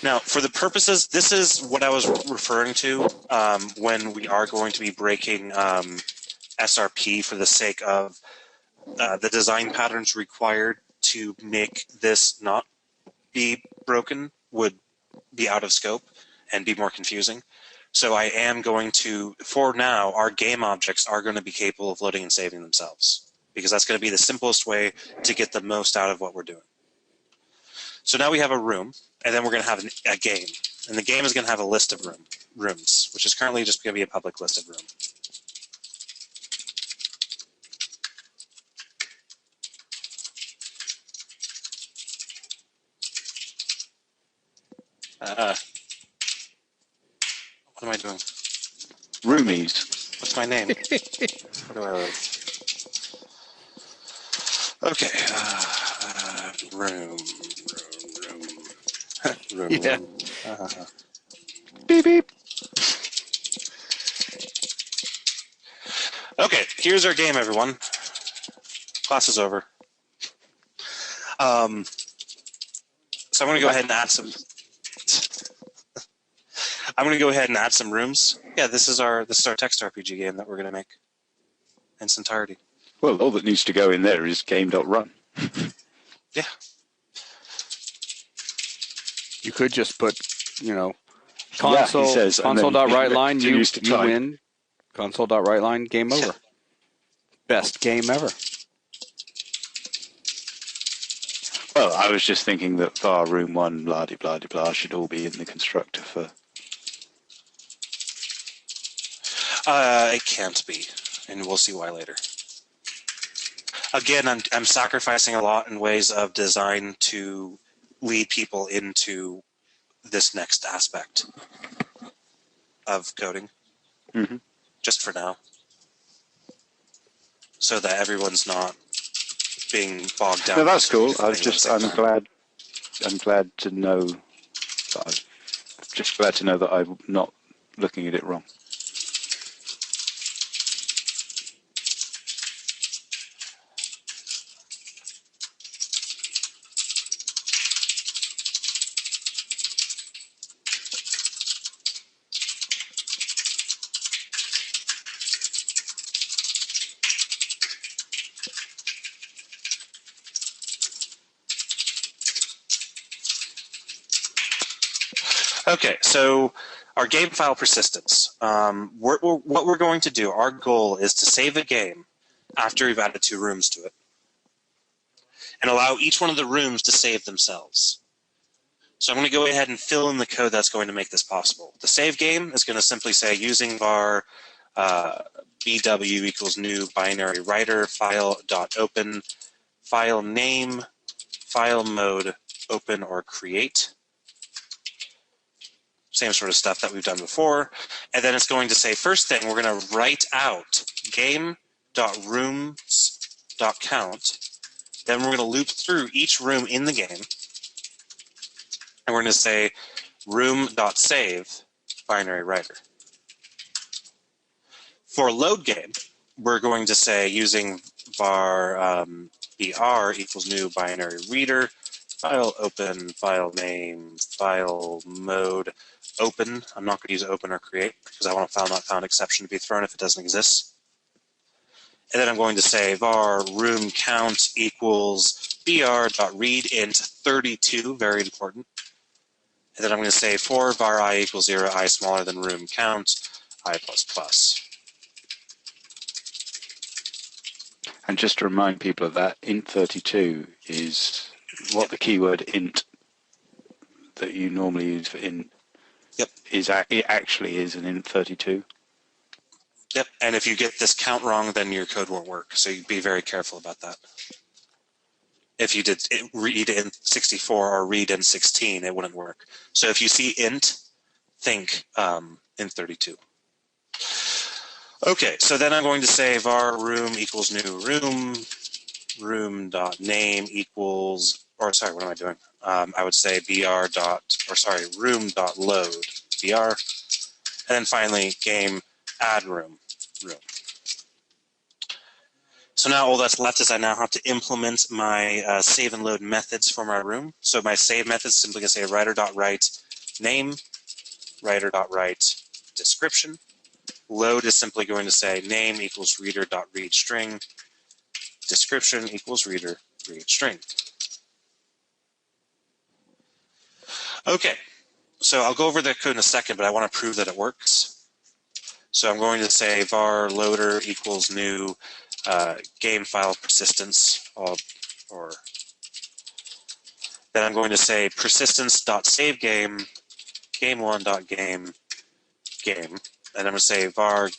Now, for the purposes, this is what I was referring to when we are going to be breaking SRP for the sake of the design patterns required to make this not be broken would be out of scope and be more confusing. So I am going to, for now, our game objects are going to be capable of loading and saving themselves because that's going to be the simplest way to get the most out of what we're doing. So now we have a room, and then we're going to have a game. And the game is going to have a list of rooms, which is currently just going to be a public list of rooms. What am I doing? Roomies. What's my name? Where do I live? Okay. Room. Yeah. Beep, beep. Okay, here's our game, everyone. Class is over. So I'm going to go ahead and add some. I'm going to go ahead and add some rooms. Yeah, this is our text RPG game that we're going to make in its entirety. Well, all that needs to go in there is game.run. Yeah. You could just put, console, he says, console.writeline, you type. win. Console.writeline, game over. Best game ever. Well, I was just thinking that var room 1, blah-de-blah-de-blah, should all be in the constructor for... It can't be, and we'll see why later. Again, I'm sacrificing a lot in ways of design to lead people into this next aspect of coding, just for now, so that everyone's not being bogged down. No, that's cool. I'm glad to know that just glad to know that I'm not looking at it wrong. Okay, so our game file persistence. What we're going to do, our goal is to save a game after we've added 2 rooms to it, and allow each one of the rooms to save themselves. So I'm going to go ahead and fill in the code that's going to make this possible. The save game is going to simply say using var bw equals new binary writer file dot open file name file mode open or create. Same sort of stuff that we've done before. And then it's going to say, first thing, we're going to write out game.rooms.count. Then we're going to loop through each room in the game. And we're going to say room.save binary writer. For load game, we're going to say using var br equals new binary reader, file open, file name, file mode, open. I'm not going to use open or create because I want a file not found exception to be thrown if it doesn't exist. And then I'm going to say var room count equals br.readInt 32, very important. And then I'm going to say for var I equals 0, I smaller than room count, I plus plus. And just to remind people of that, int32 is what the keyword int that you normally use for int is. It actually is an int32. Yep, and if you get this count wrong, then your code won't work. So you be very careful about that. If you did read int 64 or read int 16, it wouldn't work. So if you see int, think int32. Okay, so then I'm going to say var room equals new room, room.name equals, or sorry, what am I doing? I would say room.load, br, and then finally game add room. So now all that's left is I now have to implement my save and load methods for my room. So my save method is simply going to say writer.write name, writer.write description. Load is simply going to say name equals reader.read string, description equals reader read string. Okay, so I'll go over the code in a second, but I want to prove that it works. So I'm going to say var loader equals new game file persistence, or then I'm going to say persistence.savegame, game1.game, game, and I'm going to say var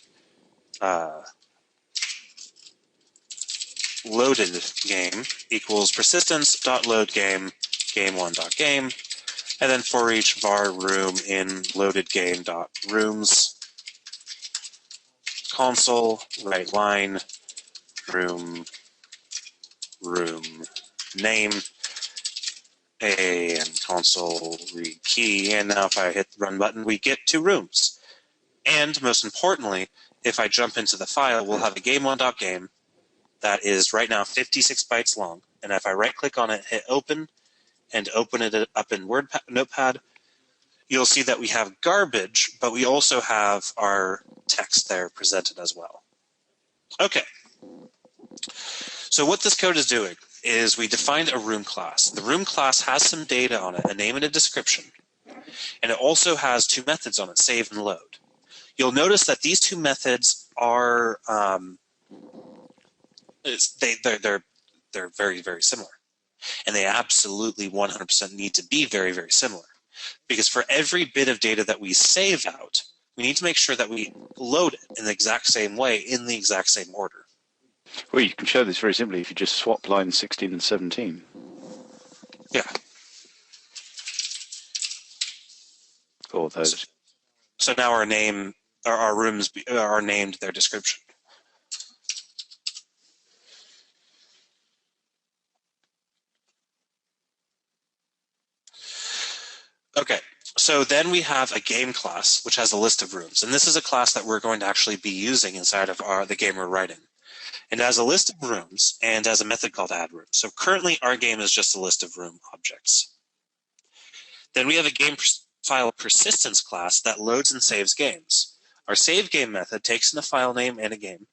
loaded game equals persistence.loadGame, game1.game, and then for each var room in loaded game.rooms, console, right line, room name, and console read key, and now if I hit the run button, we get 2 rooms. And most importantly, if I jump into the file, we'll have a game1.game that is right now 56 bytes long, and if I right-click on it, hit open, and open it up in Notepad, you'll see that we have garbage, but we also have our text there presented as well. Okay. So what this code is doing is we defined a room class. The room class has some data on it, a name and a description, and it also has 2 methods on it, save and load. You'll notice that these 2 methods are they're very, very similar. And they absolutely 100% need to be very, very similar. Because for every bit of data that we save out, we need to make sure that we load it in the exact same way, in the exact same order. Well, you can show this very simply if you just swap lines 16 and 17. Yeah. Or those. So now our rooms are named their description. Okay, so then we have a game class, which has a list of rooms. And this is a class that we're going to actually be using inside of the game we're writing. And it has a list of rooms and has a method called addRoom. So currently our game is just a list of room objects. Then we have a game file persistence class that loads and saves games. Our save game method takes in a file name and a game.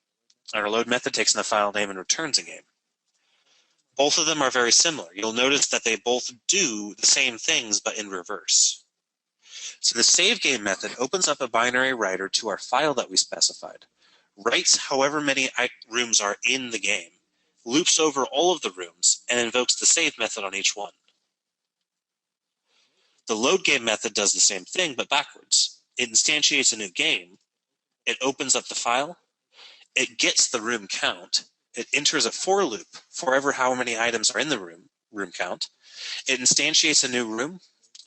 Our load method takes in a file name and returns a game. Both of them are very similar. You'll notice that they both do the same things, but in reverse. So the save game method opens up a binary writer to our file that we specified, writes however many rooms are in the game, loops over all of the rooms, and invokes the save method on each one. The load game method does the same thing, but backwards. It instantiates a new game, it opens up the file, it gets the room count, it enters a for loop for ever how many items are in the room count. It instantiates a new room.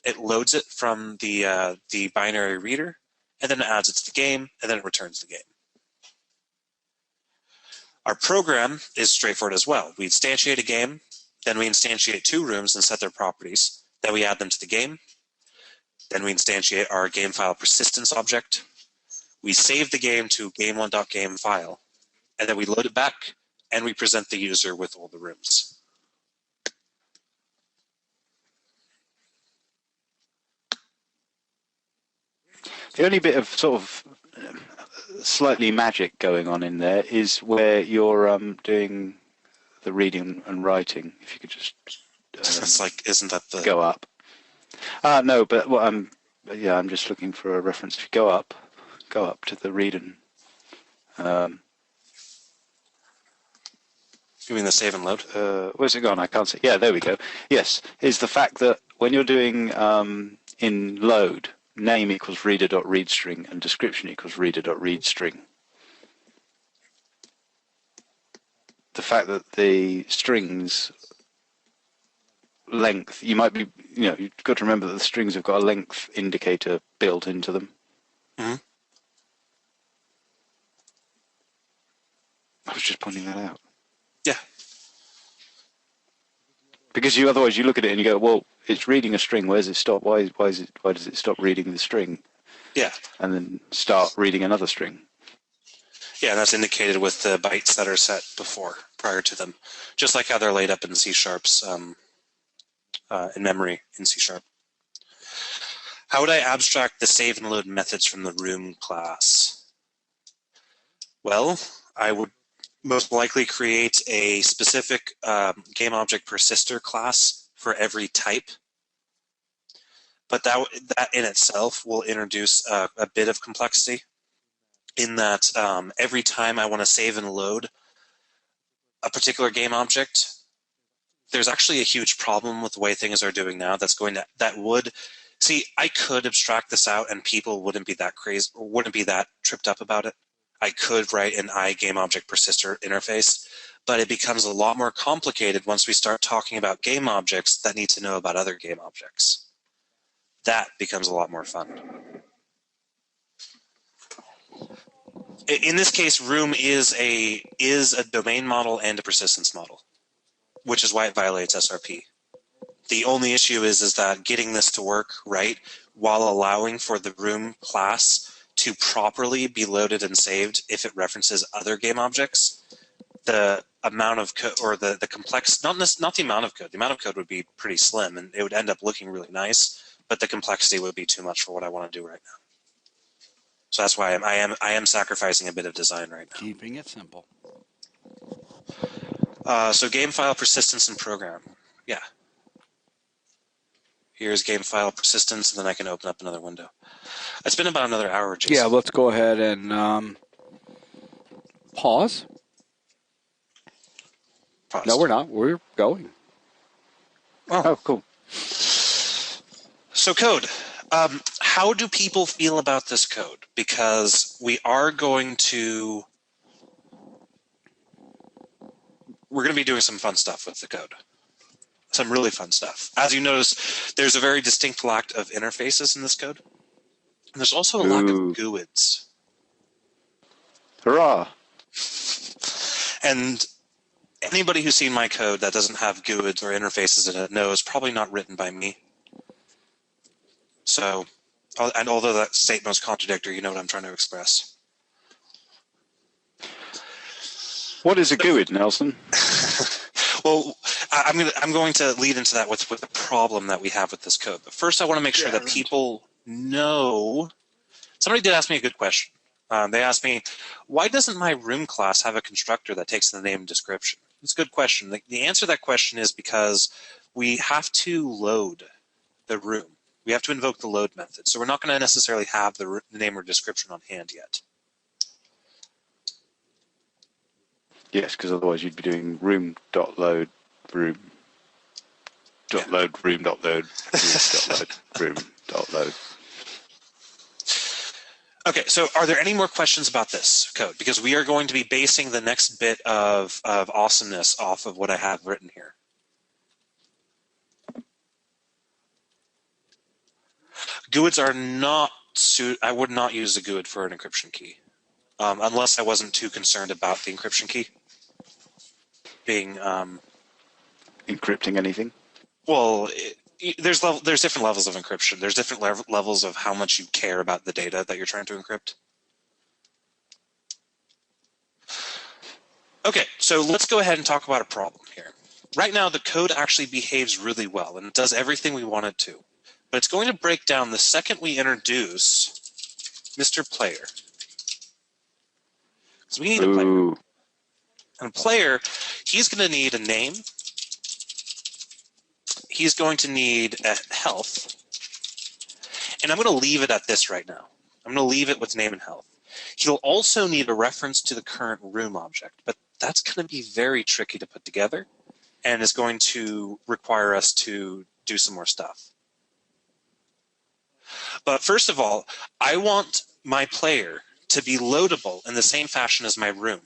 It loads it from the binary reader, and then it adds it to the game, and then it returns the game. Our program is straightforward as well. We instantiate a game, then we instantiate two rooms and set their properties. Then we add them to the game. Then we instantiate our game file persistence object. We save the game to game1.game file, and then we load it back, and we present the user with all the rooms. The only bit of sort of slightly magic going on in there is where you're doing the reading and writing. If you could just It's like, isn't that the go up? No, but what I'm just looking for a reference. If you go up to the read and you mean the save and load? where's it gone? I can't see. Yeah, there we go. Yes, is the fact that when you're doing in load, name equals reader.readString and description equals reader.readString. The fact that the strings length, you've got to remember that the strings have got a length indicator built into them. Mm-hmm. I was just pointing that out. Yeah. Because otherwise you look at it and you go, well, it's reading a string. Where's it stop? Why does it stop reading the string? Yeah. And then start reading another string. Yeah, that's indicated with the bytes that are set prior to them, just like how they're laid up in C-sharp's in memory in C-sharp. How would I abstract the save and load methods from the room class? Well, I would most likely create a specific game object persister class for every type. But that in itself will introduce a bit of complexity in that every time I want to save and load a particular game object, there's actually a huge problem with the way things are doing now I could abstract this out and people wouldn't be that crazy or wouldn't be that tripped up about it. I could write an iGameObject persister interface, but it becomes a lot more complicated once we start talking about game objects that need to know about other game objects. That becomes a lot more fun. In this case, room is a domain model and a persistence model, which is why it violates SRP. The only issue is that getting this to work right while allowing for the room class to properly be loaded and saved if it references other game objects, the amount of code or the complex, not the amount of code would be pretty slim and it would end up looking really nice, but the complexity would be too much for what I want to do right now. So that's why I am sacrificing a bit of design right now. Keeping it simple. So game file persistence and program. Yeah. Here's game file persistence, and then I can open up another window. It's been about another hour, Jason. Yeah, let's go ahead and pause. Paused. No, we're not. We're going. Oh, cool. So code. how do people feel about this code? Because we're going to be doing some fun stuff with the code. Some really fun stuff. As you notice, there's a very distinct lack of interfaces in this code. And there's also a lack of GUIDs. Hurrah! And anybody who's seen my code that doesn't have GUIDs or interfaces in it knows probably not written by me. So, and although that statement is contradictory, you know what I'm trying to express. What is a GUID, Nelson? Well, I'm going to lead into that with the problem that we have with this code. But first, I want to make sure that people know. Somebody did ask me a good question. They asked me, why doesn't my room class have a constructor that takes the name and description? It's a good question. The answer to that question is because we have to load the room. We have to invoke the load method. So we're not going to necessarily have the name or description on hand yet. Yes, because otherwise you'd be doing room.load, room.load, room.load, room.load, room.load. Okay, so are there any more questions about this code? Because we are going to be basing the next bit of awesomeness off of what I have written here. GUIDs are not, I would not use a GUID for an encryption key, unless I wasn't too concerned about the encryption key being... Encrypting anything? Well, there's different levels of encryption. There's different levels of how much you care about the data that you're trying to encrypt. Okay, so let's go ahead and talk about a problem here. Right now, the code actually behaves really well, and it does everything we want it to. But it's going to break down the second we introduce Mr. Player. Because we need a player. And a player, he's going to need a name. He's going to need a health. And I'm going to leave it at this right now. I'm going to leave it with name and health. He'll also need a reference to the current room object, but that's going to be very tricky to put together and is going to require us to do some more stuff. But first of all, I want my player to be loadable in the same fashion as my room.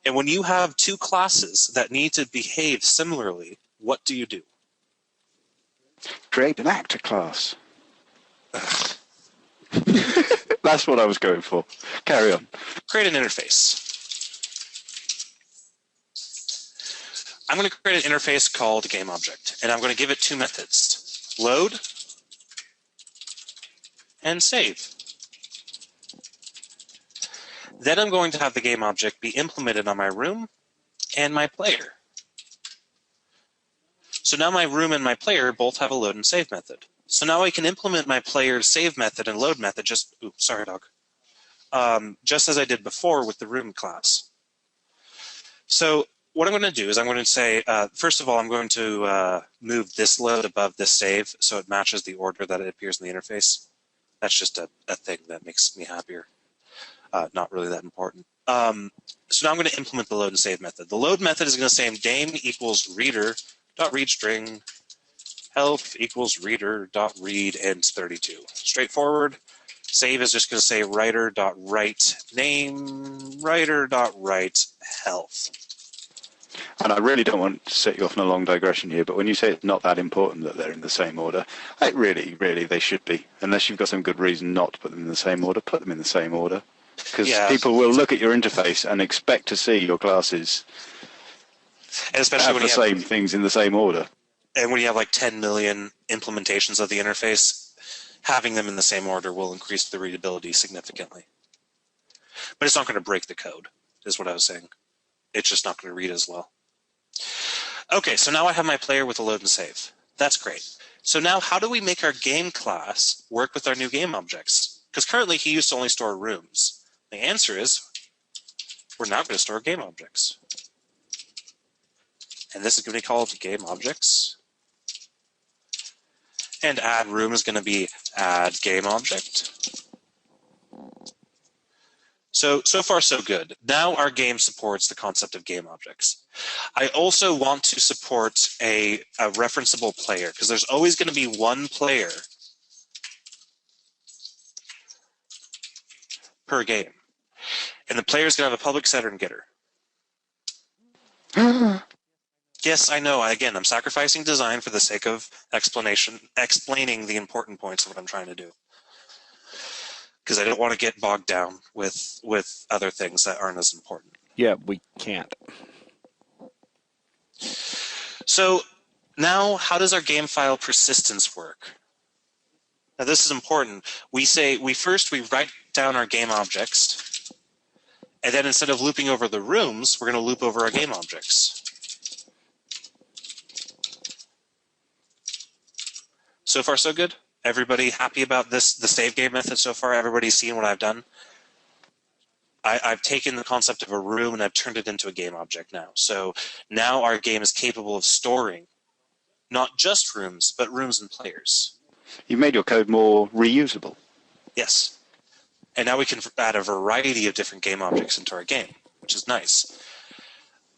And when you have two classes that need to behave similarly, what do you do? Create an actor class. That's what I was going for. Carry on. Create an interface. I'm going to create an interface called GameObject, and I'm going to give it two methods, load and save. Then I'm going to have the GameObject be implemented on my room and my player. So now my room and my player both have a load and save method. So now I can implement my player's save method and load method just as I did before with the room class. So what I'm going to do is I'm going to say, first of all, I'm going to move this load above this save so it matches the order that it appears in the interface. That's just a thing that makes me happier. Not really that important. So now I'm going to implement the load and save method. The load method is going to say name equals reader.readString, health equals reader.read ends 32. Straightforward. Save is just going to say writer.write name, writer.write health. And I really don't want to set you off on a long digression here, but when you say it's not that important that they're in the same order, really, they should be. Unless you've got some good reason not to put them in the same order, put them in the same order. Because people will look at your interface and expect to see your classes and especially have the same things in the same order. And when you have like 10 million implementations of the interface, having them in the same order will increase the readability significantly. But it's not going to break the code, is what I was saying. It's just not going to read as well. Okay, so now I have my player with a load and save. That's great. So now how do we make our game class work with our new game objects? Because currently he used to only store rooms. The answer is we're now going to store game objects. And this is going to be called game objects. And add room is going to be add game object. So far so good. Now our game supports the concept of game objects. I also want to support a referenceable player because there's always going to be one player per game. And the player's going to have a public setter and getter. Yes, I know. Again, I'm sacrificing design for the sake of explaining the important points of what I'm trying to do. Because I don't want to get bogged down with other things that aren't as important. Yeah, we can't. So now, how does our game file persistence work? Now, this is important. We first write down our game objects, and then instead of looping over the rooms, we're going to loop over our game objects. So far, so good? Everybody happy about this, the save game method so far? Everybody's seen what I've done? I've taken the concept of a room and I've turned it into a game object now. So now our game is capable of storing not just rooms, but rooms and players. You made your code more reusable. Yes. And now we can add a variety of different game objects into our game, which is nice.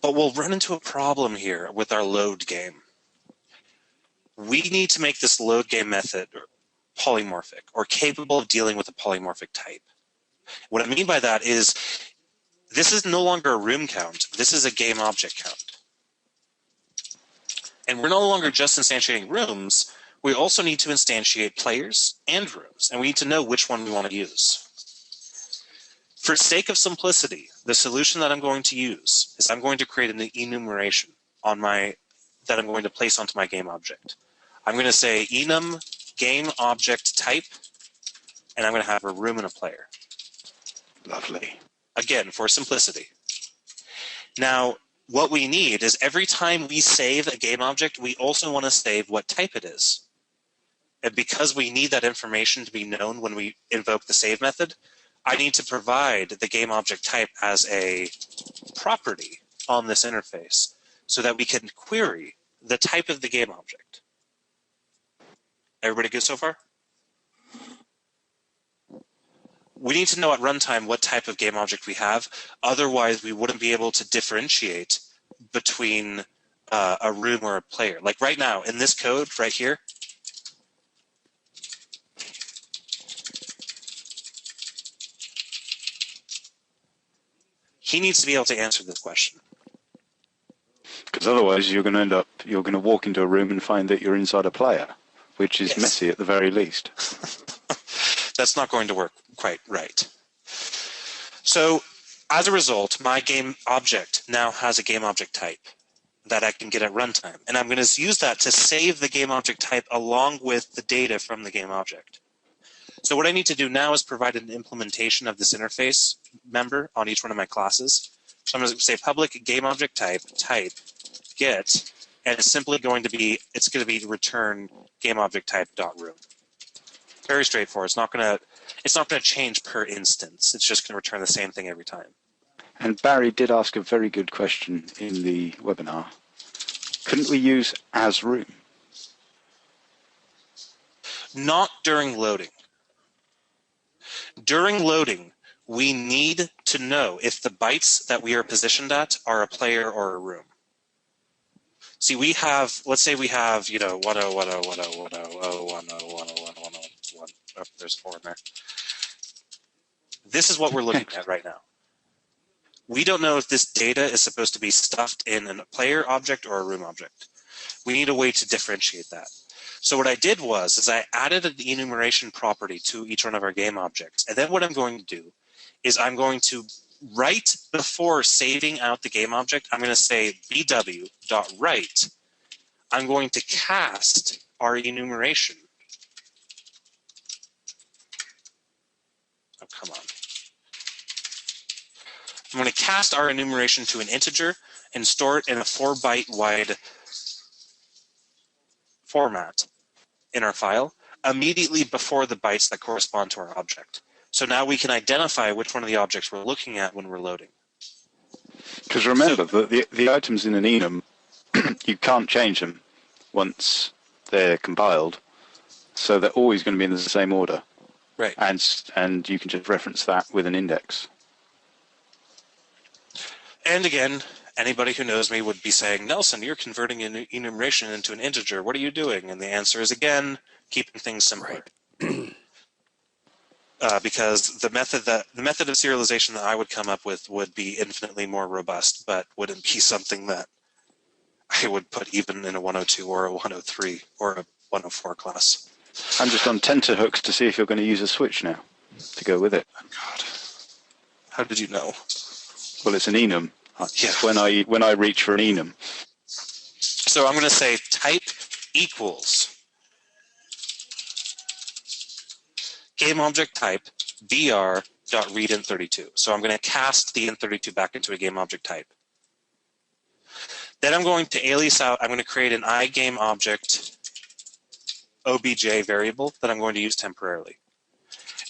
But we'll run into a problem here with our load game. We need to make this load game method polymorphic, or capable of dealing with a polymorphic type. What I mean by that is this is no longer a room count. This is a game object count. And we're no longer just instantiating rooms. We also need to instantiate players and rooms, and we need to know which one we want to use. For sake of simplicity, the solution that I'm going to use is I'm going to create an enumeration that I'm going to place onto my game object. I'm going to say enum game object type, and I'm going to have a room and a player. Lovely. Again, for simplicity. Now, what we need is every time we save a game object, we also want to save what type it is. And because we need that information to be known when we invoke the save method, I need to provide the game object type as a property on this interface so that we can query the type of the game object. Everybody good so far? We need to know at runtime what type of game object we have. Otherwise, we wouldn't be able to differentiate between a room or a player. Like right now, in this code right here, he needs to be able to answer this question. Because otherwise you're going to walk into a room and find that you're inside a player, which is messy at the very least. That's not going to work quite right. So as a result, my game object now has a game object type that I can get at runtime. And I'm going to use that to save the game object type along with the data from the game object. So what I need to do now is provide an implementation of this interface member on each one of my classes. So I'm going to say public game object type get, and it's simply going to be return game object type dot room. Very straightforward. It's not going to change per instance. It's just going to return the same thing every time. And Barry did ask a very good question in the webinar. Couldn't we use as room? Not during loading. During loading, we need to know if the bytes that we are positioned at are a player or a room. See, let's say we have, 10, 10, 10, 10, 10, 10, 10, 10, 10, 10, 10. Oh, there's 4 in there. This is what we're looking at right now. We don't know if this data is supposed to be stuffed in a player object or a room object. We need a way to differentiate that. So what I did is I added an enumeration property to each one of our game objects. And then what I'm going to do is I'm going to, right before saving out the game object, I'm going to say bw.write. I'm going to cast our enumeration. Oh, come on. I'm going to cast our enumeration to an integer and store it in a 4-byte wide format in our file immediately before the bytes that correspond to our object. So now we can identify which one of the objects we're looking at when we're loading. Because remember, the items in an enum, you can't change them once they're compiled, so they're always going to be in the same order. Right. And you can just reference that with an index. And again, anybody who knows me would be saying, Nelson, you're converting an enumeration into an integer. What are you doing? And the answer is, again, keeping things simple. Right. because the method of serialization that I would come up with would be infinitely more robust, but wouldn't be something that I would put even in a 102 or a 103 or a 104 class. I'm just on tenterhooks to see if you're going to use a switch now to go with it. Oh, God. How did you know? Well, it's an enum. Yeah. When I reach for an enum. So I'm going to say type equals game object type br.readInt32. So I'm going to cast the int32 back into a game object type. Then I'm going to alias out, I'm going to create an iGame object obj variable that I'm going to use temporarily.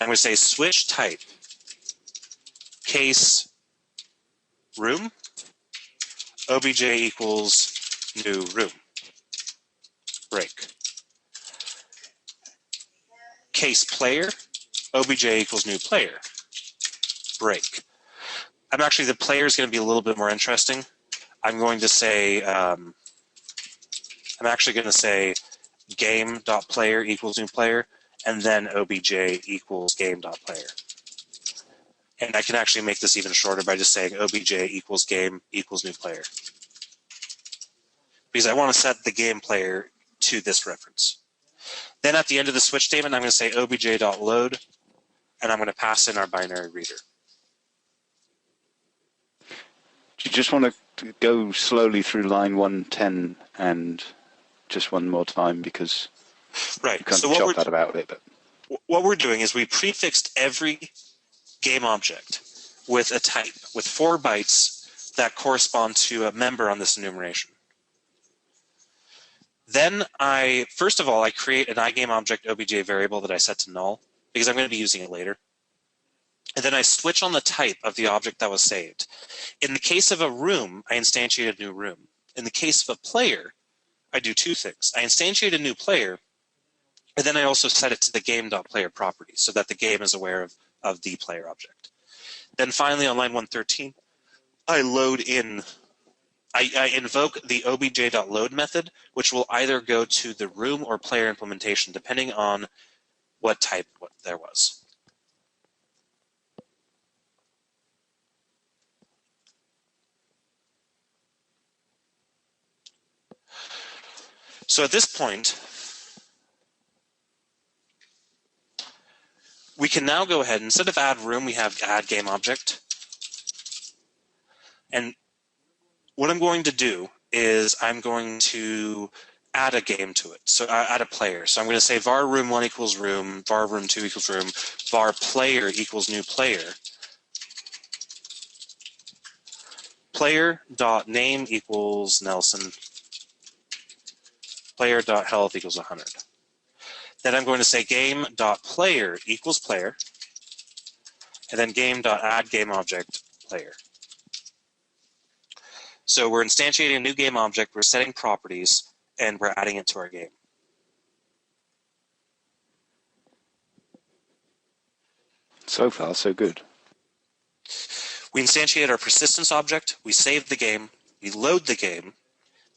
I'm going to say switch type case room obj equals new room break. Case player obj equals new player break. The player is going to be a little bit more interesting. I'm going to say, I'm actually going to say game.player equals new player, and then obj equals game.player. And I can actually make this even shorter by just saying obj equals game equals new player. Because I want to set the game player to this reference. Then at the end of the switch statement, I'm going to say obj.load, and I'm going to pass in our binary reader. Do you just want to go slowly through line 110 and just one more time because right. you can't so chop that about it. But what we're doing is we prefixed every game object with a type, with 4 bytes that correspond to a member on this enumeration. Then first of all, I create an iGame object obj variable that I set to null because I'm going to be using it later. And then I switch on the type of the object that was saved. In the case of a room, I instantiate a new room. In the case of a player, I do 2 things. I instantiate a new player, and then I also set it to the game.player property so that the game is aware of the player object. Then finally on line 113, I invoke the obj.load method, which will either go to the room or player implementation, depending on what type there was. So at this point, we can now go ahead, instead of add room, we have add game object. And what I'm going to do is I'm going to add a game to it, so add a player. So I'm going to say var room1 equals room, var room2 equals room, var player equals new player. Player.name equals Nelson. Player.health equals 100. Then I'm going to say game.player equals player, and then game.addGameObject player. So we're instantiating a new game object, we're setting properties, and we're adding it to our game. so far, so good. We instantiate our persistence object, we save the game, we load the game,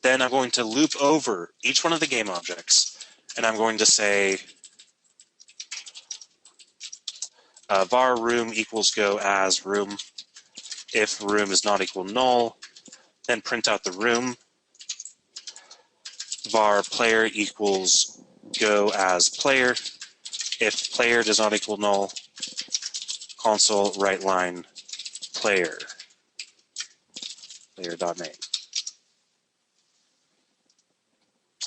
then I'm going to loop over each one of the game objects, and I'm going to say var room equals go as room. If room is not equal null, then print out the room. Var player equals go as player. If player does not equal null, console write line player. Player.name.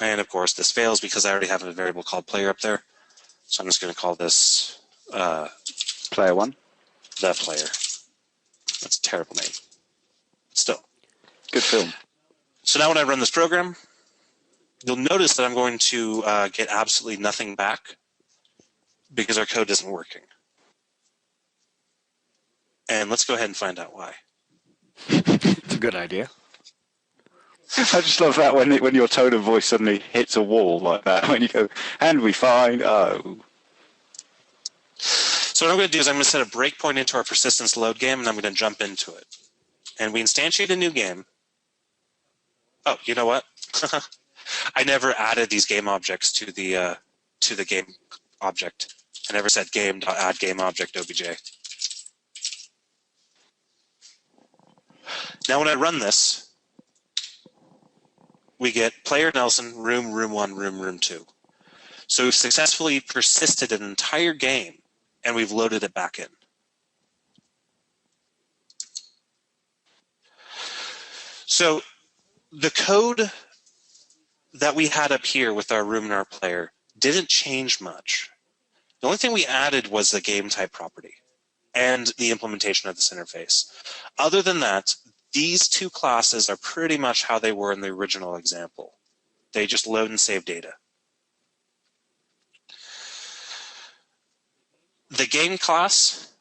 And of course, this fails because I already have a variable called player up there. So I'm just going to call this Player 1. the player. That's a terrible name. Still. Good film. So now when I run this program, you'll notice that I'm going to get absolutely nothing back because our code isn't working. And let's go ahead and find out why. It's a good idea. I just love that when your tone of voice suddenly hits a wall like that. When you go, and we find, oh. So what I'm going to do is I'm going to set a breakpoint into our persistence load game, and I'm going to jump into it. And we instantiate a new game. Oh, you know what? I never added these game objects to the game object I never said game.add game object obj. Now when I run this, we get player Nelson, room 1, room 2. So we've successfully persisted an entire game, and we've loaded it back in. So the code that we had up here with our room and our player didn't change much. The only thing we added was the game type property and the implementation of this interface. Other than that, these two classes are pretty much how they were in the original example. They just load and save data. The game class,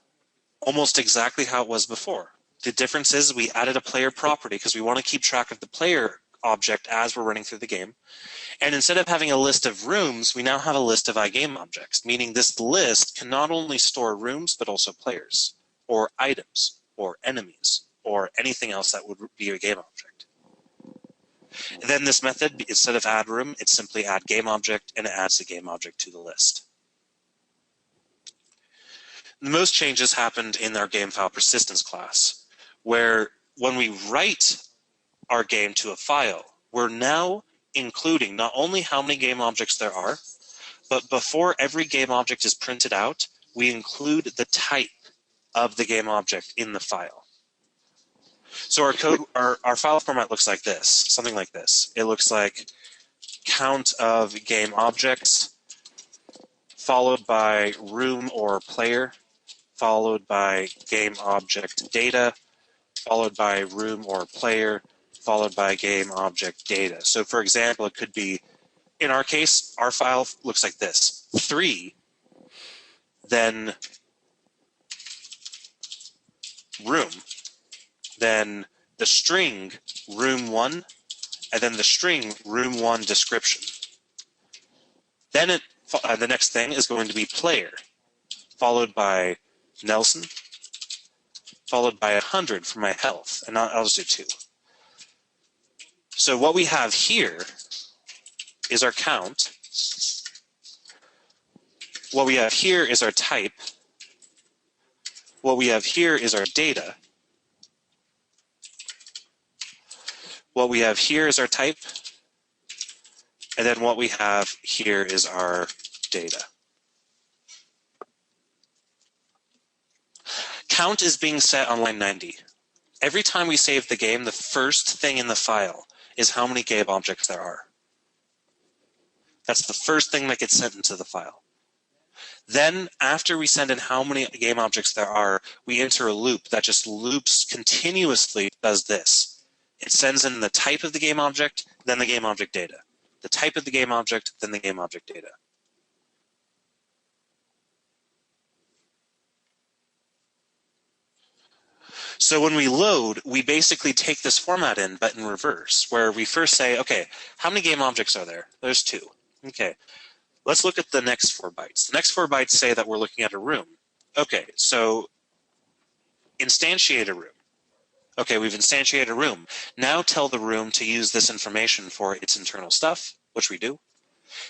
almost exactly how it was before. The difference is we added a player property because we want to keep track of the player object as we're running through the game. And instead of having a list of rooms, we now have a list of iGame objects, meaning this list can not only store rooms, but also players, or items, or enemies, or anything else that would be a game object. And then this method, instead of add room, it's simply add game object, and it adds the game object to the list. The most changes happened in our game file persistence class, where when we write our game to a file, we're now including not only how many game objects there are, but before every game object is printed out, we include the type of the game object in the file. So our code, our file format looks like this, something like this. It looks like count of game objects, followed by room or player, followed by game object data, followed by room or player, followed by game object data. So for example, it could be, in our case, our file looks like this. 3, then room, then the string room 1, and then the string room 1 description. Then the next thing is going to be player, followed by Nelson, followed by 100 for my health, and I'll just do 2. So what we have here is our count. What we have here is our type. What we have here is our data. What we have here is our type. And then what we have here is our data. Count is being set on line 90. Every time we save the game, the first thing in the file is how many game objects there are. That's the first thing that gets sent into the file. Then, after we send in how many game objects there are, we enter a loop that just loops continuously, does this. It sends in the type of the game object, then the game object data. The type of the game object, then the game object data. So when we load, we basically take this format in, but in reverse, where we first say, okay, how many game objects are there? There's 2. Okay, let's look at the next 4 bytes. The next 4 bytes say that we're looking at a room. Okay, so instantiate a room. Okay, we've instantiated a room. Now tell the room to use this information for its internal stuff, which we do.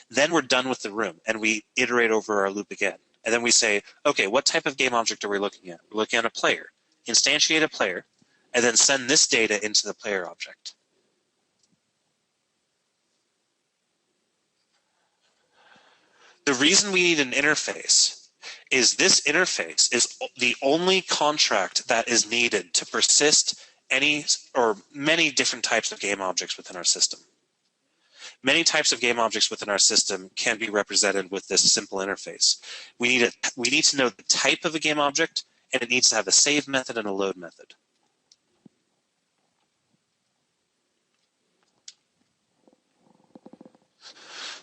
Then we're done with the room, and we iterate over our loop again. And then we say, okay, what type of game object are we looking at? We're looking at a player. Instantiate a player, and then send this data into the player object. The reason we need an interface is this interface is the only contract that is needed to persist any or many different types of game objects within our system. Many types of game objects within our system can be represented with this simple interface. We need to know the type of a game object, and it needs to have a save method and a load method.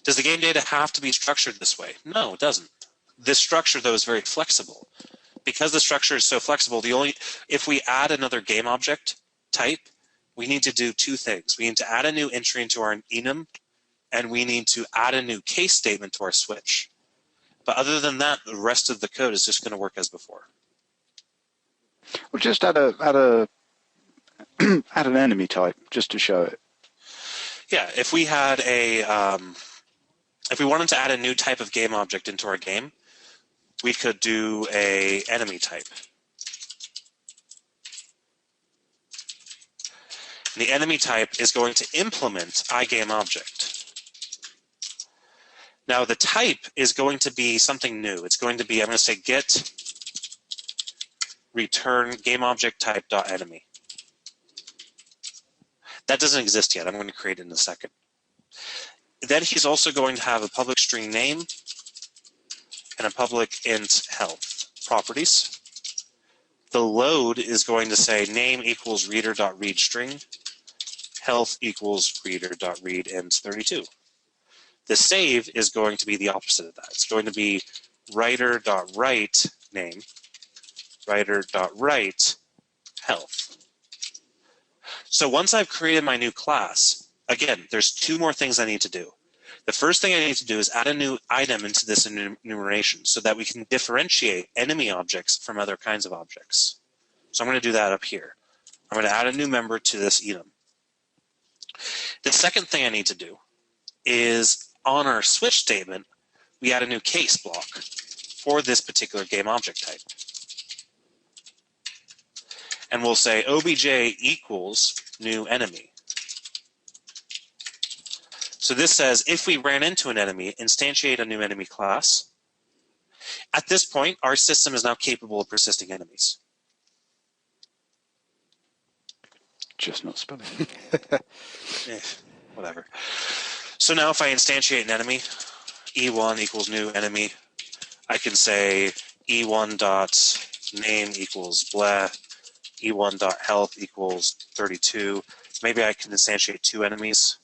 Does the game data have to be structured this way? No, it doesn't. This structure, though, is very flexible. Because the structure is so flexible, if we add another game object type, we need to do 2 things. We need to add a new entry into our enum, and we need to add a new case statement to our switch. But other than that, the rest of the code is just going to work as before. Well, just add an enemy type just to show it. Yeah, if we had if we wanted to add a new type of game object into our game, we could do a enemy type. And the enemy type is going to implement iGameObject. Now the type is going to be something new. It's going to be, I'm going to say get return GameObjectType.enemy. That doesn't exist yet. I'm going to create it in a second. Then he's also going to have a public string name and a public int health properties. The load is going to say name equals reader.readString, health equals reader.readInt32. The save is going to be the opposite of that. It's going to be writer.write name, writer.write health. So once I've created my new class, again, there's two more things I need to do. The first thing I need to do is add a new item into this enumeration so that we can differentiate enemy objects from other kinds of objects. So I'm going to do that up here. I'm going to add a new member to this enum. The second thing I need to do is on our switch statement, we add a new case block for this particular GameObject type. And we'll say obj equals new enemy. So this says if we ran into an enemy, instantiate a new enemy class. At this point, our system is now capable of persisting enemies. Just not spelling. Whatever. So now if I instantiate an enemy, e1 equals new enemy, I can say e1 dot name equals blah, e1 dot health equals 32. Maybe I can instantiate two enemies.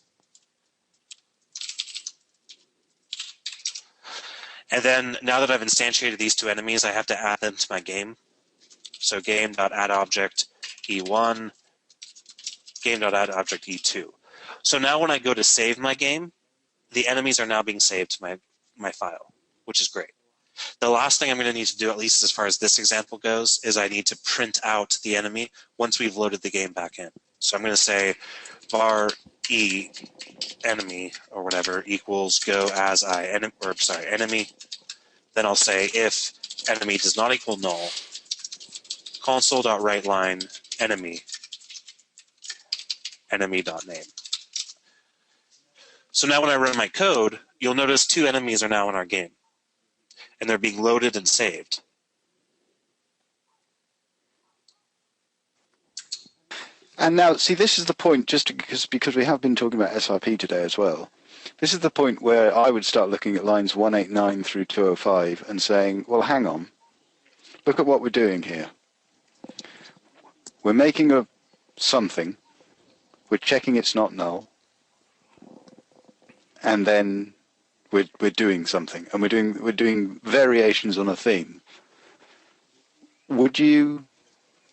And then now that I've instantiated these two enemies, I have to add them to my game. So game.addObject e1, game.addObject e2. So now when I go to save my game, the enemies are now being saved to my file, which is great. The last thing I'm going to need to do, at least as far as this example goes, is I need to print out the enemy once we've loaded the game back in. So I'm going to say var e enemy or whatever equals go as I enemy. Then I'll say if enemy does not equal null, console.writeLine enemy enemy.name. So now when I run my code, you'll notice two enemies are now in our game, and they're being loaded and saved. And now, see, this is the point, just because we have been talking about SRP today as well. This is the point where I would start looking at lines 189 through 205 and saying, well, hang on, look at what we're doing here. We're making something, we're checking it's not null, and then we're doing something, and we're doing variations on a theme. Would you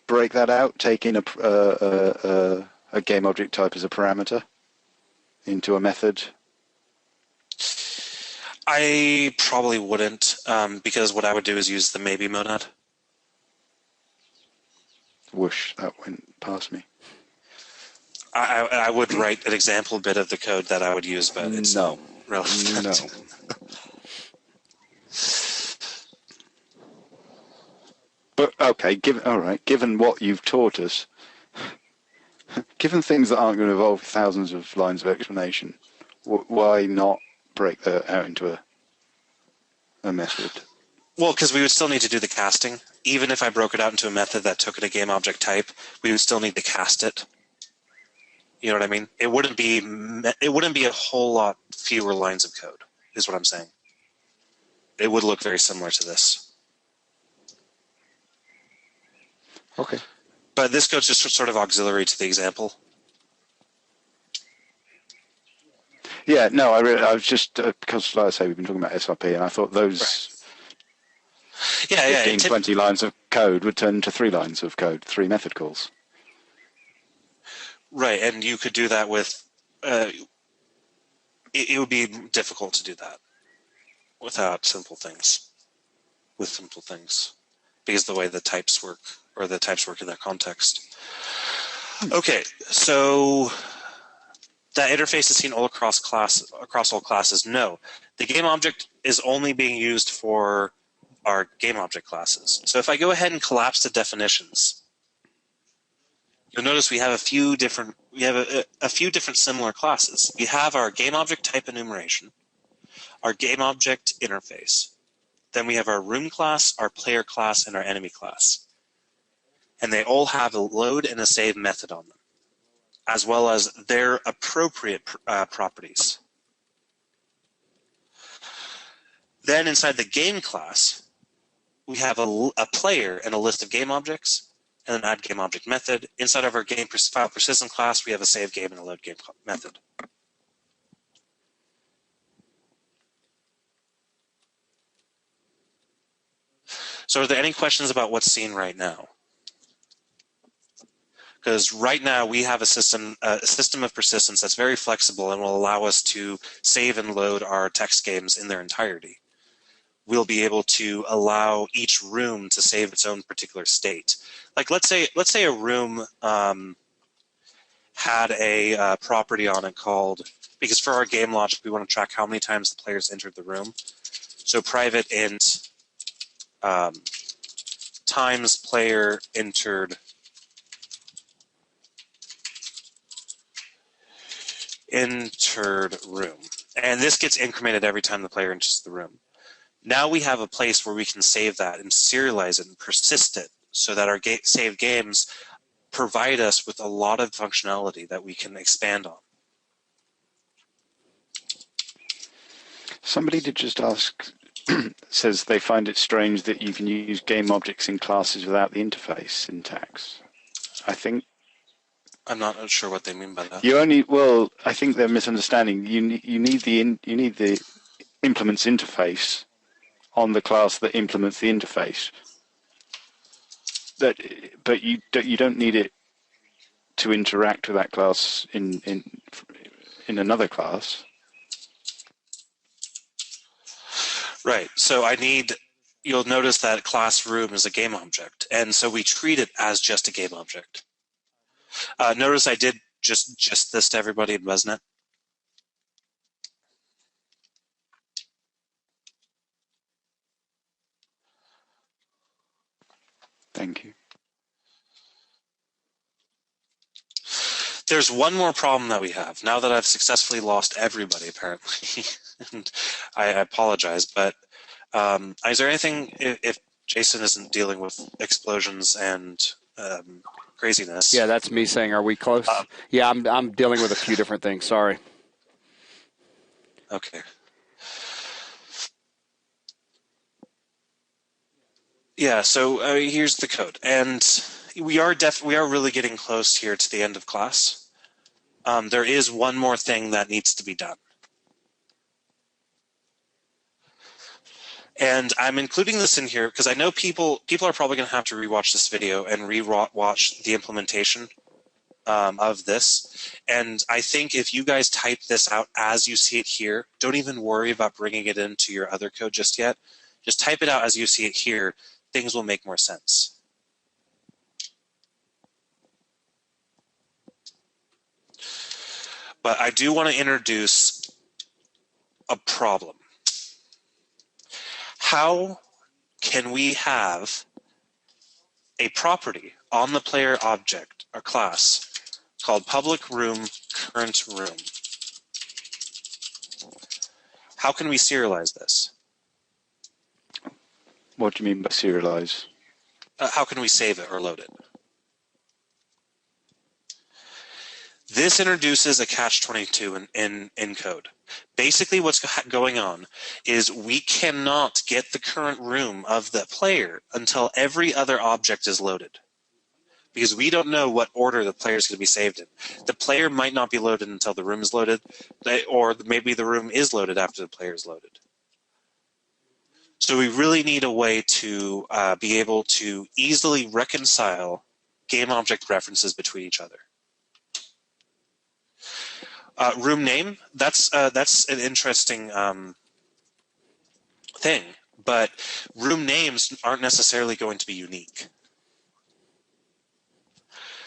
break that out, take in a game object type as a parameter into a method? I probably wouldn't, because what I would do is use the maybe monad. Whoosh, that went past me. I would write an example bit of the code that I would use, but it's no. relevant. No. But okay, given what you've taught us, given things that aren't going to involve thousands of lines of explanation, why not break that out into a method? Well, because we would still need to do the casting. Even if I broke it out into a method that took in a game object type, we would still need to cast it. You know what I mean? It wouldn't be a whole lot fewer lines of code, is what I'm saying. It would look very similar to this. Okay. But this code's just sort of auxiliary to the example. Yeah, no, I was just, because like I say, we've been talking about SRP, and I thought those 15, 20 lines of code would turn into 3 lines of code, 3 method calls. Right, and you could do that with, it would be difficult to do that without simple things, because the way the types work, or the types work in that context. Okay, so that interface is seen all across all classes. No, the game object is only being used for our game object classes. So if I go ahead and collapse the definitions, you'll notice we have a few different similar classes. We have our game object type enumeration, our game object interface. Then we have our room class, our player class, and our enemy class. And they all have a load and a save method on them, as well as their appropriate properties. Then inside the game class, we have a player and a list of game objects, and an add game object method. Inside of our game file persistent class, we have a save game and a load game method. So are there any questions about what's seen right now? Because right now we have a system of persistence that's very flexible and will allow us to save and load our text games in their entirety. We'll be able to allow each room to save its own particular state. Like let's say a room had a property on it called, because for our game logic we want to track how many times the players entered the room. So private int times player entered room. And this gets incremented every time the player enters the room. Now we have a place where we can save that and serialize it and persist it so that our saved games provide us with a lot of functionality that we can expand on. Somebody did just ask, says they find it strange that you can use game objects in classes without the interface syntax. I think I'm not sure what they mean by that. Well, I think they're misunderstanding. You need the implements interface on the class that implements the interface. But you don't need it to interact with that class in another class. Right. So you'll notice that class room is a game object, and so we treat it as just a game object. Notice I did just this to everybody in WesNet. Thank you. There's one more problem that we have now that I've successfully lost everybody, apparently. And I apologize, but is there anything, if Jason isn't dealing with explosions and craziness? Yeah, that's me saying, are we close? Yeah, I'm dealing with a few different things. Sorry. Okay. Yeah, so here's the code, and we are really getting close here to the end of class. There is one more thing that needs to be done. And I'm including this in here because I know people are probably going to have to rewatch this video and rewatch the implementation of this. And I think if you guys type this out as you see it here, don't even worry about bringing it into your other code just yet. Just type it out as you see it here. Things will make more sense. But I do want to introduce a problem. How can we have a property on the player object or class called public room current room? How can we serialize this? What do you mean by serialize? How can we save it or load it? This introduces a catch-22 in code. Basically what's going on is we cannot get the current room of the player until every other object is loaded, because we don't know what order the player is going to be saved in. The player might not be loaded until the room is loaded, or maybe the room is loaded after the player is loaded. So we really need a way to be able to easily reconcile game object references between each other. Room name, that's an interesting thing, but room names aren't necessarily going to be unique.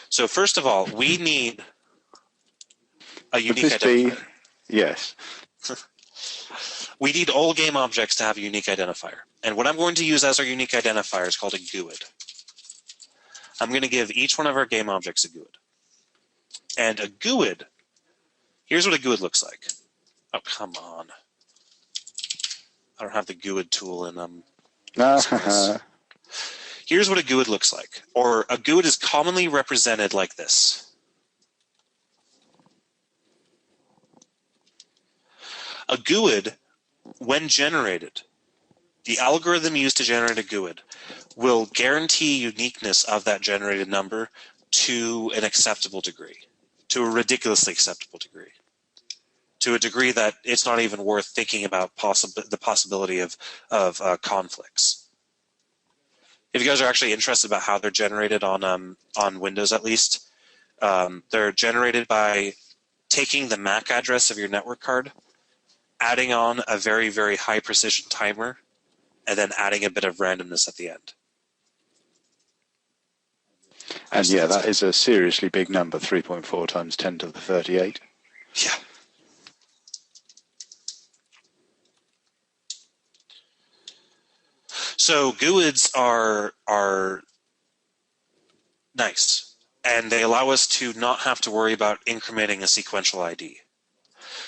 So first of all, we need a unique identifier. Yes. We need all game objects to have a unique identifier. And what I'm going to use as our unique identifier is called a GUID. I'm going to give each one of our game objects a GUID. And a GUID, here's what a GUID looks like. Oh, come on. I don't have the GUID tool in Here's what a GUID looks like. Or a GUID is commonly represented like this. A GUID, when generated, the algorithm used to generate a GUID will guarantee uniqueness of that generated number to an acceptable degree, to a ridiculously acceptable degree, to a degree that it's not even worth thinking about the possibility of conflicts. If you guys are actually interested about how they're generated on Windows at least, they're generated by taking the MAC address of your network card, adding on a very, very high precision timer, and then adding a bit of randomness at the end. And yeah, that is a seriously big number, 3.4 times 10 to the 38. Yeah. So GUIDs are nice, and they allow us to not have to worry about incrementing a sequential ID.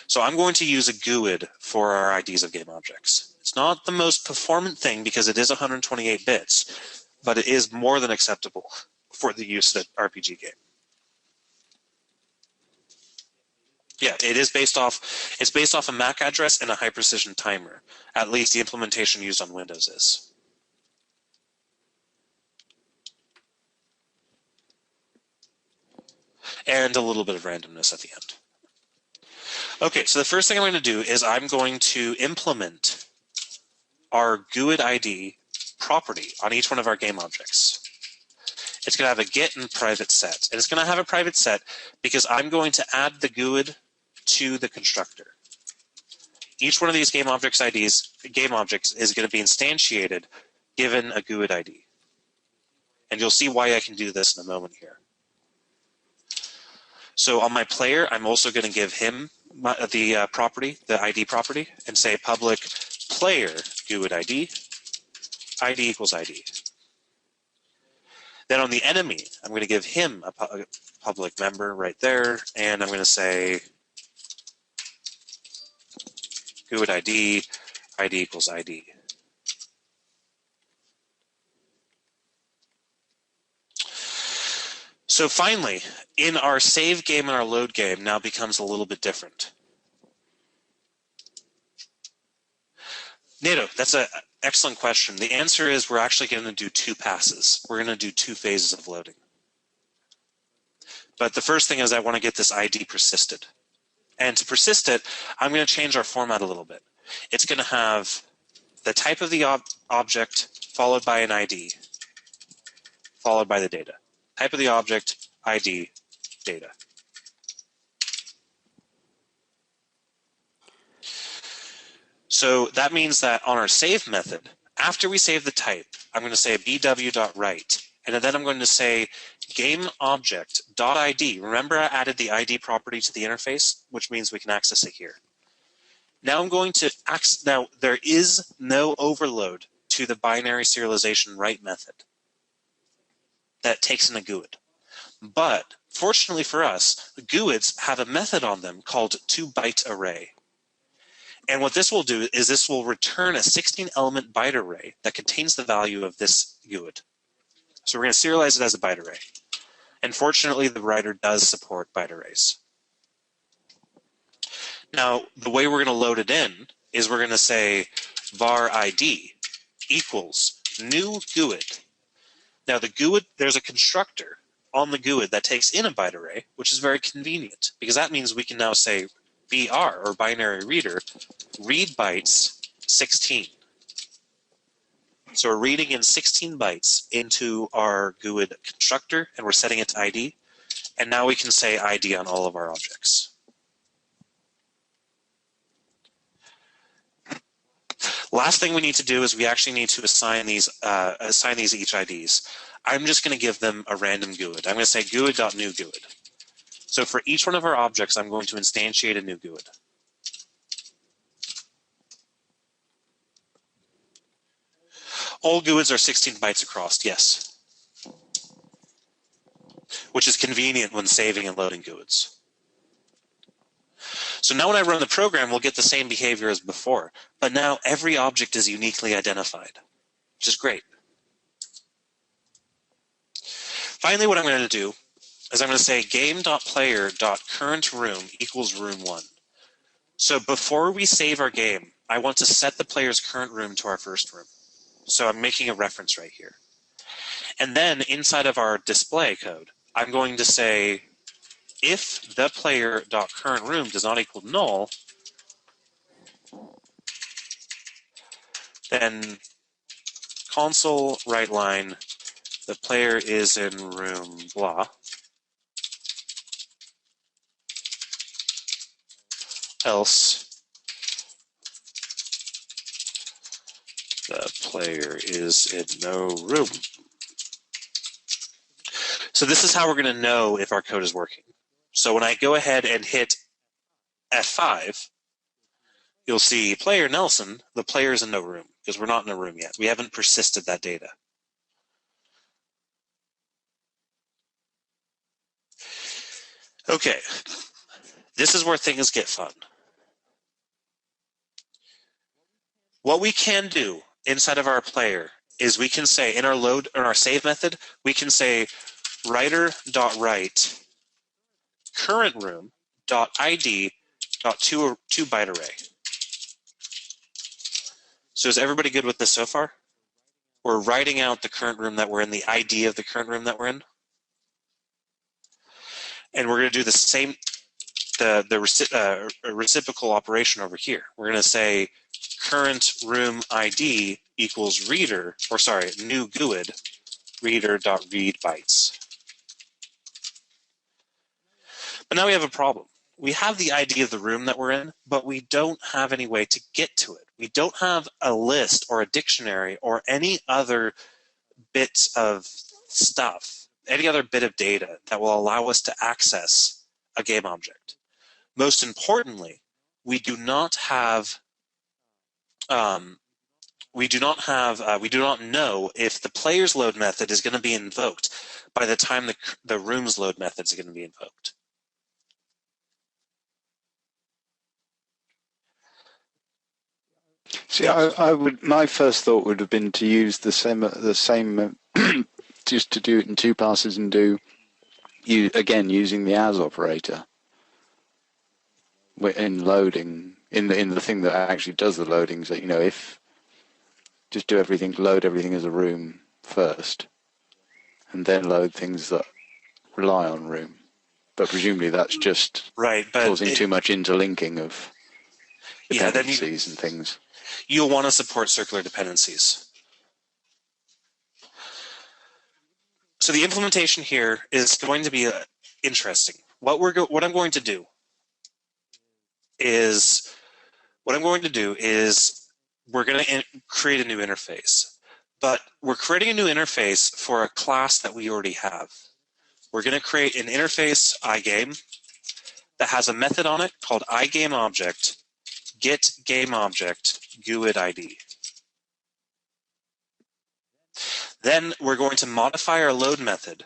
So I'm going to use a GUID for our IDs of game objects. It's not the most performant thing because it is 128 bits, but it is more than acceptable for the use of an RPG game. Yeah, it's based off a MAC address and a high precision timer. At least the implementation used on Windows is. And a little bit of randomness at the end. Okay, so the first thing I'm going to do is I'm going to implement our GUID ID property on each one of our game objects. It's going to have a get and private set. And it's going to have a private set because I'm going to add the GUID to the constructor. Each one of these game objects is going to be instantiated given a GUID ID. And you'll see why I can do this in a moment here. So on my player, I'm also going to give him the property, the ID property, and say public player GUID ID, ID equals ID. Then on the enemy, I'm going to give him a public member right there, and I'm going to say GUID ID, ID equals ID. So finally, in our save game and our load game now becomes a little bit different. Nato, that's an excellent question. The answer is we're actually going to do two passes. We're going to do two phases of loading. But the first thing is I want to get this ID persisted. And to persist it, I'm going to change our format a little bit. It's going to have the type of the object followed by an ID, followed by the data. Type of the object, ID, data. So that means that on our save method, after we save the type, I'm going to say bw.write, and then I'm going to say gameObject.id. Remember I added the ID property to the interface, which means we can access it here. Now I'm going to now there is no overload to the binary serialization write method that takes in a GUID. But fortunately for us, the GUIDs have a method on them called 2-byte array. And what this will do is this will return a 16-element byte array that contains the value of this GUID. So we're going to serialize it as a byte array. And fortunately, the writer does support byte arrays. Now, the way we're going to load it in is we're going to say var ID equals new GUID. Now, the GUID, there's a constructor on the GUID that takes in a byte array, which is very convenient because that means we can now say BR, or binary reader, read bytes 16. So we're reading in 16 bytes into our GUID constructor, and we're setting it to ID. And now we can say ID on all of our objects. Last thing we need to do is we actually need to assign these each IDs. I'm just going to give them a random GUID. I'm going to say GUID.newGUID. So for each one of our objects, I'm going to instantiate a new GUID. All GUIDs are 16 bytes across, yes. Which is convenient when saving and loading GUIDs. So now when I run the program, we'll get the same behavior as before. But now every object is uniquely identified, which is great. Finally, what I'm going to do is I'm going to say game.player.currentRoom equals room1. So before we save our game, I want to set the player's current room to our first room. So I'm making a reference right here. And then inside of our display code, I'm going to say if the player.currentRoom does not equal null, then console write line, the player is in room blah. Else, the player is in no room. So this is how we're going to know if our code is working. So when I go ahead and hit F5, you'll see player Nelson, the player is in no room, because we're not in a room yet. We haven't persisted that data. Okay, this is where things get fun. What we can do inside of our player is we can say in our save method, we can say writer.write current room dot ID dot two byte array. So is everybody good with this so far? We're writing out the current room that we're in, the ID of the current room that we're in. And we're going to do the same, the reciprocal operation over here. We're going to say current room ID equals reader, or sorry, new GUID, reader.read bytes. But now we have a problem. We have the ID of the room that we're in, but we don't have any way to get to it. We don't have a list or a dictionary or any other bits of stuff, any other bit of data that will allow us to access a game object. Most importantly, we do not know if the player's load method is going to be invoked by the time the room's load method is going to be invoked. See, I would. My first thought would have been to use the same, just to do it in two passes and do, again using the as operator in loading in the thing that actually does the loading. So if just load everything as a room first, and then load things that rely on room. But presumably that's just right, causing too much interlinking of dependencies and things. You'll want to support circular dependencies. So the implementation here is going to be interesting. What I'm going to do is we're going to create a new interface. But we're creating a new interface for a class that we already have. We're going to create an interface iGame that has a method on it called iGameObject getGameObject GUID ID. Then we're going to modify our load method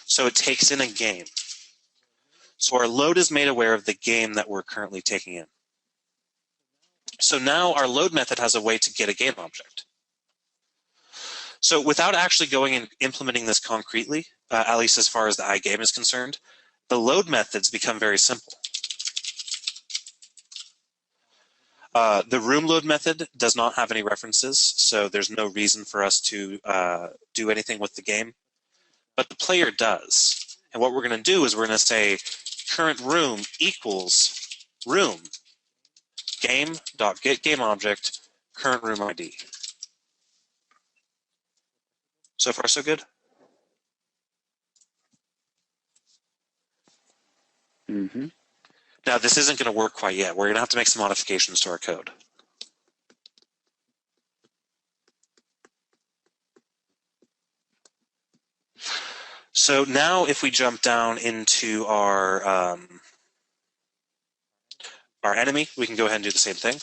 so it takes in a game. So our load is made aware of the game that we're currently taking in. So now our load method has a way to get a game object. So without actually going and implementing this concretely, at least as far as the iGame is concerned, the load methods become very simple. The room load method does not have any references, so there's no reason for us to do anything with the game. But the player does. And what we're going to do is we're going to say current room equals room game.getGameObject current room ID. So far, so good? Mm-hmm. Now, this isn't going to work quite yet. We're going to have to make some modifications to our code. So now if we jump down into our enemy, we can go ahead and do the same thing.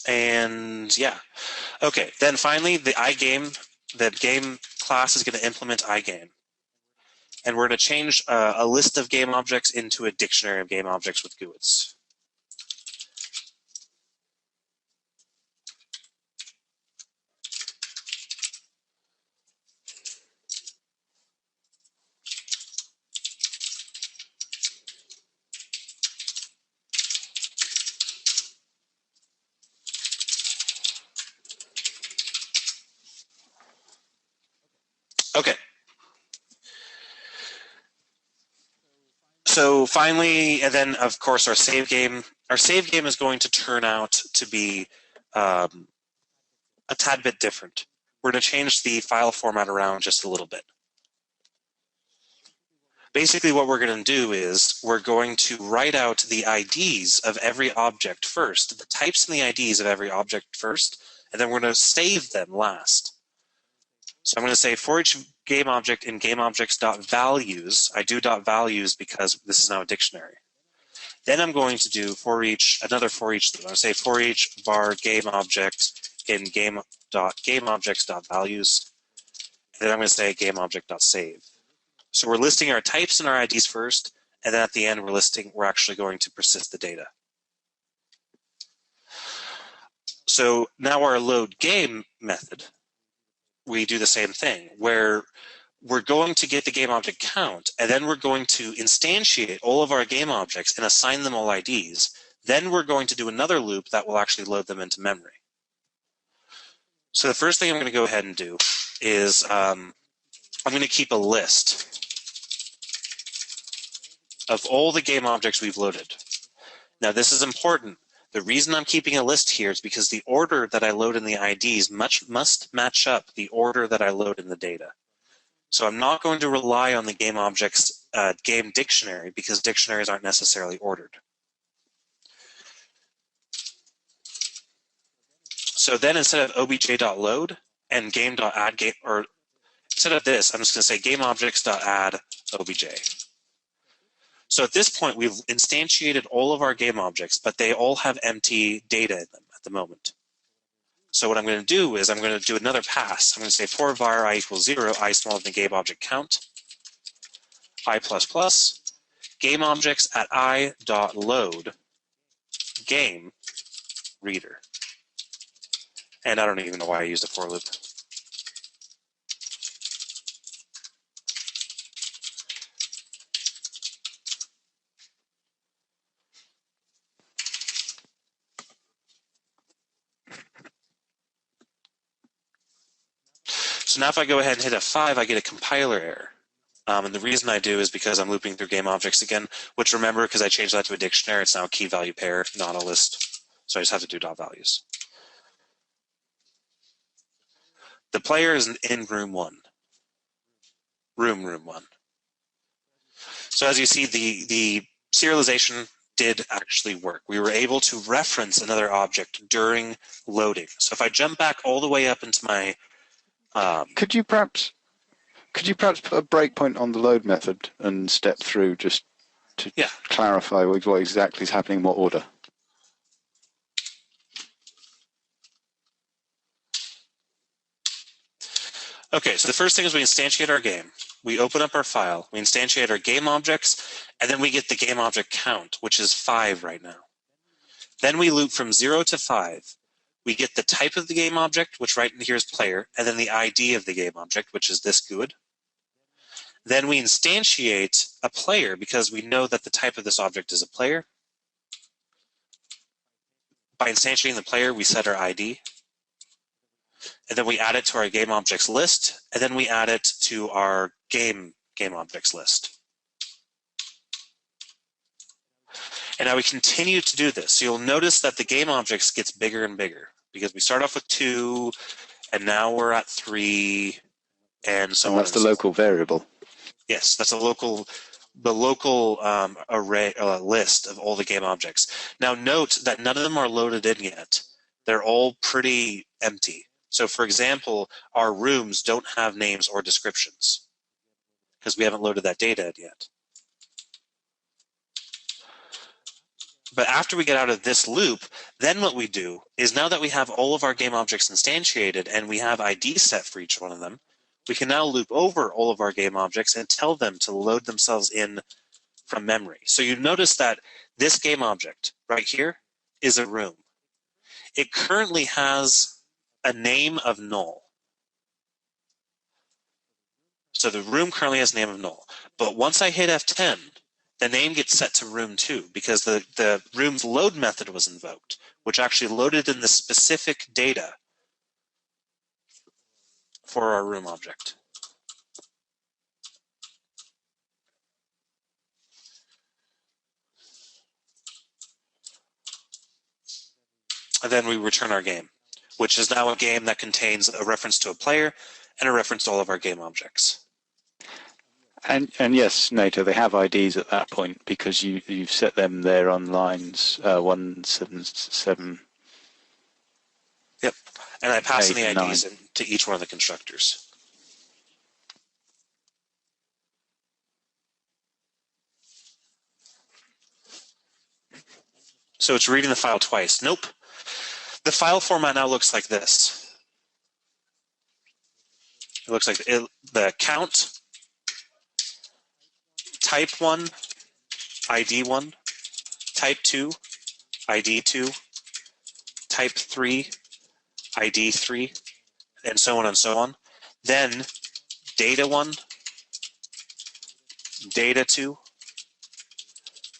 And yeah. Okay, then finally the game class is going to implement iGame. And we're going to change a list of game objects into a dictionary of game objects with GUIDs. Okay. So finally, and then of course our save game is going to turn out to be a tad bit different. We're going to change the file format around just a little bit. Basically what we're going to do is we're going to write out the IDs of every object first, the types and the IDs of every object first, and then we're going to save them last. So I'm going to say for each game object in gameObjects.values, I do .values because this is now a dictionary. Then I'm going to do for each, another for each, I'm going to say for each var game object in game.gameObjects.values, and then I'm going to say gameObject.save. So we're listing our types and our IDs first, and then at the end we're actually going to persist the data. So now our load game method, we do the same thing, where we're going to get the game object count, and then we're going to instantiate all of our game objects and assign them all IDs. Then we're going to do another loop that will actually load them into memory. So the first thing I'm going to go ahead and do is I'm going to keep a list of all the game objects we've loaded. Now this is important. The reason I'm keeping a list here is because the order that I load in the IDs must match up the order that I load in the data. So I'm not going to rely on the game objects game dictionary because dictionaries aren't necessarily ordered. So then instead of obj.load and game.add game, or instead of this, I'm just going to say gameObjects.add obj. So at this point, we've instantiated all of our game objects, but they all have empty data in them at the moment. So what I'm going to do is I'm going to do another pass. I'm going to say for var I equals 0, I smaller than game object count, I plus plus, game objects at I dot load game reader. And I don't even know why I used a for loop. So now if I go ahead and hit F5, I get a compiler error. And the reason I do is because I'm looping through game objects again, which remember, because I changed that to a dictionary, it's now a key value pair, not a list. So I just have to do dot values. The player is in room 1. Room 1. So as you see, the serialization did actually work. We were able to reference another object during loading. So if I jump back all the way up into my Could you perhaps put a breakpoint on the load method and step through just to clarify what exactly is happening in what order? Okay, so the first thing is we instantiate our game. We open up our file, we instantiate our game objects, and then we get the game object count, which is 5 right now. Then we loop from 0 to 5. We get the type of the game object, which right in here is player, and then the ID of the game object, which is this GUID. Then we instantiate a player because we know that the type of this object is a player. By instantiating the player, we set our ID. And then we add it to our game objects list, and then we add it to our game objects list. And now we continue to do this. So you'll notice that the game objects gets bigger and bigger because we start off with 2, and now we're at 3, and so on. And that's the local variable. Yes, that's the local array list of all the game objects. Now note that none of them are loaded in yet. They're all pretty empty. So for example, our rooms don't have names or descriptions because we haven't loaded that data in yet. But after we get out of this loop, Then what we do is, now that we have all of our game objects instantiated and we have IDs set for each one of them, we can now loop over all of our game objects and tell them to load themselves in from memory. So you notice that this game object right here is a room. It currently has a name of null. So the room currently has a name of null. But once I hit F10, the name gets set to room 2 because the room's load method was invoked, which actually loaded in the specific data for our room object. And then we return our game, which is now a game that contains a reference to a player and a reference to all of our game objects. And yes, NATO, they have IDs at that point because you've set them there on lines 177. Yep, and I pass in the 8 and IDs 9. to each one of the constructors. So it's reading the file twice. Nope. The file format now looks like this. It looks like the count, type 1, ID 1, type 2, ID 2, type 3, ID 3, and so on and so on. Then data 1, data 2,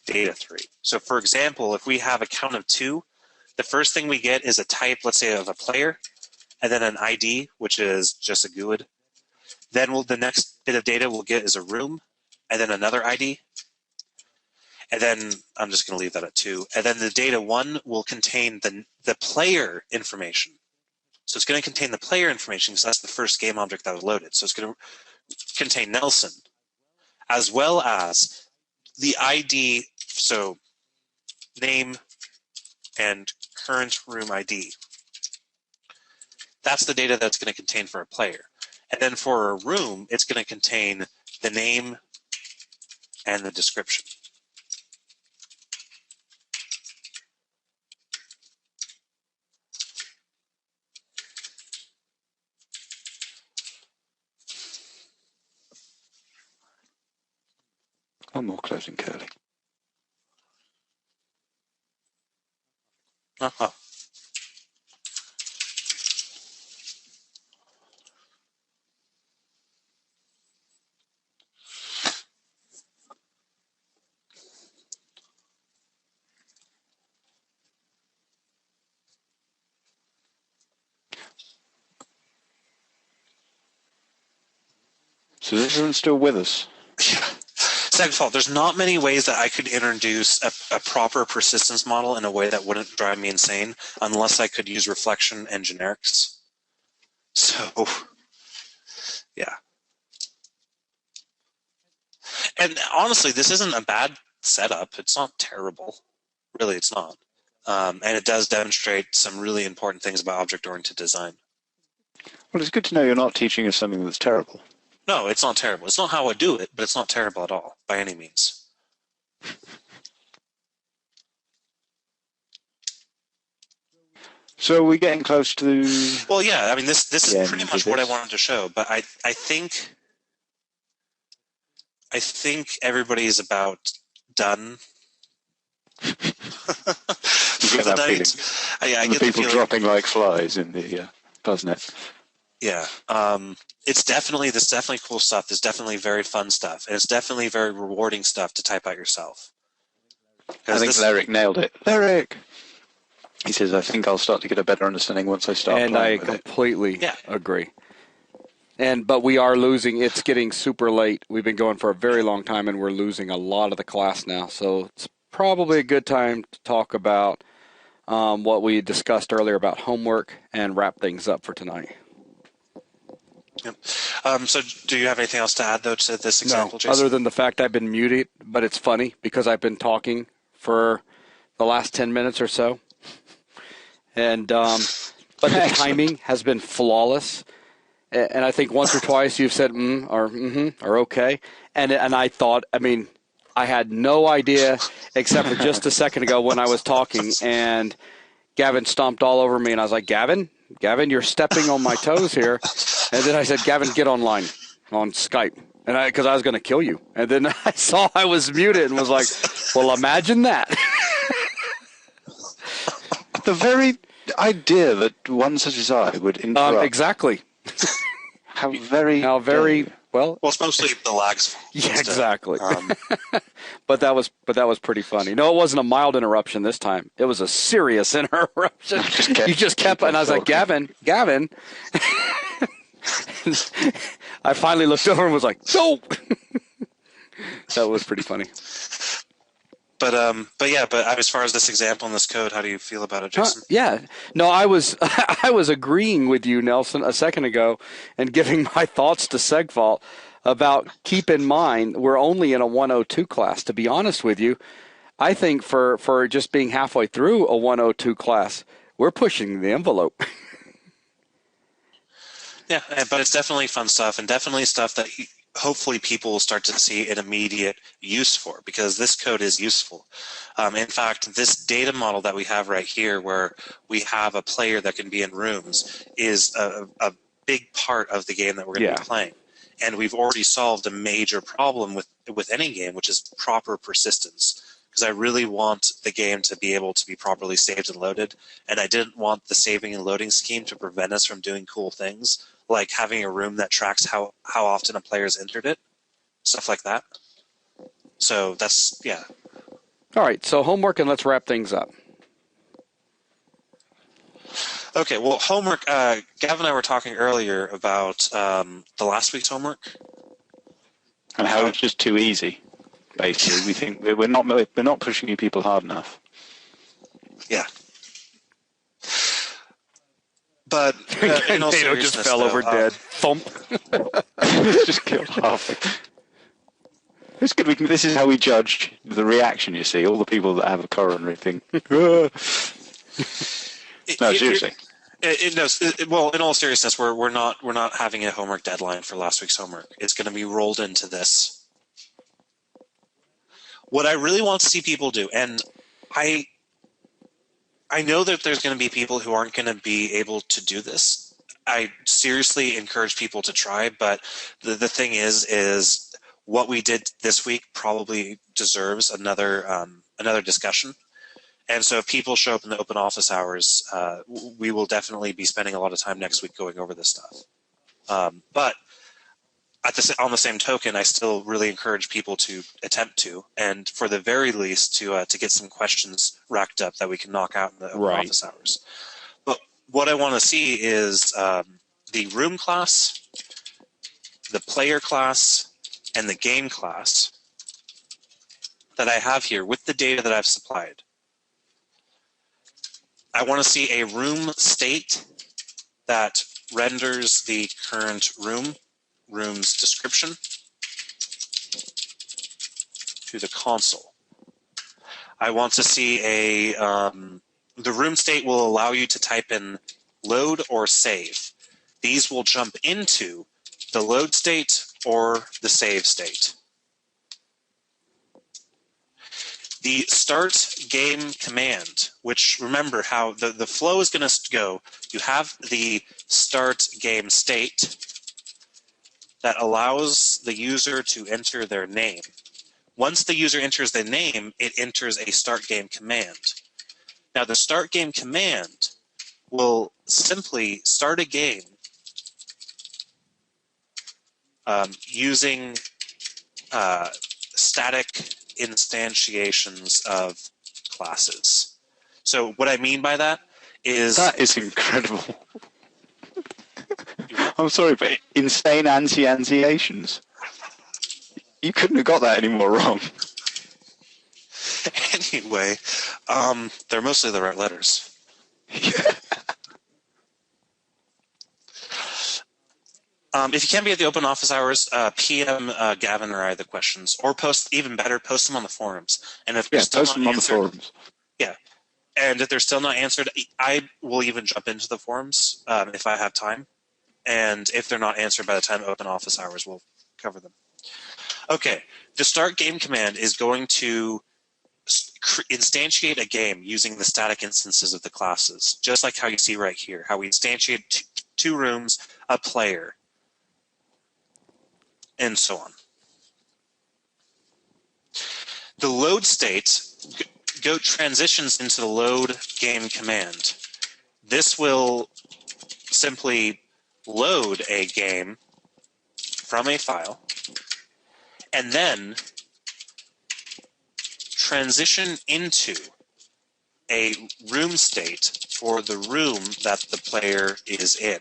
data 3. So for example, if we have a count of 2, the first thing we get is a type, let's say, of a player, and then an ID, which is just a GUID. Then the next bit of data we'll get is a room, and then another ID. And then I'm just going to leave that at 2. And then the data 1 will contain the player information. So it's going to contain the player information because that's the first game object that was loaded. So it's going to contain Nelson, as well as the ID, so name and current room ID. That's the data that's going to contain for a player. And then for a room, it's going to contain the name and the description. One more closing curly. Uh-huh. So this isn't still with us. Second fault, there's not many ways that I could introduce a proper persistence model in a way that wouldn't drive me insane unless I could use reflection and generics. So, yeah. And honestly, this isn't a bad setup. It's not terrible. Really, it's not. And it does demonstrate some really important things about object-oriented design. Well, it's good to know you're not teaching us something that's terrible. No, it's not terrible. It's not how I do it, but it's not terrible at all, by any means. So are we getting close to... Well, yeah, I mean, this is Yeah, pretty much what I wanted to show, but I think everybody's about done. You For get the that night. feeling. I And the get the people feeling. dropping like flies in the BuzzNet. Yeah, this is definitely cool stuff. There's definitely very fun stuff, and it's definitely very rewarding stuff to type out yourself. I think Lyric nailed it. Lyric! He says, I think I'll start to get a better understanding once I start And I playing with it. completely agree. But we are losing. It's getting super late. We've been going for a very long time, and we're losing a lot of the class now. So it's probably a good time to talk about what we discussed earlier about homework and wrap things up for tonight. Yep. So do you have anything else to add, though, to this example, No, Jason? other than the fact I've been muted, but it's funny because I've been talking for the last 10 minutes or so. And but the timing has been flawless. And I think once or twice you've said or or okay. And I thought, I mean, I had no idea except for just a second ago when I was talking. And Gavin stomped all over me, and I was like, Gavin, you're stepping on my toes here. And then I said, Gavin, get online on Skype. And because I was going to kill you. And then I saw I was muted and was like, well, imagine that. The very idea that one such as I would interrupt. Exactly. How very well. Well, it's mostly the lags. Yeah, exactly. But that was pretty funny. No, it wasn't a mild interruption this time. It was a serious interruption. You just kept, and I was like, Gavin. I finally looked over and was like, no. That was pretty funny. But as far as this example in this code, how do you feel about it, Jason? Yeah, no, I was agreeing with you, Nelson, a second ago, and giving my thoughts to SegVault about keep in mind we're only in a 102 class. To be honest with you, I think for just being halfway through a 102 class, we're pushing the envelope. Yeah, but it's definitely fun stuff, and definitely stuff that hopefully people will start to see an immediate use for, because this code is useful. In fact, this data model that we have right here, where we have a player that can be in rooms, is a big part of the game that we're going to be playing. And we've already solved a major problem with any game, which is proper persistence. Because I really want the game to be able to be properly saved and loaded, and I didn't want the saving and loading scheme to prevent us from doing cool things, like having a room that tracks how often a player's entered it, stuff like that. So that's, yeah. All right, so homework, and let's wrap things up. Okay, well, homework, Gavin and I were talking earlier about the last week's homework. And how it's just too easy. Basically, we think we're not pushing you people hard enough. Yeah. But in all Nato just fell over dead. Thump. Just killed half. It's good. This is how we judge the reaction. You see, all the people that have a coronary thing. No, seriously. Well, in all seriousness, we're not having a homework deadline for last week's homework. It's going to be rolled into this. What I really want to see people do, and I know that there's going to be people who aren't going to be able to do this. I seriously encourage people to try, but the thing is what we did this week probably deserves another discussion. And so if people show up in the open office hours, we will definitely be spending a lot of time next week going over this stuff. But on the same token, I still really encourage people to attempt to, and for the very least, to get some questions racked up that we can knock out in the open office hours. But what I want to see is the room class, the player class, and the game class that I have here with the data that I've supplied. I want to see a room state that renders the current room's description to the console. I want to see the room state will allow you to type in load or save. These will jump into the load state or the save state. The start game command, which remember how the flow is going to go, you have the start game state that allows the user to enter their name. Once the user enters their name, it enters a start game command. Now the start game command will simply start a game using static instantiations of classes. So what I mean by that is... That is incredible. I'm sorry, but insane anti-antiations. You couldn't have got that any more wrong. Anyway, they're mostly the right letters. Yeah. If you can't be at the open office hours, PM Gavin or I the questions, or even better, post them on the forums. And if they're still post them on the forums. Yeah, and if they're still not answered, I will even jump into the forums if I have time. And if they're not answered by the time open office hours, we'll cover them. Okay, the start game command is going to instantiate a game using the static instances of the classes, just like how you see right here, how we instantiate two rooms, a player, and so on. The load state transitions into the load game command. This will simply load a game from a file and then transition into a room state for the room that the player is in,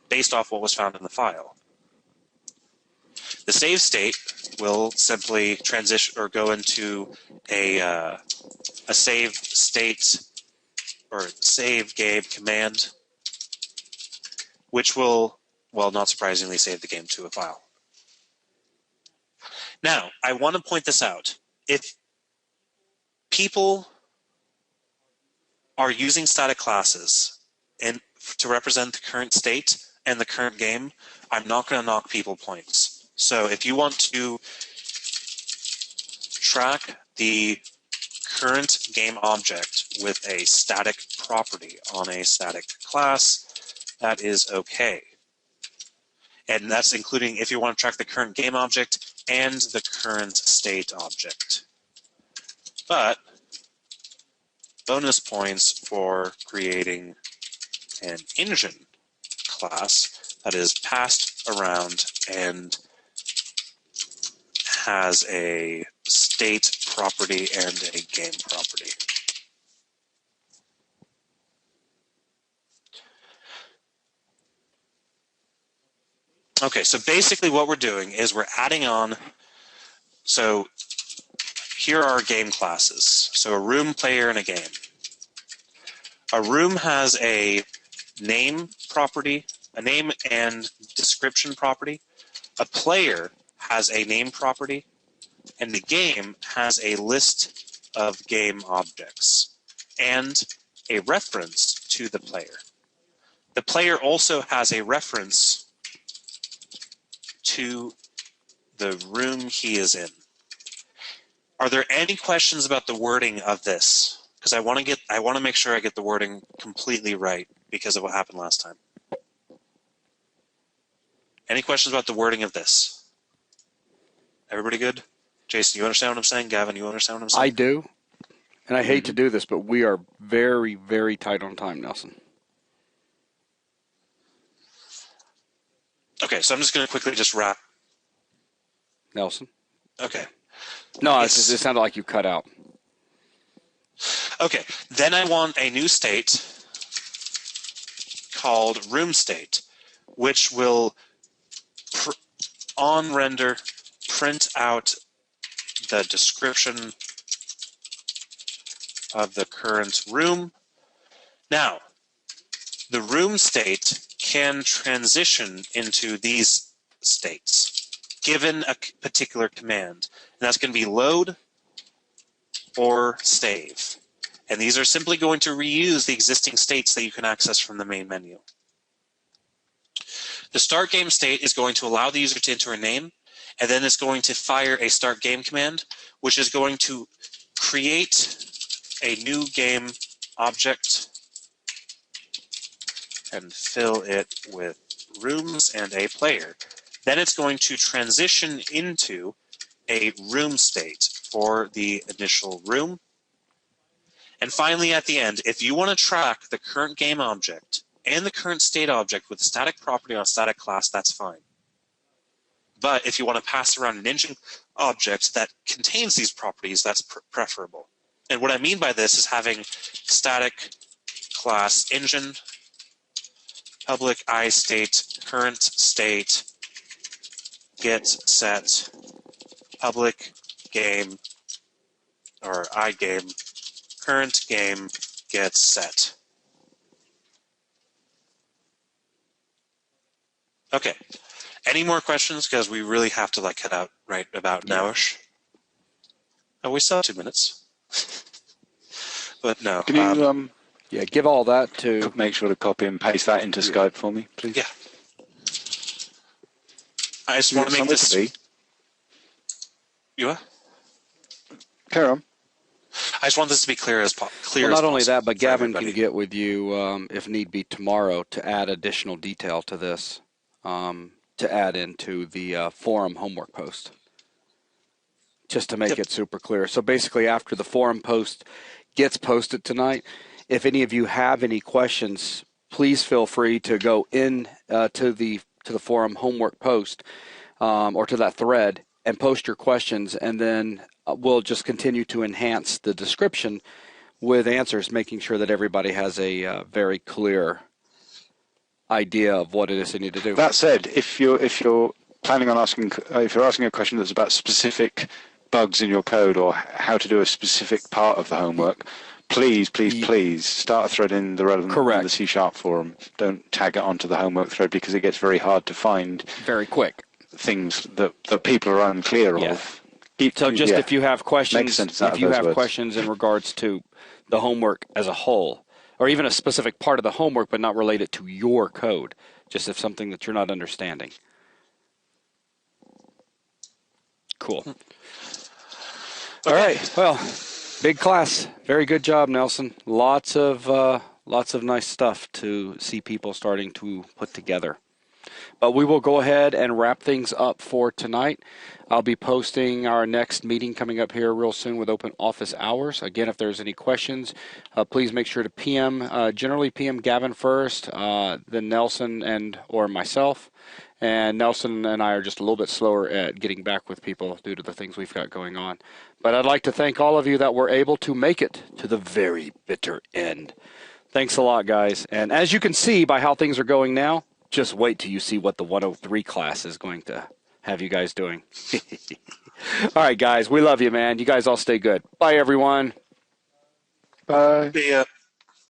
based off what was found in the file. The save state will simply transition or go into a save state or save game command, which will, well, not surprisingly, save the game to a file. Now, I want to point this out. If people are using static classes to represent the current state and the current game, I'm not going to knock people points. So if you want to track the current game object with a static property on a static class, that is okay. And that's including if you want to track the current game object and the current state object. But bonus points for creating an engine class that is passed around and has a state property and a game property. Okay, so basically what we're doing is we're adding on, so here are game classes. So a room, player, and a game. A room has a name property, a name and description property. A player has a name property, and the game has a list of game objects and a reference to the player. The player also has a reference to the room he is in. Are there any questions about the wording of this? Because I want to make sure I get the wording completely right because of what happened last time. Any questions about the wording of this? Everybody good? Jason, you understand what I'm saying? Gavin, you understand what I'm saying? I do. And I hate to do this, but we are very, very tight on time, Nelson. Okay, so I'm just going to quickly just wrap. Nelson? Okay. No, Yes. it sounded like you cut out. Okay, then I want a new state called room state, which will on render print out the description of the current room. Now, the room state can transition into these states given a particular command, and that's going to be load or save. And these are simply going to reuse the existing states that you can access from the main menu. The start game state is going to allow the user to enter a name, and then it's going to fire a start game command, which is going to create a new game object and fill it with rooms and a player. Then it's going to transition into a room state for the initial room. And finally, at the end, if you want to track the current game object and the current state object with a static property on a static class, that's fine. But if you want to pass around an engine object that contains these properties, that's preferable. And what I mean by this is having static class engine, public iState, current state, get set, public game, or iGame, current game gets set. Okay. Any more questions? Because we really have to cut out right about nowish. Oh, we still have 2 minutes. But no. Can you give all that to... make sure to copy and paste that into Skype for me, please? Yeah. I just want to make this... You what? Carry on. I just want this to be clear as clear. Well, as not only possible that, but for Gavin everybody. can get with you, if need be, tomorrow to add additional detail to this, to add into the forum homework post, just to make Yep. it super clear. So basically, after the forum post gets posted tonight, if any of you have any questions, please feel free to go in to the forum homework post or to that thread and post your questions, and then we'll just continue to enhance the description with answers, making sure that everybody has a very clear idea of what it is they need to do. That said, if you're planning on asking, if you're asking a question that's about specific bugs in your code or how to do a specific part of the homework, please start a thread in the relevant in the C# forum. Don't tag it onto the homework thread because it gets very hard to find very quick things that people are unclear of. So just if you have questions, questions in regards to the homework as a whole, or even a specific part of the homework but not related to your code, just if something that you're not understanding. Cool. Okay. All right. Well, big class. Very good job, Nelson. Lots of nice stuff to see people starting to put together. But we will go ahead and wrap things up for tonight. I'll be posting our next meeting coming up here real soon with open office hours. Again, if there's any questions, please make sure to PM, generally PM Gavin first, then Nelson and or myself. And Nelson and I are just a little bit slower at getting back with people due to the things we've got going on. But I'd like to thank all of you that were able to make it to the very bitter end. Thanks a lot, guys. And as you can see by how things are going now, just wait till you see what the 103 class is going to have you guys doing. All right, guys. We love you, man. You guys all stay good. Bye, everyone. Bye. See ya.